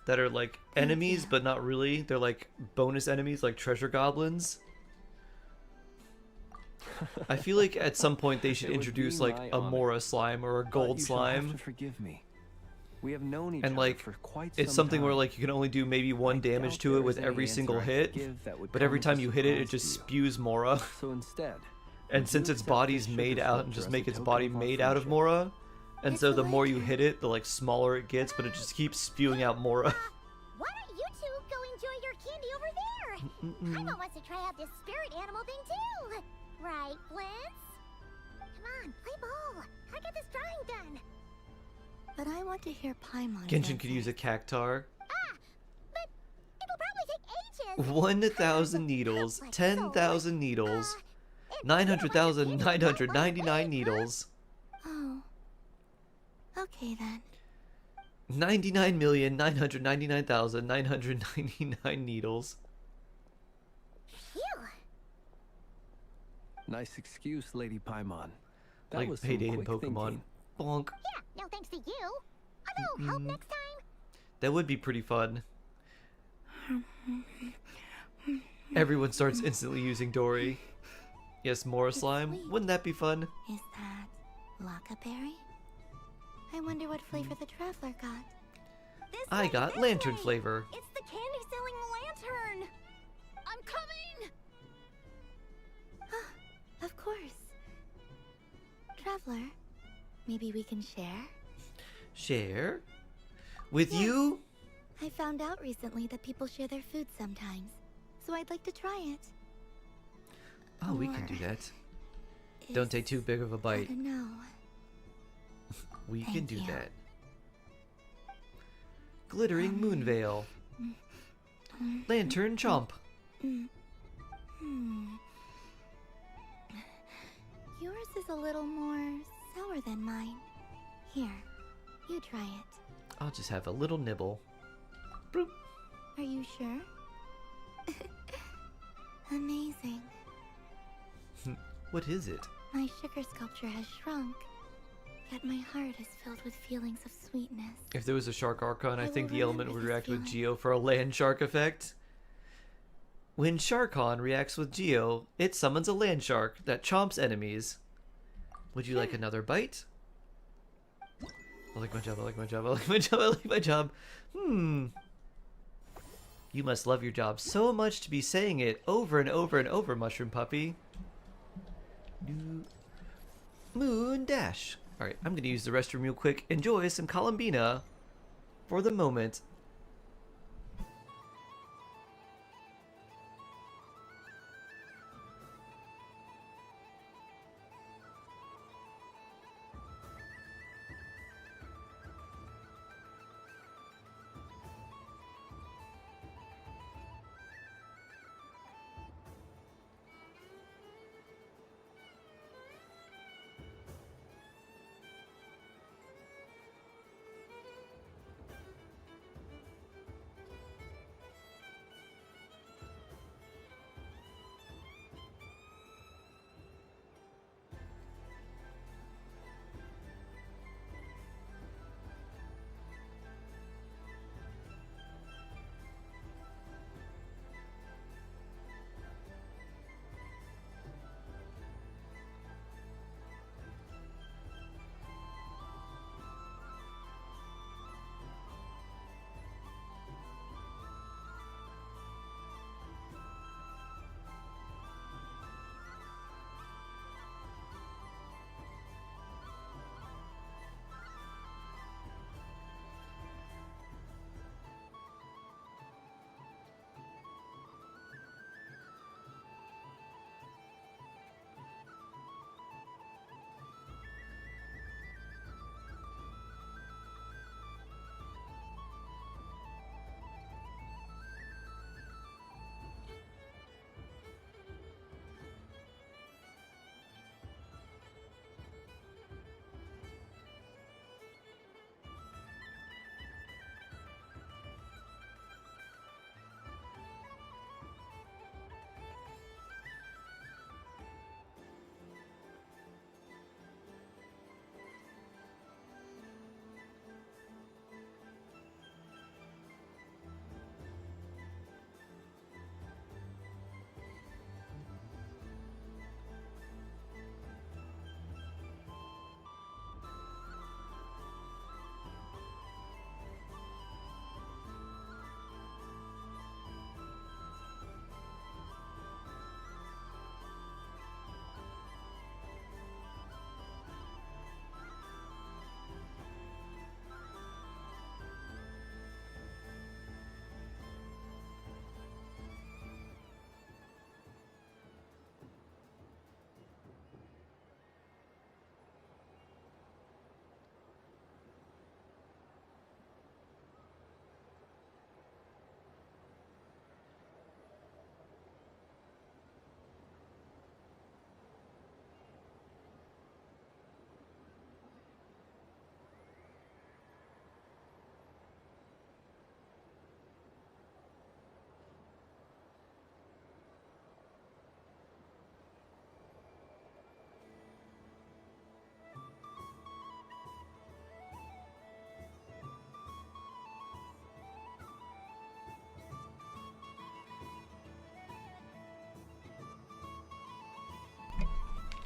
that are like enemies but not really. They're like bonus enemies like treasure goblins. I feel like at some point they should It would introduce be like my a honor. Mora slime or a But gold you shall have slime. to forgive me. We have known each And other like for quite it's some something where time. like you can only do maybe one damage doubt to there it with is any every answer single I could hit, give that would but come every as a time you hit it, it surprise just to you. spews Mora. So instead, And would since you its accept body's this made sugar out and sculpture just as make a its token body of our made out of friendship? Mora, and It's so a the more you lighter. hit it, the like smaller it gets, but it just keeps spewing out Mora. Why don't you two go enjoy your candy over there? Paimon wants to try out this spirit animal thing too. Right, Flint's? Come on, play ball. I get this drawing done. But I want to hear Paimon. Genshin could use a cactar. But it'll probably take ages. 1,000 needles, 10,000 needles, 900,999 needles, Oh. Okay then. 99,999,999 needles. Phew. Nice excuse, Lady Paimon. That Like was some Payday in quick Pokemon. thinking. Bonk. Yeah, no thanks to you. A little help next time. That would be pretty fun. Everyone starts instantly using Dory. Yes, Mora slime. Wouldn't that be fun? Is that Lockaberry? I wonder what flavor the traveler got. I got lantern flavor. It's the candy-selling lantern! I'm coming! Of course. Traveler, maybe we can share? Share? With Yes. you? I found out recently that people share their food sometimes, so I'd like to try it. Oh, we can do that. Don't take too big of a I bite. don't know. We can Thank do you. that. Glittering moon veil. Lantern chomp. Hmm. Yours is a little more sour than mine. Here, you try it. I'll just have a little nibble. Are you sure? Amazing. What is it? My sugar sculpture has shrunk, yet my heart is filled with feelings of sweetness. If there was a shark Archon, I I think will the element remember would this react with feeling. Geo for a land shark effect. When Sharkon reacts with Geo, it summons a land shark that chomps enemies. Would you like another bite? I like my job, I like my job, I like my job, I like my job. You must love your job so much to be saying it over and over and over, Mushroom Puppy. Moon Dash. Alright, I'm gonna use the restroom real quick. Enjoy some Columbina for the moment.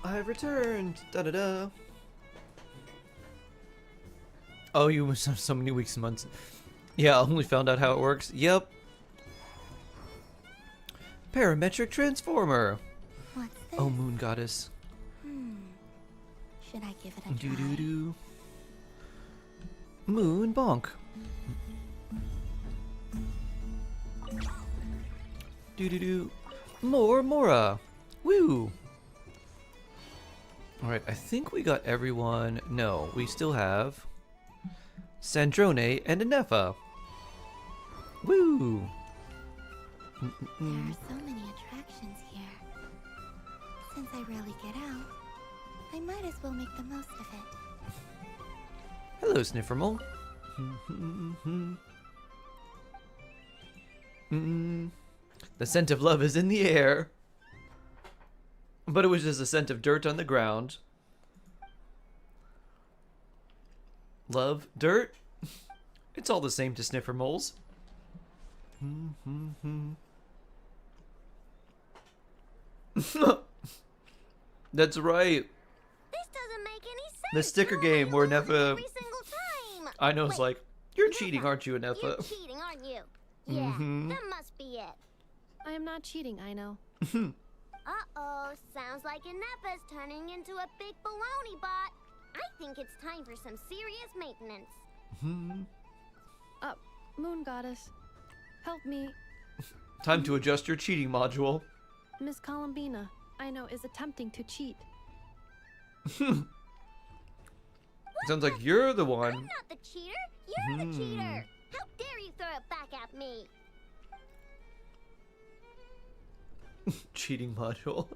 I've returned. Da da da. Oh, you must have so many weeks and months. Yeah, I only found out how it works. Yep. Parametric transformer. What's this? Oh, moon goddess. Should I give it a Do try? do do. Moon bonk. Do do do. More Mora. Woo. All right, I think we got everyone. No, we still have Sandrone and Anefa. Woo. There are so many attractions here. Since I rarely get out, I might as well make the most of it. Hello, Sniffermole. The scent of love is in the air. But it was just a scent of dirt on the ground. Love, dirt. It's all the same to Sniffermoles. That's right. This doesn't make any sense. The sticker game where Nefa. Every single time. I know, it's like, you're cheating, aren't you, Nefa? You're cheating, aren't you? Yeah, that must be it. I am not cheating, I know. Uh-oh, sounds like Inepa's turning into a big baloney bot. I think it's time for some serious maintenance. Moon Goddess, help me. Time to adjust your cheating module. Miss Columbina, I know, is attempting to cheat. Sounds like you're the one. I'm not the cheater. You're the cheater. How dare you throw it back at me? Cheating module.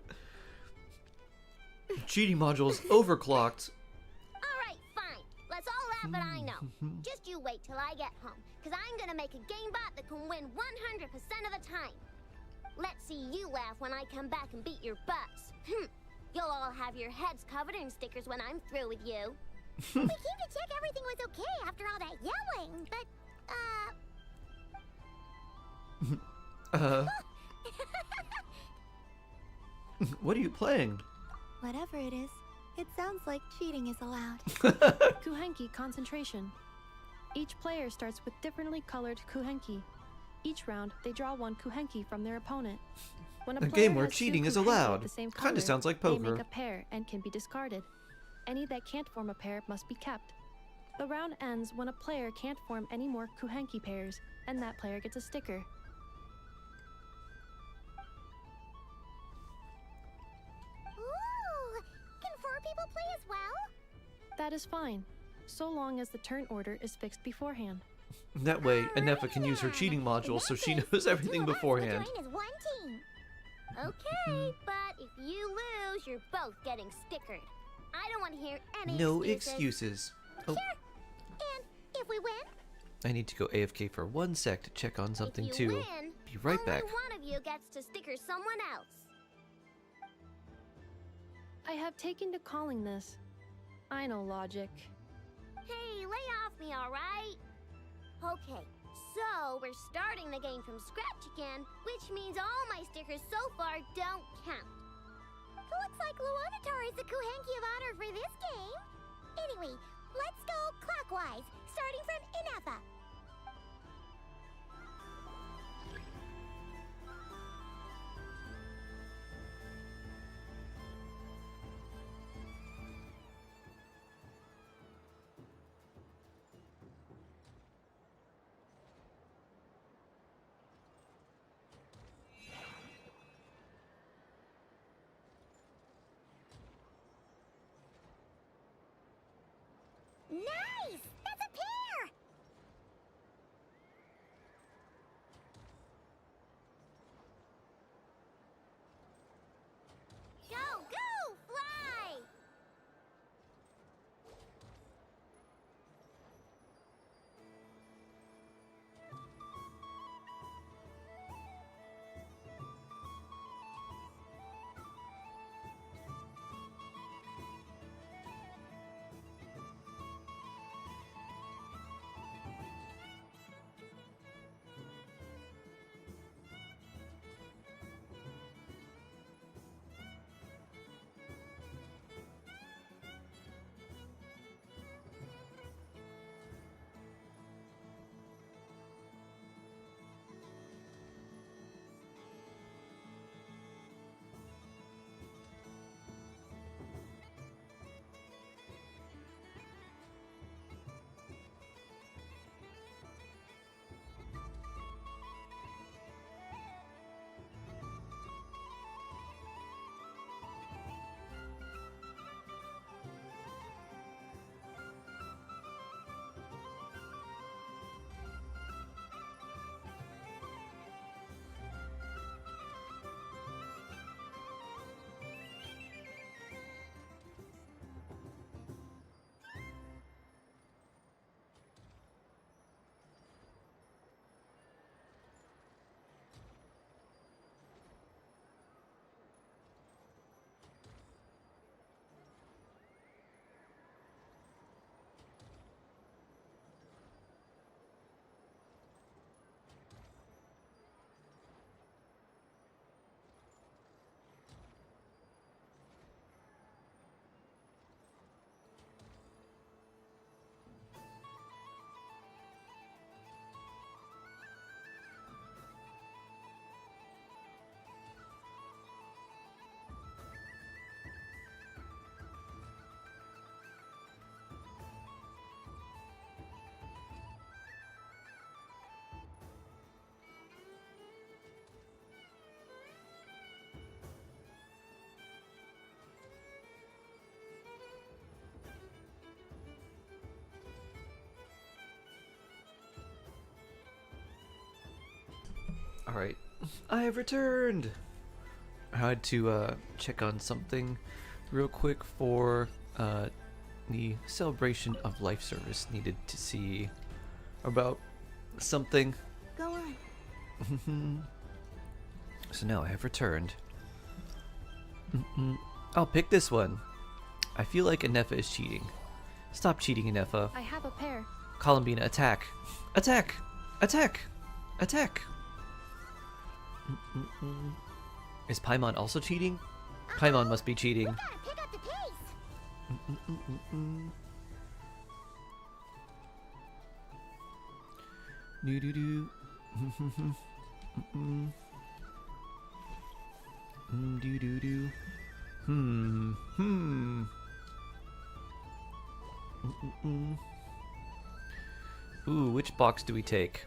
Cheating module's overclocked. Alright, fine. Let's all laugh at I know. Just you wait till I get home, because I'm gonna make a game bot that can win 100% of the time. Let's see you laugh when I come back and beat your butts. You'll all have your heads covered in stickers when I'm through with you. We came to check everything was okay after all that yelling, but, What are you playing? Whatever it is, it sounds like cheating is allowed. Kuhenki concentration. Each player starts with differently colored Kuhenki. Each round, they draw one Kuhenki from their opponent. When A player game where has two cheating is Kuhenki allowed. of the same Kinda color, sounds like They poker. make a pair and can be discarded. Any that can't form a pair must be kept. The round ends when a player can't form any more Kuhenki pairs, and that player gets a sticker. ooh, can 4 people play as well? That is fine, so long as the turn order is fixed beforehand. That way, Anefa can use her cheating module so she knows everything beforehand. Join as one team. Okay, but if you lose, you're both getting stickered. I don't want to hear any No excuses. excuses. Oh, Sure. And if we win, I need to go AFK for 1 sec to check on something if you too. win, Be right only back. one of you gets to sticker someone else. I have taken to calling this. I know logic. Hey, lay off me, all right? Okay, so we're starting the game from scratch again, which means all my stickers so far don't count. Looks like Luonatar is the Kuhenki of honor for this game. Anyway, let's go clockwise, starting from Inefa. Nice! That's a pair! Alright, I have returned! I had to check on something real quick for the celebration of life service. Needed to see about something. Go on. So now I have returned. I'll pick this one. I feel like Anefa is cheating. Stop cheating, Anefa. I have a pair. Columbina, attack! Attack! Attack! Attack! Is Paimon also cheating? Paimon must be cheating. We gotta pick up the pace. Do do do. Do do do. Ooh, which box do we take?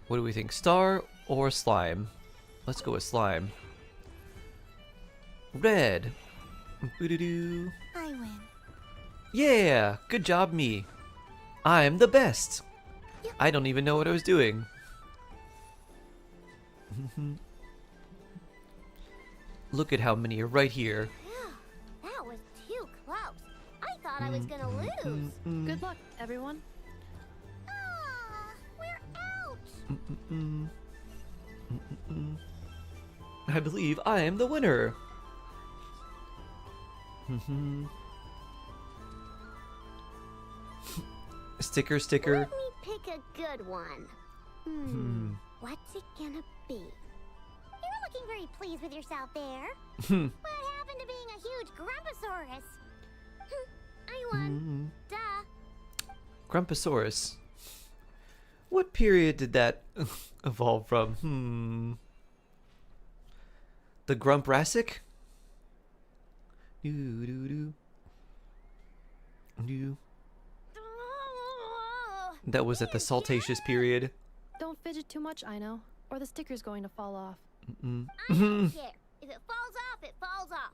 What do we think? Star or slime? Let's go with slime. Red. Boo-doo-doo. I win. Yeah, good job, me. I'm the best. I don't even know what I was doing. Look at how many are right here. That was too close. I thought I was gonna lose. Good luck, everyone. We're out. I believe I am the winner. Sticker, sticker. Let me pick a good one. What's it gonna be? You're looking very pleased with yourself there. What happened to being a huge Grumposaurus? I won. Duh. Grumposaurus. What period did that evolve from? The Grumprassic? Do do do. Do. That was at the Saltaceous period. Don't fidget too much, I know, or the sticker's going to fall off. I don't care. If it falls off, it falls off.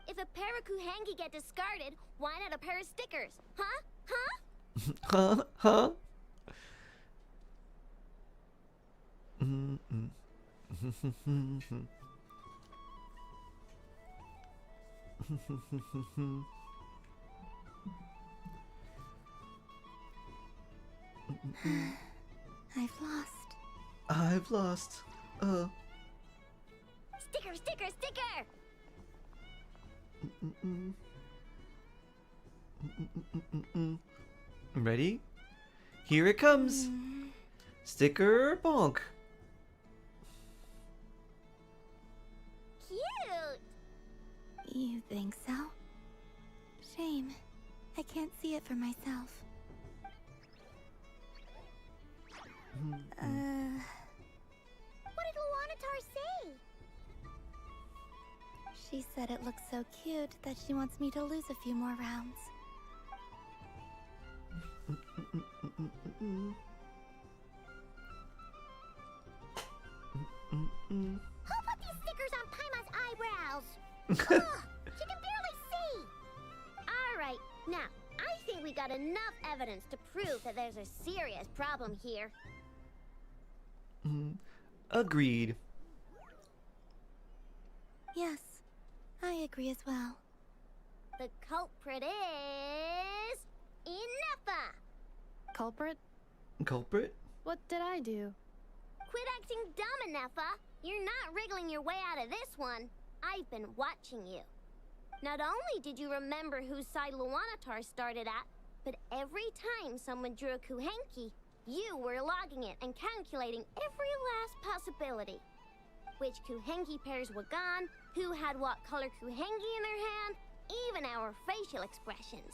If a pair of Kuhangi get discarded, why not a pair of stickers? Huh? Huh? Huh? I've lost. I've lost. Sticker, sticker, sticker! Ready? Here it comes. Sticker bonk. Cute! You think so? Shame. I can't see it for myself. What did Luanatar say? She said it looks so cute that she wants me to lose a few more rounds. Who put these stickers on Paimon's eyebrows? Ugh, she can barely see! Alright, now, I think we got enough evidence to prove that there's a serious problem here. Agreed. Yes, I agree as well. The culprit is... Inefa! Culprit? Culprit? What did I do? Quit acting dumb, Inefa! You're not wriggling your way out of this one. I've been watching you. Not only did you remember whose side Luanatar started at, but every time someone drew a Kuhenki, you were logging it and calculating every last possibility. Which Kuhenki pairs were gone, who had what color Kuhenki in their hand, even our facial expressions.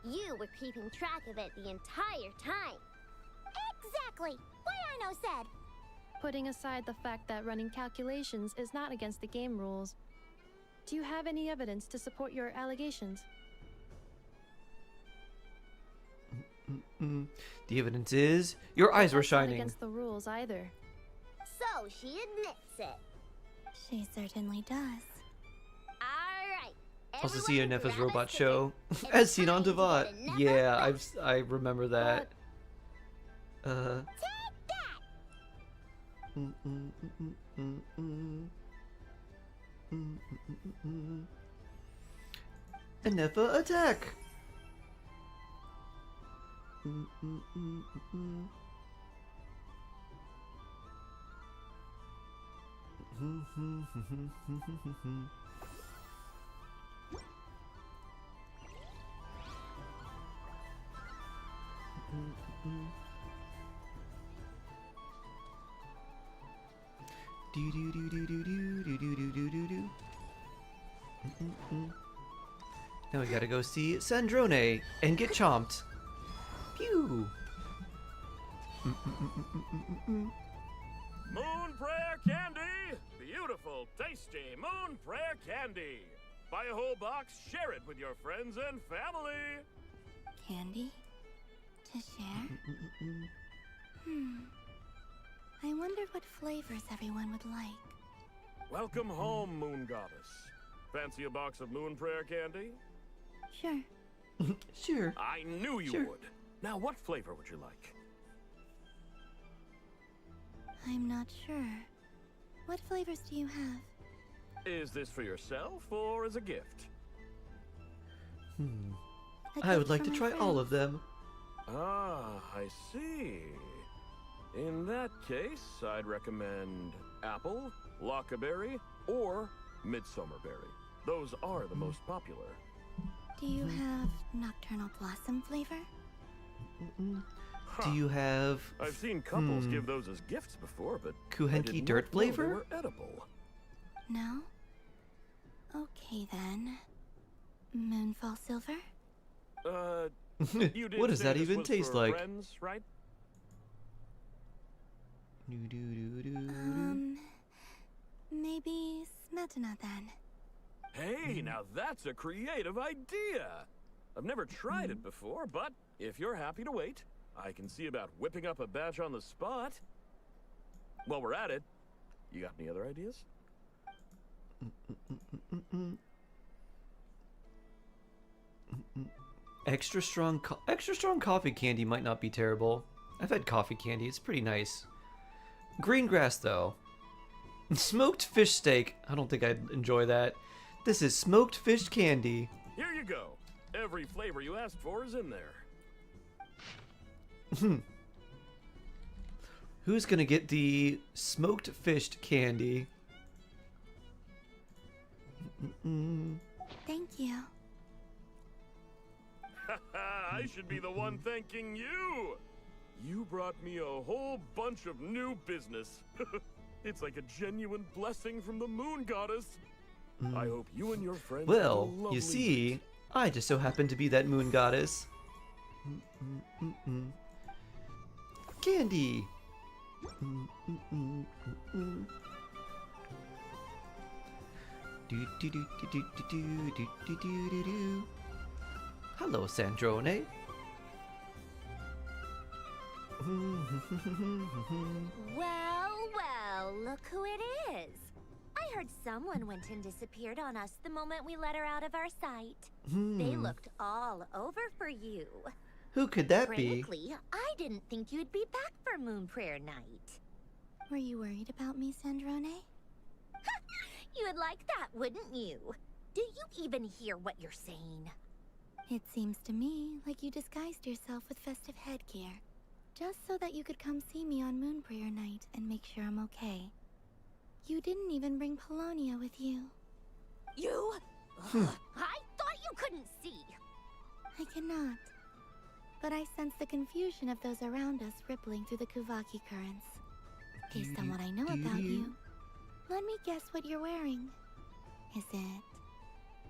You were keeping track of it the entire time. Exactly! What I know said! Putting aside the fact that running calculations is not against the game rules, do you have any evidence to support your allegations? The evidence is your eyes were That's not shining. against the rules either. So she admits it. She certainly does. Alright. Also see Anefa's robot show as seen on Devat. Yeah, I remember that. And never attack. Now we gotta go see Sandrone and get chomped. Pew! Moon Prayer Candy! Beautiful, tasty Moon Prayer Candy! Buy a whole box, share it with your friends and family! Candy? To share? I wonder what flavors everyone would like. Welcome home, Moon Goddess. Fancy a box of Moon Prayer Candy? Sure. Sure. I knew you Sure. would. Now, what flavor would you like? I'm not sure. What flavors do you have? Is this for yourself or as a gift? I would like to try all of them. Ah, I see. In that case, I'd recommend apple, lockaberry, or midsummerberry. Those are the most popular. Do you have nocturnal blossom flavor? Do you have... I've seen couples give those as gifts before, but I Kuhenki did dirt not know they flavor? were edible. No? Okay then. Moonfall silver? You did What does say that this even was taste for like? Friends, right? Maybe smetana then. Hey, now that's a creative idea. I've never tried it before, but if you're happy to wait, I can see about whipping up a batch on the spot. While we're at it, you got any other ideas? Extra strong coffee candy might not be terrible. I've had coffee candy, it's pretty nice. Green grass though. Smoked fish steak. I don't think I'd enjoy that. This is smoked fish candy. Here you go. Every flavor you asked for is in there. Who's gonna get the smoked fish candy? Thank you. I should be the one thanking you. You brought me a whole bunch of new business. It's like a genuine blessing from the Moon Goddess. I hope you and your friends have a Well, lovely you see, I just so happen to be that moon goddess. Candy. Hello, Sandrone. Well, look who it is. I heard someone went and disappeared on us the moment we let her out of our sight. They looked all over for you. Who could that be? Frankly, I didn't think you'd be back for Moon Prayer Night. Were you worried about me, Sandrone? You would like that, wouldn't you? Do you even hear what you're saying? It seems to me like you disguised yourself with festive headgear, just so that you could come see me on Moon Prayer Night and make sure I'm okay. You didn't even bring Polonia with you. You? Ugh, I thought you couldn't see. I cannot. But I sense the confusion of those around us rippling through the Kuvaki currents. Based on what I know about you, let me guess what you're wearing. Is it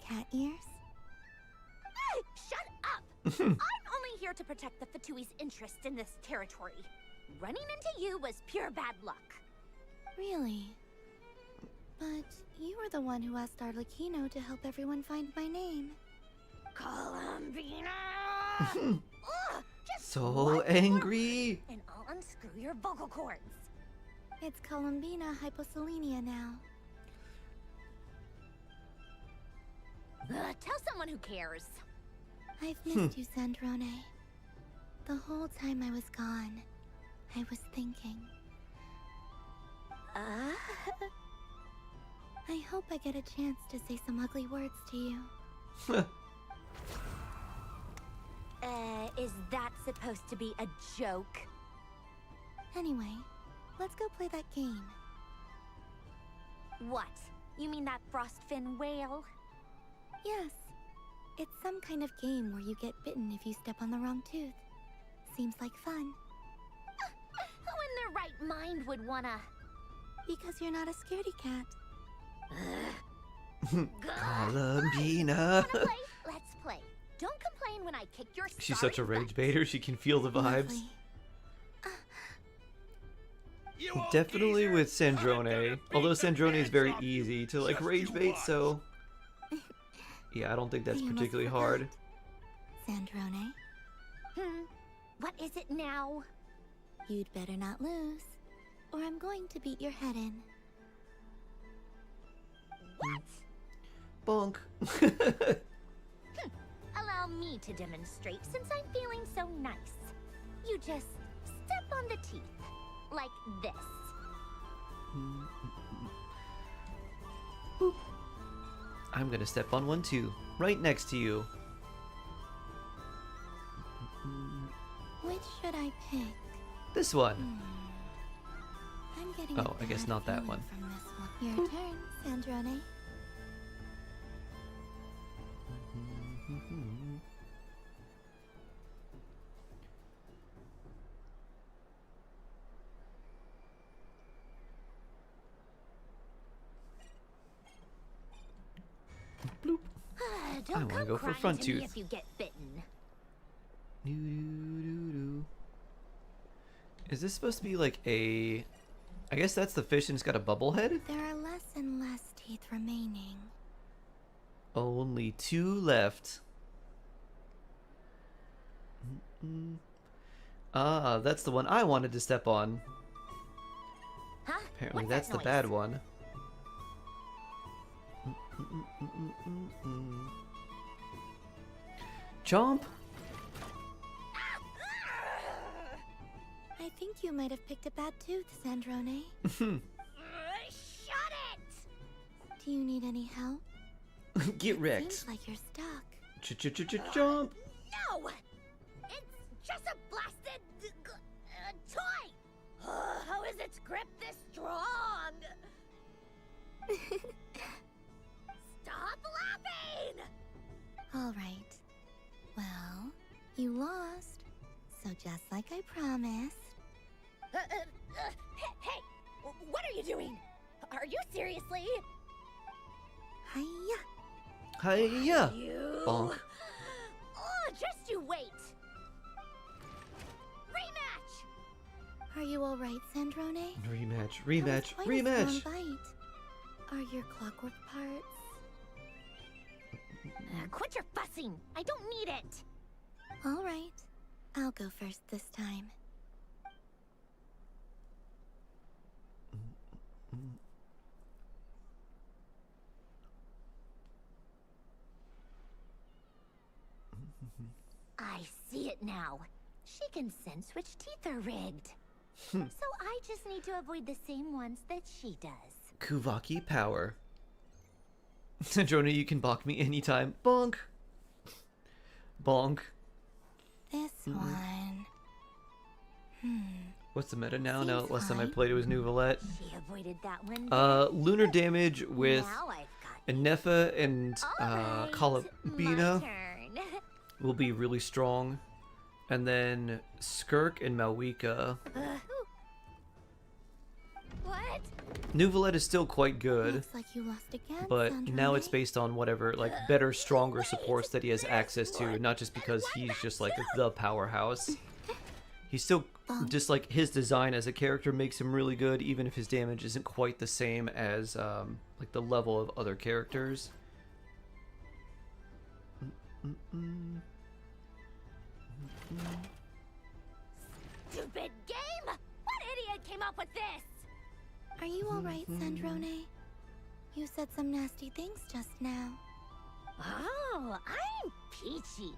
cat ears? Shut up! I'm only here to protect the Fatui's interest in this territory. Running into you was pure bad luck. Really? But you were the one who asked Arlecchino to help everyone find my name. Columbina! Ugh, just So one more angry. and I'll unscrew your vocal cords. It's Columbina hyposelenia now. Tell someone who cares. I've missed you, Sandrone. The whole time I was gone, I was thinking. I hope I get a chance to say some ugly words to you. Is that supposed to be a joke? Anyway, let's go play that game. What? You mean that frostfin whale? Yes. It's some kind of game where you get bitten if you step on the wrong tooth. Seems like fun. Who in their right mind would wanna? Because you're not a scaredy cat. Columbina. Wanna play? Let's play. Don't complain when I kick your She's such a rage baiter. She can feel the vibes. Definitely with Sandrone. Although Sandrone is very easy to like rage bait, so yeah, I don't think that's particularly hard. Sandrone? What is it now? You'd better not lose, or I'm going to beat your head in. What? Bonk. Allow me to demonstrate since I'm feeling so nice. You just step on the teeth. Like this. Boop. I'm gonna step on one too, right next to you. Which should I pick? This one. I'm getting Oh, I guess not that one. from this one. Your turn, Sandrone. Don't I want to go for crying front to me tooth. if you get bitten. Is this supposed to be like a... I guess that's the fish and it's got a bubble head? There are less and less teeth remaining. Only 2 left. Ah, that's the one I wanted to step on. Huh? Apparently What's that's that the noise? bad one. Chomp! I think you might have picked a bad tooth, Sandrone. Shut it! Do you need any help? Get wrecked. Seems like you're stuck. Chomp! No! It's just a blasted toy! How is its grip this strong? Stop laughing! All right. Well, you lost. So just like I promised. Hey! What are you doing? Are you seriously? Hiya! Hiya! You... Bonk. Oh, just you wait! Rematch! Are you all right, Sandrone? Rematch, That was rematch, quite a rematch! strong bite. Are your clockwork parts? Quit your fussing! I don't need it! All right. I'll go first this time. I see it now. She can sense which teeth are rigged. So I just need to avoid the same ones that she does. Kuvaki power. Sandrone, you can balk me anytime. Bonk! Bonk. This one. What's the meta now? Now, last time I played it was Nouvelette. She avoided that one. Lunar damage with Now I've got Nefa and my Columbina turn. will be really strong. And then Skirk and Malwika. What? Nouvelette is still quite good. Looks like you lost again, But Sandrone. now it's based on whatever, like, better, stronger supports that he has access to, not just because he's just, like, the powerhouse. He's still, just, like, his design as a character makes him really good, even if his damage isn't quite the same as, like, the level of other characters. Stupid game! What idiot came up with this? Are you all right, Sandrone? You said some nasty things just now. Oh, I'm peachy.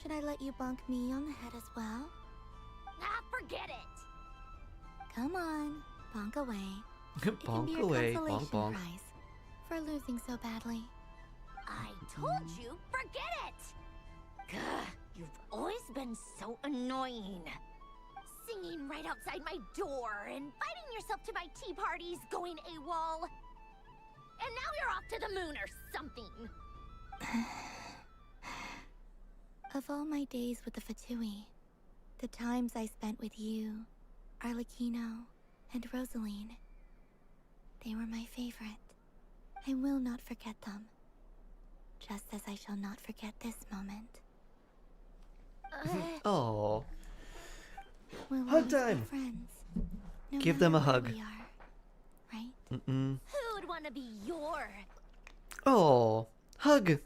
Should I let you bonk me on the head as well? Ah, forget it. Come on. Bonk away. It can be Bonk a away, consolation bonk bonk. prize for losing so badly. I told you, forget it! Gah, you've always been so annoying. Singing right outside my door, inviting yourself to my tea parties, going AWOL. And now you're off to the moon or something. Of all my days with the Fatui, the times I spent with you, Arlecchino, and Rosaline, they were my favorite. I will not forget them. Just as I shall not forget this moment. Oh. We'll Hug always be time. friends, no Give them a matter where hug. we are, right? Who would want to be your... Oh, hug.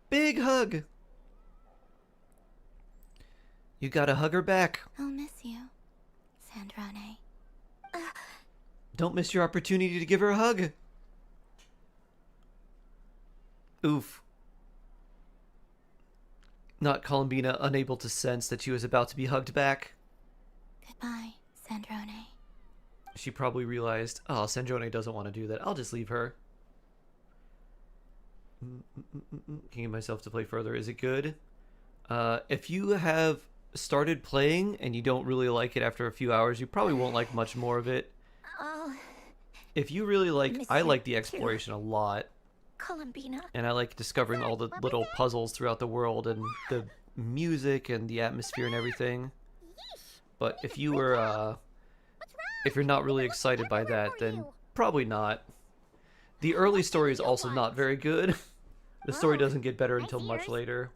Big hug. You gotta hug her back. I'll miss you, Sandrone. Don't miss your opportunity to give her a hug. Oof. Not Columbina unable to sense that she was about to be hugged back. Goodbye, Sandrone. She probably realized, oh, Sandrone doesn't want to do that. I'll just leave her. Can get myself to play further. Is it good? If you have started playing and you don't really like it after a few hours, you probably won't like much more of it. If you really like, I like the exploration a lot. Columbina. And I like discovering all the little puzzles throughout the world and the music and the atmosphere and everything. But if you were, if you're not really excited by that, then probably not. The early story is also not very good. The story doesn't get better until much later.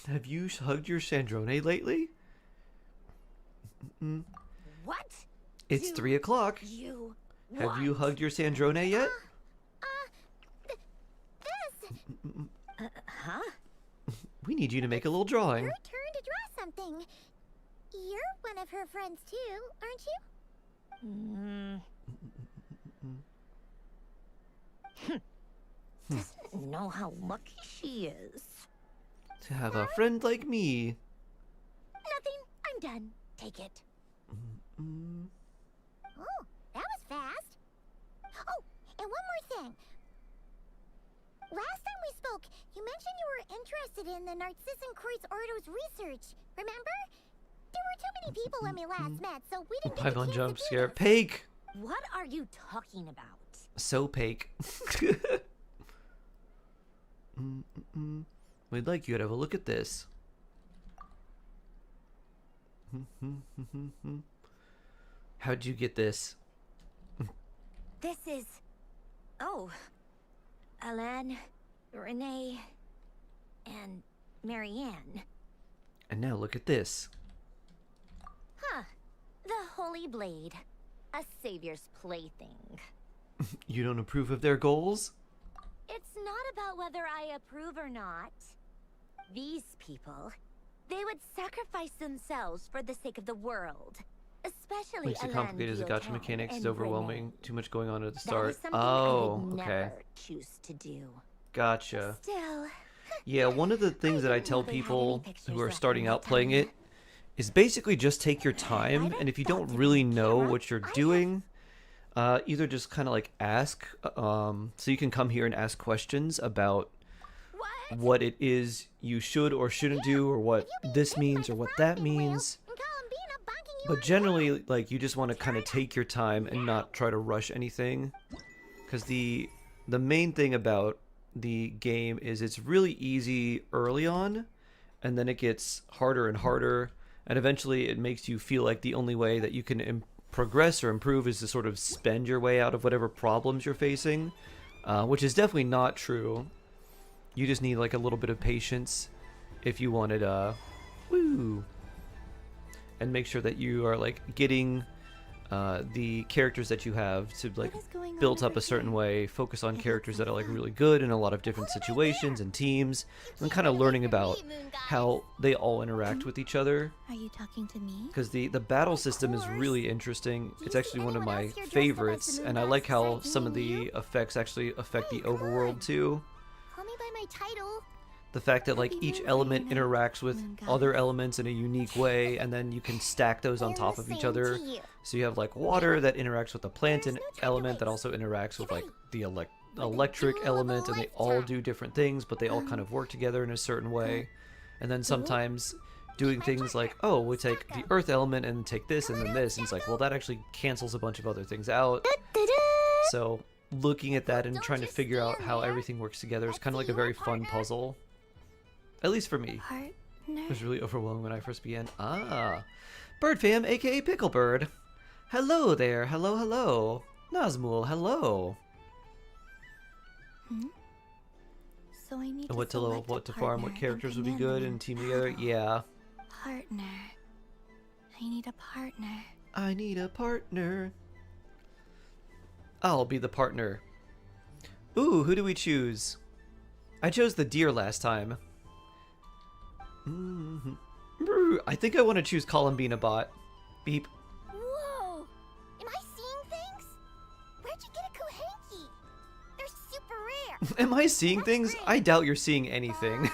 Have you hugged your Sandrone lately? What? It's 3 o'clock. You Have you hugged your Sandrone yet? Huh? We need you to make a little drawing. Her turn to draw something. You're one of her friends too, aren't you? Doesn't know how lucky she is. To have a friend like me. Nothing. I'm done. Take it. Oh, that was fast. Oh, and one more thing. Last time we spoke, you mentioned you were interested in the Narcissan Kreutz Ordo's research. Remember? There were too many people when we last met, so we didn't get the Python chance jump to do scare. this. Pake! What are you talking about? So Pake. We'd like you to have a look at this. How'd you get this? This is... Oh. Alain, Renee, and Marianne. And now look at this. Huh. The Holy Blade. A savior's plaything. You don't approve of their goals? It's not about whether I approve or not. These people, they would sacrifice themselves for the sake of the world. Especially Makes it Alain complicated as a gotcha Guillotin mechanics. It's and overwhelming. Renee. Too much going on at the That start. is something Oh, I would okay. never choose to do. Gotcha. Still, Yeah, one of the things that I tell people who are starting out playing it is basically just take your time, and if you don't really know what you're doing, either just kind of like ask, so you can come here and ask questions about what it is you should or shouldn't do, or what this means or what that means. But generally, like, you just want to kind of take your time and not try to rush anything, because the main thing about the game is it's really easy early on, and then it gets harder and harder, and eventually it makes you feel like the only way that you can progress or improve is to sort of spend your way out of whatever problems you're facing, which is definitely not true. You just need like a little bit of patience if you wanted woo, and make sure that you are like getting the characters that you have to like built up a certain way. Focus on characters that are like really good in a lot of different situations and teams, and kind of learning about how they all interact with each other. Are you talking to me? Because the battle system is really interesting. It's actually one of my favorites, and I like how some of the effects actually affect the overworld too. Call me by my title. The fact that like each element interacts with other elements in a unique way, and then you can stack those on top of each other. So you have like water that interacts with the plant element that also interacts with like the electric element, and they all do different things, but they all kind of work together in a certain way. And then sometimes doing things like, oh, we take the earth element and take this and then this, and it's like, well, that actually cancels a bunch of other things out. So looking at that and trying to figure out how everything works together is kind of like a very fun puzzle. At least for me. It was really overwhelming when I first began. Ah, Bird Fam, aka Picklebird. Hello there, hello, hello. Nazmul, hello. So I need What to level, what to farm, what characters would be good and team together. Yeah. Partner. I need a partner. I need a partner. I'll be the partner. Ooh, who do we choose? I chose the deer last time. I think I want to choose Columbina Bot. Beep. Whoa! Am I seeing things? Where'd you get a Kuhanki? They're super rare. Am I seeing things? I doubt you're seeing anything.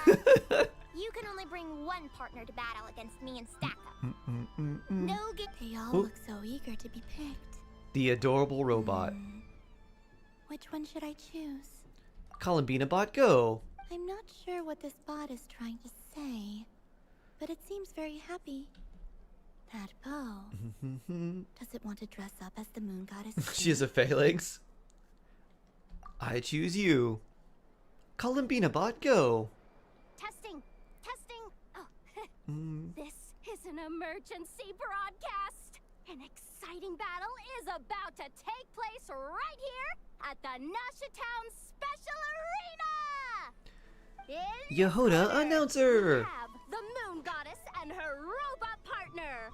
You can only bring one partner to battle against me and Stacko. No get. They all look so eager to be picked. The adorable robot. Which one should I choose? Columbina Bot, go. I'm not sure what this bot is trying to say, but it seems very happy. That bow. Does it want to dress up as the moon goddess? She has a phalanx. I choose you. Columbina Bot, go. Testing. Oh, this is an emergency broadcast. An exciting battle is about to take place right here at the Nasha Town Special Arena. In Yehoda announcer. we have the moon goddess and her robot partner.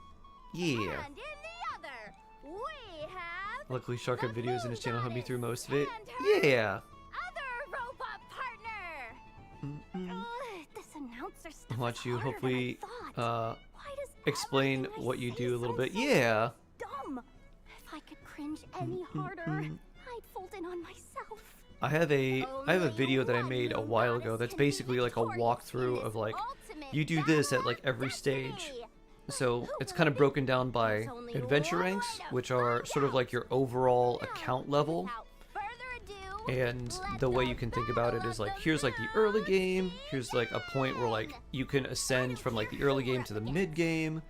Yeah. And in the other, we have Luckily, Sharkhead videos in his channel helped me through most of it. and her Yeah. other robot partner. This announcer stuff Watch is you harder than hopefully I thought. Why does explain everything I what you say do a little sound bit. so Yeah. Dumb. If I could cringe any harder, I'd fold in on myself. I have a video that I made a while ago that's basically like a walkthrough of like you do this at like every stage. So it's kind of broken down by adventure ranks, which are sort of like your overall account level. And the way you can think about it is like, here's like the early game, here's like a point where like you can ascend from like the early game to the mid game.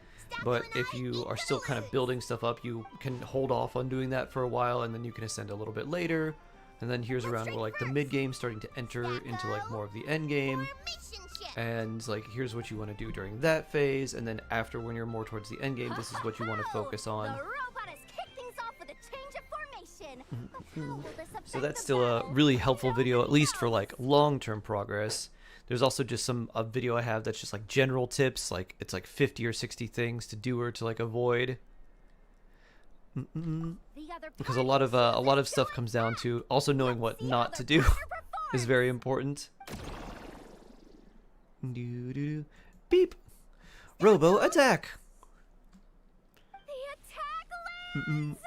But if you are still kind of building stuff up, you can hold off on doing that for a while, and then you can ascend a little bit later. And then here's around where like the mid game starting to enter into like more of the end game. And like here's what you want to do during that phase, and then after when you're more towards the end game, this is what you want to focus on. The robot has kicked things off with a change of formation. But how will this affect So that's the still a battle? really helpful video, at least for like long-term progress. There's also just a video I have that's just like general tips, like it's like 50 or 60 things to do or to like avoid. Because a lot of stuff comes down to also knowing what not to do is very important. Beep. Robo attack. The attack lands!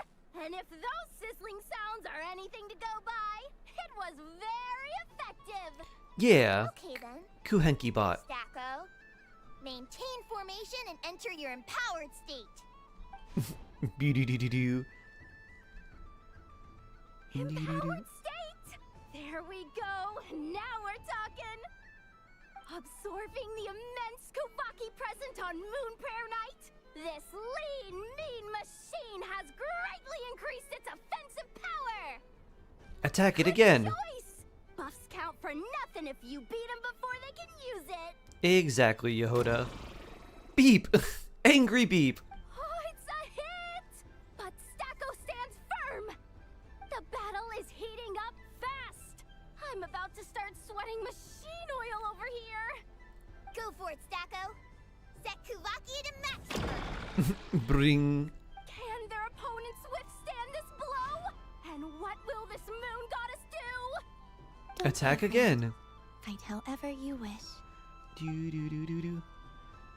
And if those sizzling sounds are anything to go by, it was very effective. Yeah. Okay then. Kuhenki bot. Stacko, maintain formation and enter your empowered state. Boo-doo-doo-doo-doo. Empowered state! There we go. Now we're talking. Absorbing the immense Kuvaki present on Moon Prayer Night, this lean, mean machine has greatly increased its offensive power. Attack it again. Choice. Buffs count for nothing if you beat them before they can use it. Exactly, Yehoda. Beep. Angry beep. Oh, it's a hit! But Stacko stands firm. The battle is heating up fast. I'm about to start sweating machine oil over here. Go for it, Stacko. Set Kuvaki to max. Bring. Can their opponents withstand this blow? And what will this moon goddess do? Attack again. Fight however you wish. Do-do-do-do-do.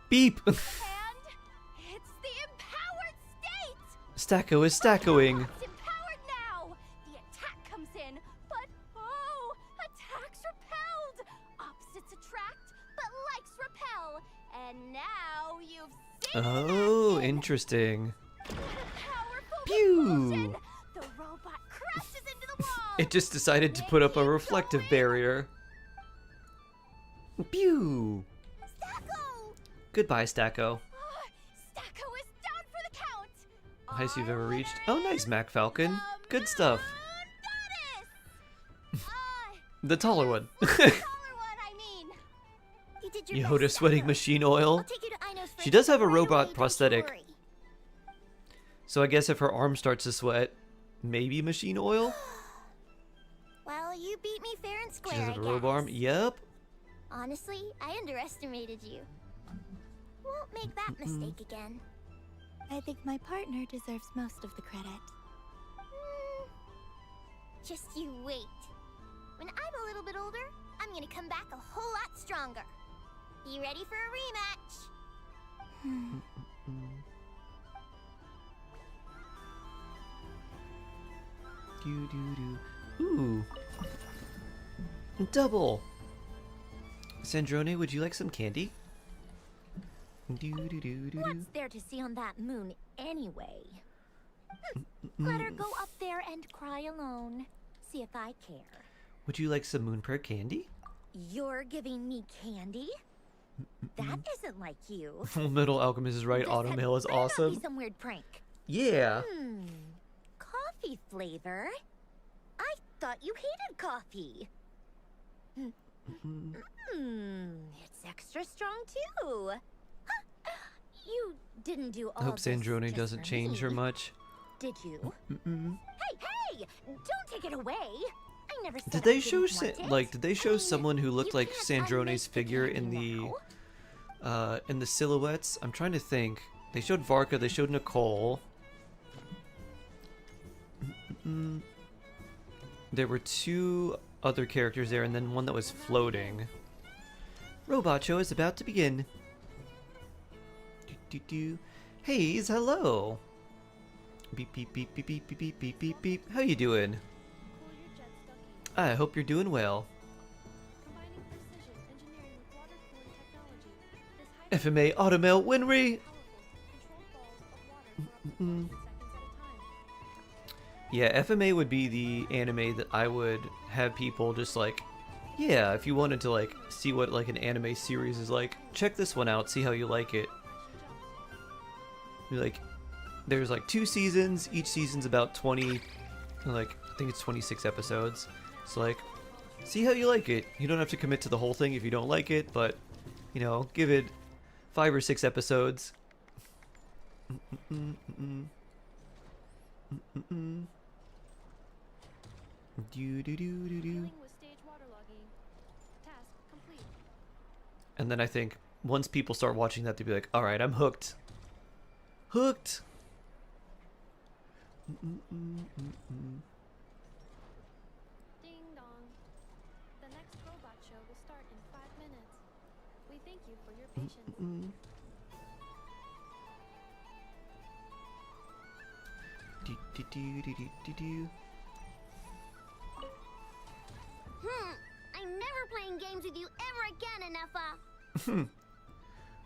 Beep. And it's the empowered state. Stacko is stackoing. It's empowered now. The attack comes in, but oh, attacks repelled. Opposites attract. interesting. Powerful Pew! repulsion. The robot crashes into the wall. It just decided to put up a reflective barrier. Pew! Stacko! Goodbye, Stacko. Stacko is down for the count. Highest you've ever reached. Oh, nice, Mac Falcon. Good stuff. The taller one. You did your Yoda best, sweating Stacko. machine oil. I'll take you to Ino's She fridge does have a right robot away, don't you prosthetic. worry. So I guess if her arm starts to sweat, maybe machine oil? Well, you beat me fair and She square, does I have a guess. robot arm? Yep. Honestly, I underestimated you. Won't make that mistake again. I think my partner deserves most of the credit. Just you wait. When I'm a little bit older, I'm gonna come back a whole lot stronger. Be ready for a rematch. Ooh. Double. Sandrone, would you like some candy? What's there to see on that moon anyway? Let her go up there and cry alone. See if I care. Would you like some moon prayer candy? You're giving me candy? That isn't like you. Full Metal Alchemist is right. This Autumn had Hill is better not awesome. Be some weird prank. Yeah. Coffee flavor? I thought you hated coffee. It's extra strong too. Huh. You didn't do all I hope of this Sandrone just doesn't for change her me, much. Did you? Hey! Don't take it away. I never said Did I they didn't show want it. did they show someone who looked like Sandrone's figure in the silhouettes? I'm trying to think. They showed Varka, they showed Nicole. There were two other characters there and then one that was floating. Robot show is about to begin. Haze, hello. Beep beep beep beep beep beep beep beep beep beep. How you doing? I hope you're doing well. FMA Automail Winry. Yeah, FMA would be the anime that I would have people just like, yeah, if you wanted to like see what like an anime series is like, check this one out, see how you like it. Like, there's like 2 seasons, each season's about 20, like, I think it's 26 episodes. So like, see how you like it. You don't have to commit to the whole thing if you don't like it, but, you know, give it 5 or 6 episodes. And then I think once people start watching that, they'll be like, alright, I'm hooked. Hooked! Ding dong. The next robot show will start in 5 minutes. We thank you for your patience. I'm never playing games with you ever again, Anefa.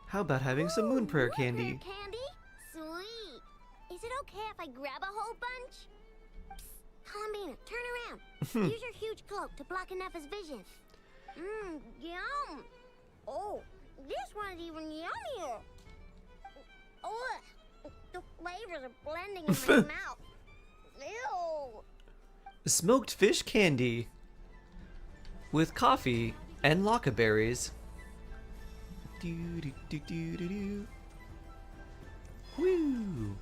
How about having some moon prayer Moon prayer candy? candy? Sweet. Is it okay if I grab a whole bunch? Psst, Columbina, turn around. Use your huge cloak to block Anefa's vision. Yum. Oh, this one's even yummier. Oh, the flavors are blending in my mouth. Ew. Smoked fish candy with coffee and laka berries. Woo!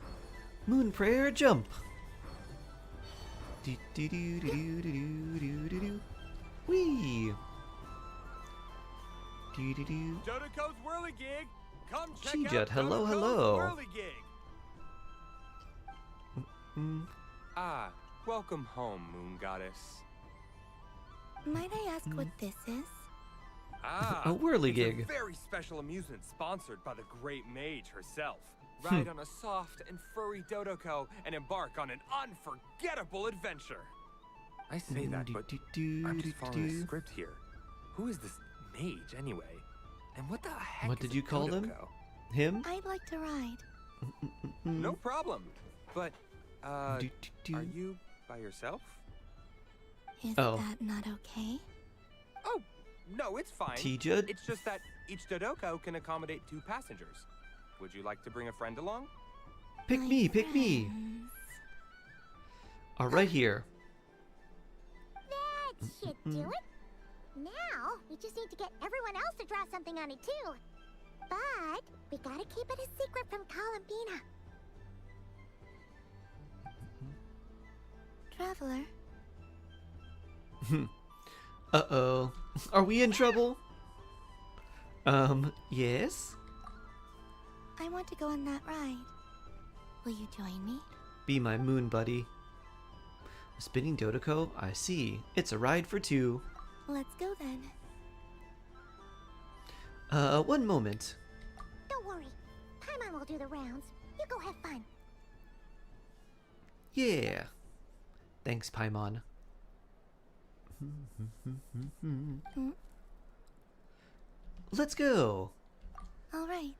Moon prayer jump. Wee! Dodoco's Whirligig! Come check G-Jet, out hello, Dodoco's hello. Whirligig! Welcome home, Moon Goddess. Might I ask what this is? A whirligig. It's a very special amusement sponsored by the great mage herself. Ride on a soft and furry Dodoco and embark on an unforgettable adventure. I say that, but I'm just following a script here. Who is this mage anyway? And what the heck What is did you call them? Dodoco? Him? I'd like to ride. No problem. But, are you by yourself? Is Oh. that not okay? Oh, no, it's fine. T-Jud? It's just that each Dodoko can accommodate 2 passengers. Would you like to bring a friend along? Pick me, pick me. Right here. That should do it. Now, we just need to get everyone else to draw something on it too. But we gotta keep it a secret from Columbina. Traveler, Uh-oh. Are we in trouble? Yes? I want to go on that ride. Will you join me? Be my moon buddy. A spinning Dodoko? I see. It's a ride for 2. Let's go then. One moment. Don't worry. Paimon will do the rounds. You go have fun. Yeah. Thanks, Paimon. Let's go. All right.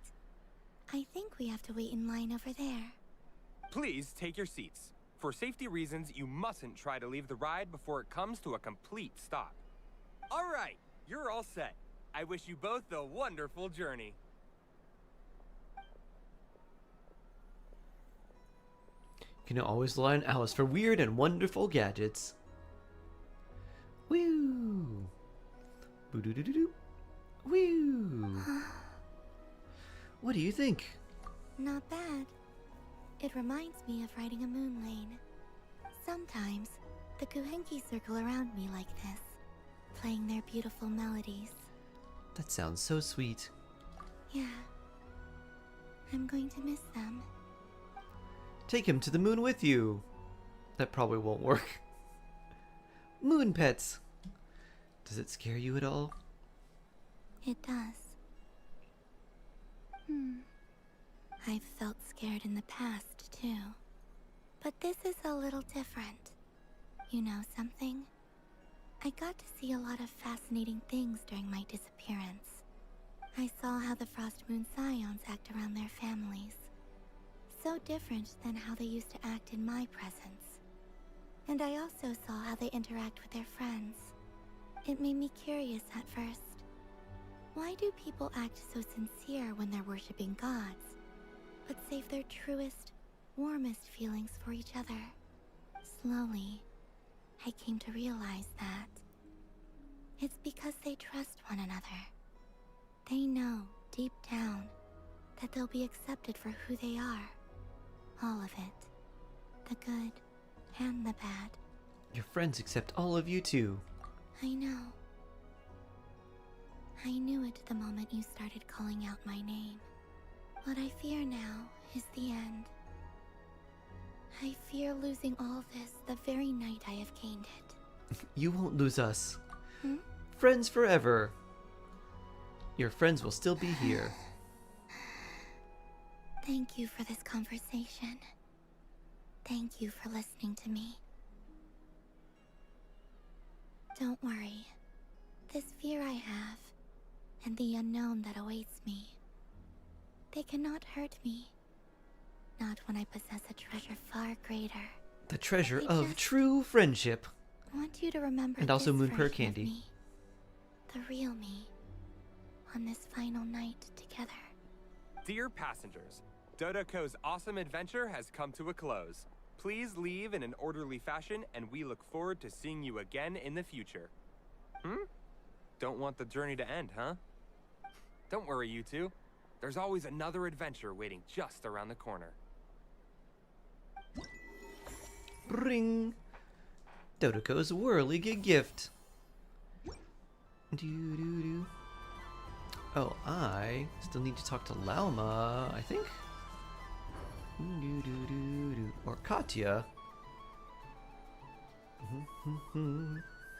I think we have to wait in line over there. Please take your seats. For safety reasons, you mustn't try to leave the ride before it comes to a complete stop. All right, you're all set. I wish you both a wonderful journey. You can always rely on Alice for weird and wonderful gadgets. Woo! Boo-doo-doo-doo-doo. Woo! What do you think? Not bad. It reminds me of riding a moon lane. Sometimes, the Kuhenki circle around me like this, playing their beautiful melodies. That sounds so sweet. Yeah. I'm going to miss them. Take him to the moon with you. That probably won't work. Moon pets. Does it scare you at all? It does. I've felt scared in the past, too. But this is a little different. You know something? I got to see a lot of fascinating things during my disappearance. I saw how the Frost Moon Scions act around their families. So different than how they used to act in my presence. And I also saw how they interact with their friends. It made me curious at first. Why do people act so sincere when they're worshipping gods, but save their truest, warmest feelings for each other? Slowly, I came to realize that it's because they trust one another. They know, deep down, that they'll be accepted for who they are. All of it. The good and the bad. Your friends accept all of you too. I know. I knew it the moment you started calling out my name. What I fear now is the end. I fear losing all this the very night I have gained it. You won't lose us. Friends forever. Your friends will still be here. Thank you for this conversation. Thank you for listening to me. Don't worry. This fear I have, and the unknown that awaits me, they cannot hurt me. Not when I possess a treasure far greater. The treasure I of just true friendship. want you to remember And also this Moon Pearl version of candy. me, the real me, on this final night together. Dear passengers, Dodoko's awesome adventure has come to a close. Please leave in an orderly fashion, and we look forward to seeing you again in the future. Don't want the journey to end, huh? Don't worry, you two. There's always another adventure waiting just around the corner. Ring. Dodoko's whirligig gift. Doo-doo-doo. Oh, I still need to talk to Lauma, I think. Doo-doo-doo-doo. Or Katya.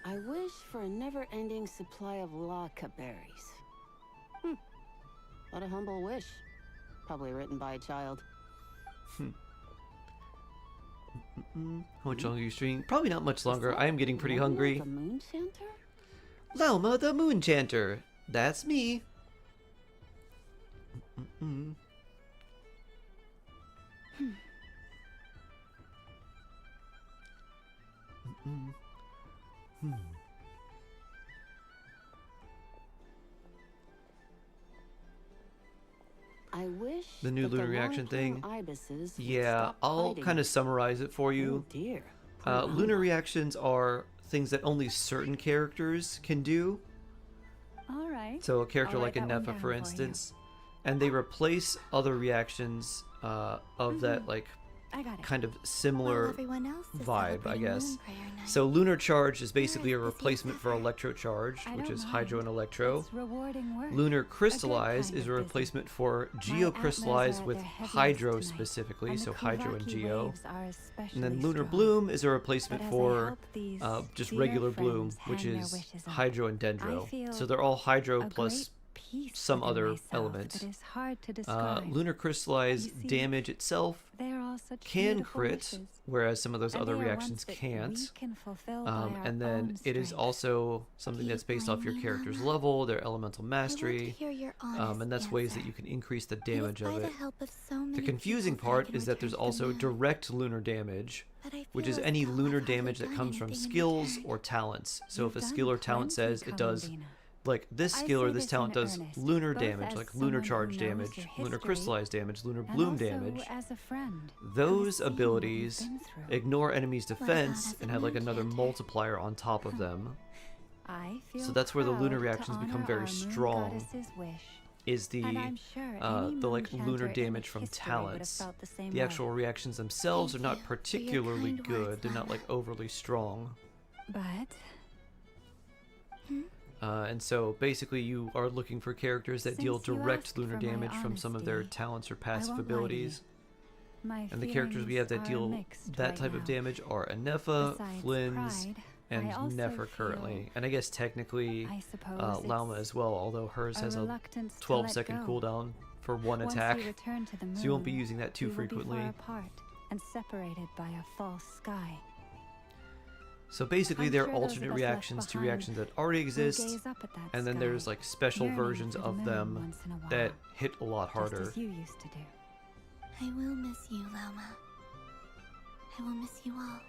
I wish for a never-ending supply of laka berries. What a humble wish. Probably written by a child. How much longer are you streaming? Probably not much longer. I am getting pretty Lauma hungry. the Moon Chanter? Lauma the Moon Chanter. That's me. I wish The new that lunar reaction thing. long-term ibises would Yeah, stop I'll fighting. kind of summarize it for you. Oh dear. Lunar reactions are things that only certain characters can do. All right. So a character I'll like a write that one Nefa, down for you. instance, and they replace other reactions of that like I got it. kind of similar While everyone else is vibe, I celebrating guess. Moon Prayer Night. So lunar charge is basically a replacement for electro charge, I which don't is mind. hydro and electro. It's rewarding work. Lunar A good crystallize kind is a of busy. replacement for My geocrystallize antlers are with at their heaviest hydro tonight, specifically, and so the hydro and Kuvaki geo. waves are especially And then lunar strong. bloom is a replacement But as I for help these just dear regular bloom, friends which hang their is wishes up, hydro and I dendro. feel So they're all hydro a plus great peace some within other myself elements. that is hard to describe. Lunar crystallize You see, damage itself they are all such can beautiful crit, wishes, whereas some of those and other they are reactions ones that can't. we can fulfill by our And then own it is strength. also something that's based off your character's level, their elemental mastery, hear your honest and that's ways that you can increase the It is damage by of the it. help of so many The confusing people that I part can is that there's return to the also moon. direct lunar damage, But I which feel is as any though lunar I've hardly damage that done comes from anything in skills return. or talents. So if a You've skill or done talent plenty, says it does, Columbina. like this I skill or say this this talent in does earnest, lunar both damage, as like lunar someone who charge knows damage, your lunar history, crystallized damage, lunar and bloom also damage, as a friend who has those seen what you've abilities been through. ignore enemies' about defense as a and have like moon another chanter? multiplier on top of them. I feel So that's where the lunar proud to reactions become honor very our moon strong. goddess's wish. Is the And I'm sure any the like moon lunar chanter in damage from history would have talents. felt the same The way. actual reactions themselves are Thank not you for your particularly kind good. words, They're not like overly strong. But And so basically you are looking for characters that deal Since you direct asked lunar for my damage from some of their honesty, talents or I passive won't lie to you. abilities. my And the characters we have that feelings deal are mixed that right type of now. damage are Anefa, Besides Flynn's, pride, and I also Nefer feel currently. And I guess technically I suppose Lauma it's as well, although hers a has a reluctance to 12-second let go. cooldown for one Once attack. we return to the moon, So you won't be using that too we will be frequently. far apart and separated by a false sky. So basically I'm there sure are those of alternate us left reactions to behind reactions that already will exist, gaze up at that and then sky, there's like special yearning versions for the of moon them once in a while, that hit a lot harder. just as you used to do. I will miss you, Lauma. I will miss you all.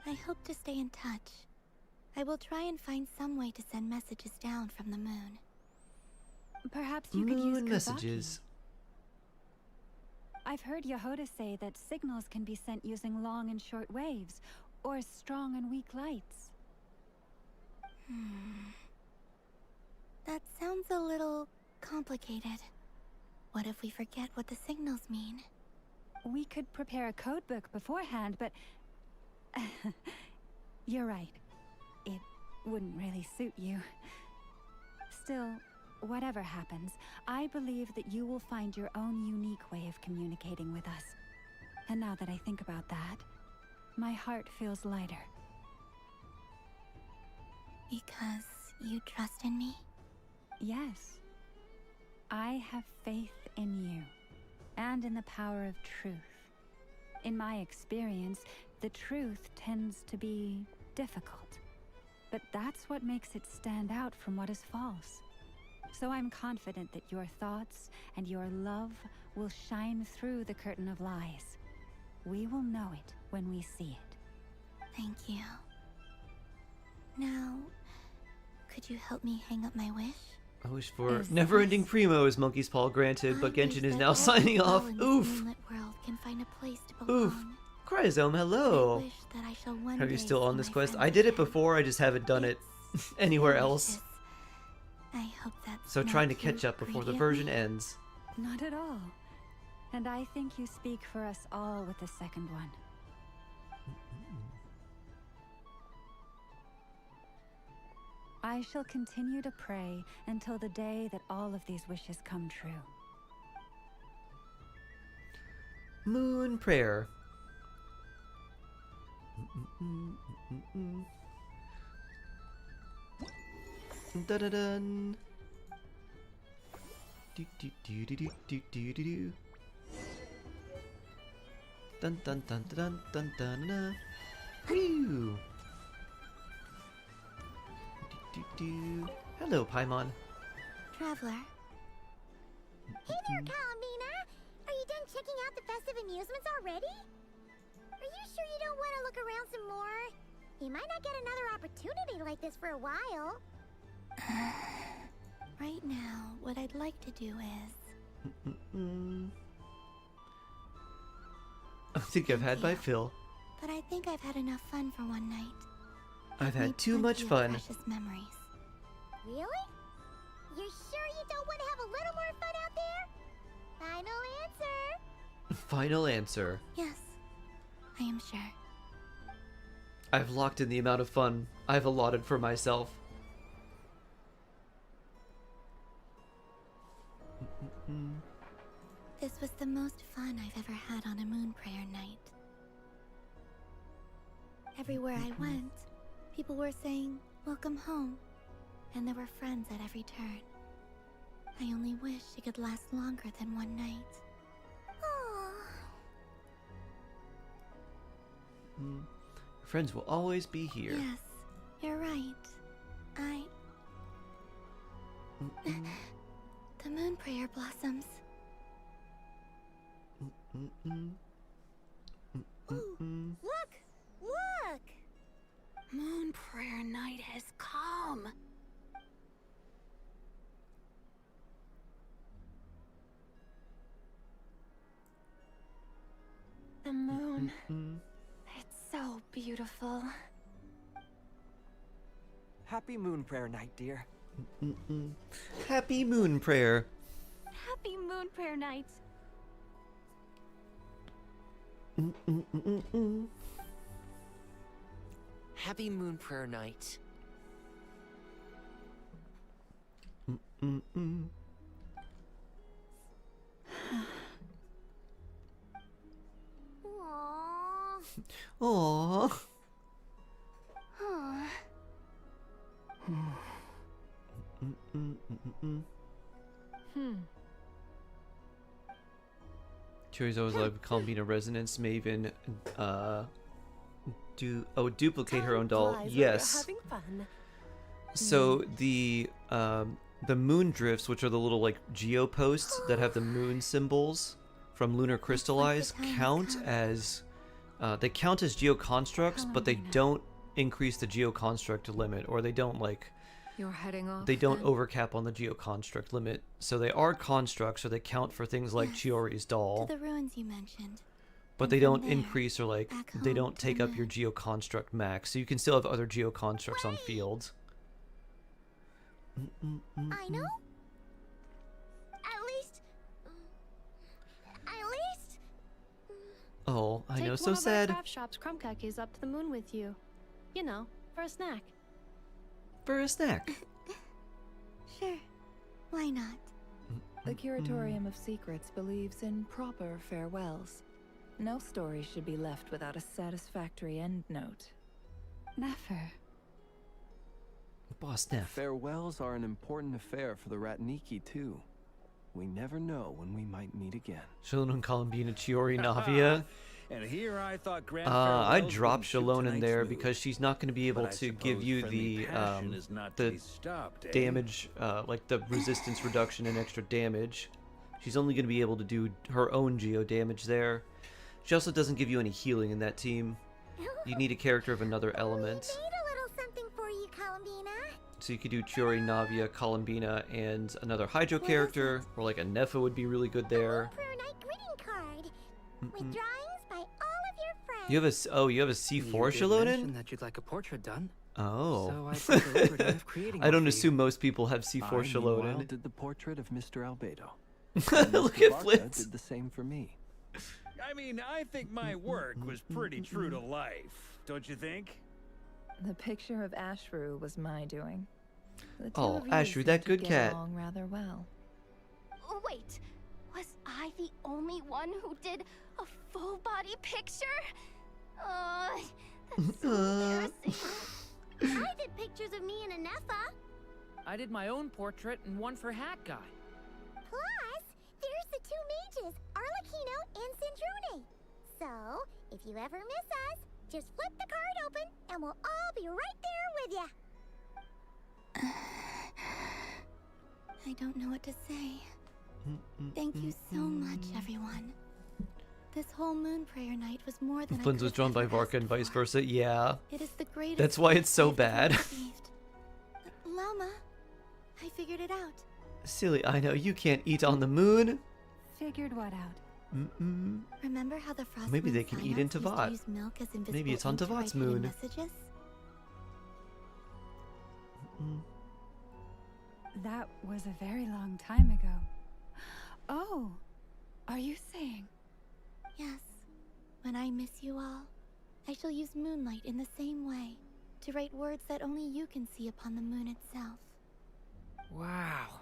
I hope to stay in touch. I will try and find some way to send messages down from the moon. Perhaps you could use Moon Kuvaki. messages. I've heard Yehoda say that signals can be sent using long and short waves, or strong and weak lights. That sounds a little complicated. What if we forget what the signals mean? We could prepare a code book beforehand, but... You're right. It wouldn't really suit you. Still, whatever happens, I believe that you will find your own unique way of communicating with us. And now that I think about that, my heart feels lighter. Because you trust in me? Yes. I have faith in you, and in the power of truth. In my experience, the truth tends to be difficult. But that's what makes it stand out from what is false. So I'm confident that your thoughts and your love will shine through the curtain of lies. We will know it when we see it. Thank you. Now, could you help me hang up my wish? I wish for Is never-ending Primo's Monkey's Paw granted, but I wish Genshin is that now all signing people off. in this Oof! moonlit world can find a place to belong. Oof! Cryosome, hello! I wish that I shall one Have you day still see on this my quest? friends I did it again. before, I just haven't done it anywhere else. I hope that's So not trying to too catch up before the greedy of version me. ends. Not at all. And I think you speak for us all with the second one. I shall continue to pray until the day that all of these wishes come true. Moon Prayer. Da-da-dun. Do-do-do-do-do-do-do-do. Dun dun dun dun dun dun dun. Woo! Do-do-do. Hello, Paimon. Traveler. Hey there, Columbina! Are you done checking out the festive amusements already? you sure you don't want to look around some more? You might not get another opportunity like this for a while. Right now, what I'd like to do is... I think I've had my fill. But I think I've had enough fun for one night. I've had made too much plenty of fun. Precious memories. Really? You're sure you don't want to have a little more fun out there? Final answer. Final answer. Yes, I am sure. I've locked in the amount of fun I've allotted for myself. This was the most fun I've ever had on a moon prayer night. Everywhere I went, people were saying, "Welcome home," and there were friends at every turn. I only wish it could last longer than one night. Friends will always be here. Yes, you're right. The moon prayer blossoms. Ooh, look! Look! Moon prayer night has come. The moon. It's so beautiful. Happy moon prayer night, dear. Happy moon prayer. Happy moon prayer night. Happy moon prayer night. Aww. Cherry's always like Columbina Resonance may even duplicate her own doll. Yes. So the moon drifts, which are the little like geoposts that have the moon symbols from Lunar Crystallize, count as geoconstructs, but they don't increase the geoconstruct limit, or they don't like You're heading off. they don't then? overcap on the geoconstruct limit. So they are constructs, so they count for things like Chiori's doll, To the ruins you mentioned. but And they from don't there, increase or like back they home don't to take the up your geoconstruct max. So you can still have other geoconstructs on fields. I know. At least. Oh, I Take know, one so of our sad. craft shop's crumb cookies up to the moon with you. You know, for a snack. For a snack. Sure. Why not? The Curatorium of Secrets believes in proper farewells. No story should be left without a satisfactory endnote. Never. Boss Neff. Farewells are an important affair for the Ratniki, too. We never know when we might meet again. Shalon and Columbina, Chiori, Navia. And here I thought Grand I'd Farewells drop wouldn't suit Shalon in tonight's there mood. because she's not going to be able But I to give suppose you friendly the passion is not to be stopped, eh? damage, like the resistance reduction and extra damage. She's only going to be able to do her own geo damage there. She also doesn't give you any healing in that team. You need a character of another element. Made a little something for you, Columbina. So you could do Chiori, Navia, Columbina, and another Hydro character, or like a Nefa would be really good there. Prayer night greeting card with drawings by all of your friends. You have a C4 You did Shalonen? mention that you'd like a portrait done. Oh. So I took the liberty of creating I one don't for assume you. most people have C4 I, meanwhile, Shalonen. did the portrait of Mr. Albedo. Look at Barca Flitz. did the same for me. I mean, I think my work was pretty true to life, don't you think? The picture of Ashru was my doing. The two Oh, of you Ashru, seem that to good get cat. along rather well. Wait, was I the only one who did a full body picture? That's so embarrassing. I did pictures of me and Anefa. I did my own portrait and one for Hat Guy. Plus, there's the two mages, Arlecchino and Sandrune. So, if you ever miss us, just flip the card open and we'll all be right there with you. I don't know what to say. Thank you so much, everyone. This whole moon prayer night was more than Flynn's was drawn by Varka and vice versa. Yeah. It is the greatest. That's why it's so I've bad. ever received. Llama, I figured it out. Silly, I know you can't eat on the moon. Figured what out? Remember how the frost Maybe moon they can eat sign-ups in used to Tavat. use milk as invisible Maybe it's on ink to Tavat's write hidden moon. Messages? That was a very long time ago. Oh, are you saying? Yes. When I miss you all, I shall use moonlight in the same way to write words that only you can see upon the moon itself. Wow,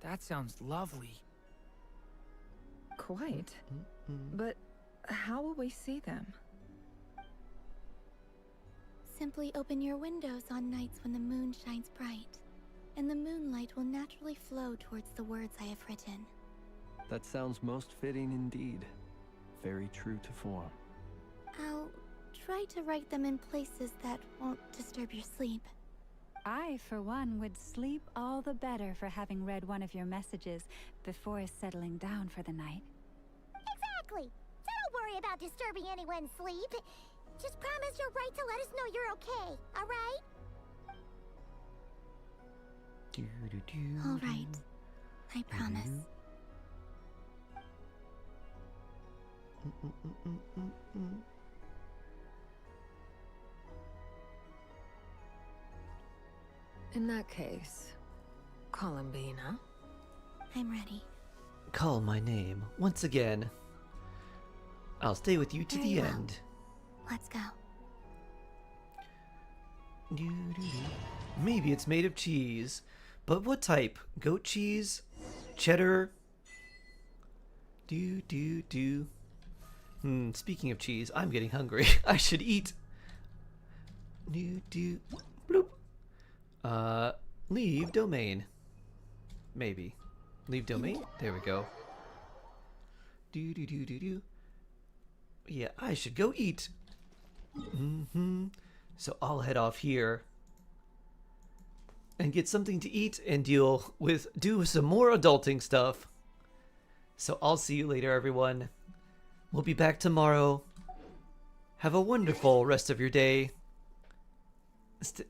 that sounds lovely. Quite. But how will we see them? Simply open your windows on nights when the moon shines bright, and the moonlight will naturally flow towards the words I have written. That sounds most fitting indeed. Very true to form. I'll try to write them in places that won't disturb your sleep. I, for one, would sleep all the better for having read one of your messages before settling down for the night. Exactly. So don't worry about disturbing anyone's sleep. Just promise you'll write to let us know you're okay, alright? Alright. I promise. In that case, Columbina. I'm ready. Call my name once again. I'll stay with you to Very the well. end. Let's go. Maybe it's made of cheese. But what type? Goat cheese? Cheddar? Speaking of cheese, I'm getting hungry. I should eat. Bloop. Leave domain. Maybe. Leave domain? There we go. Yeah, I should go eat. So I'll head off here and get something to eat and do some more adulting stuff. So I'll see you later, everyone. We'll be back tomorrow. Have a wonderful rest of your day.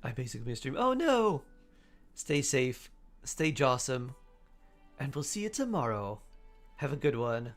I basically missed stream. Oh no! Stay safe, stay jawsome, and we'll see you tomorrow. Have a good one.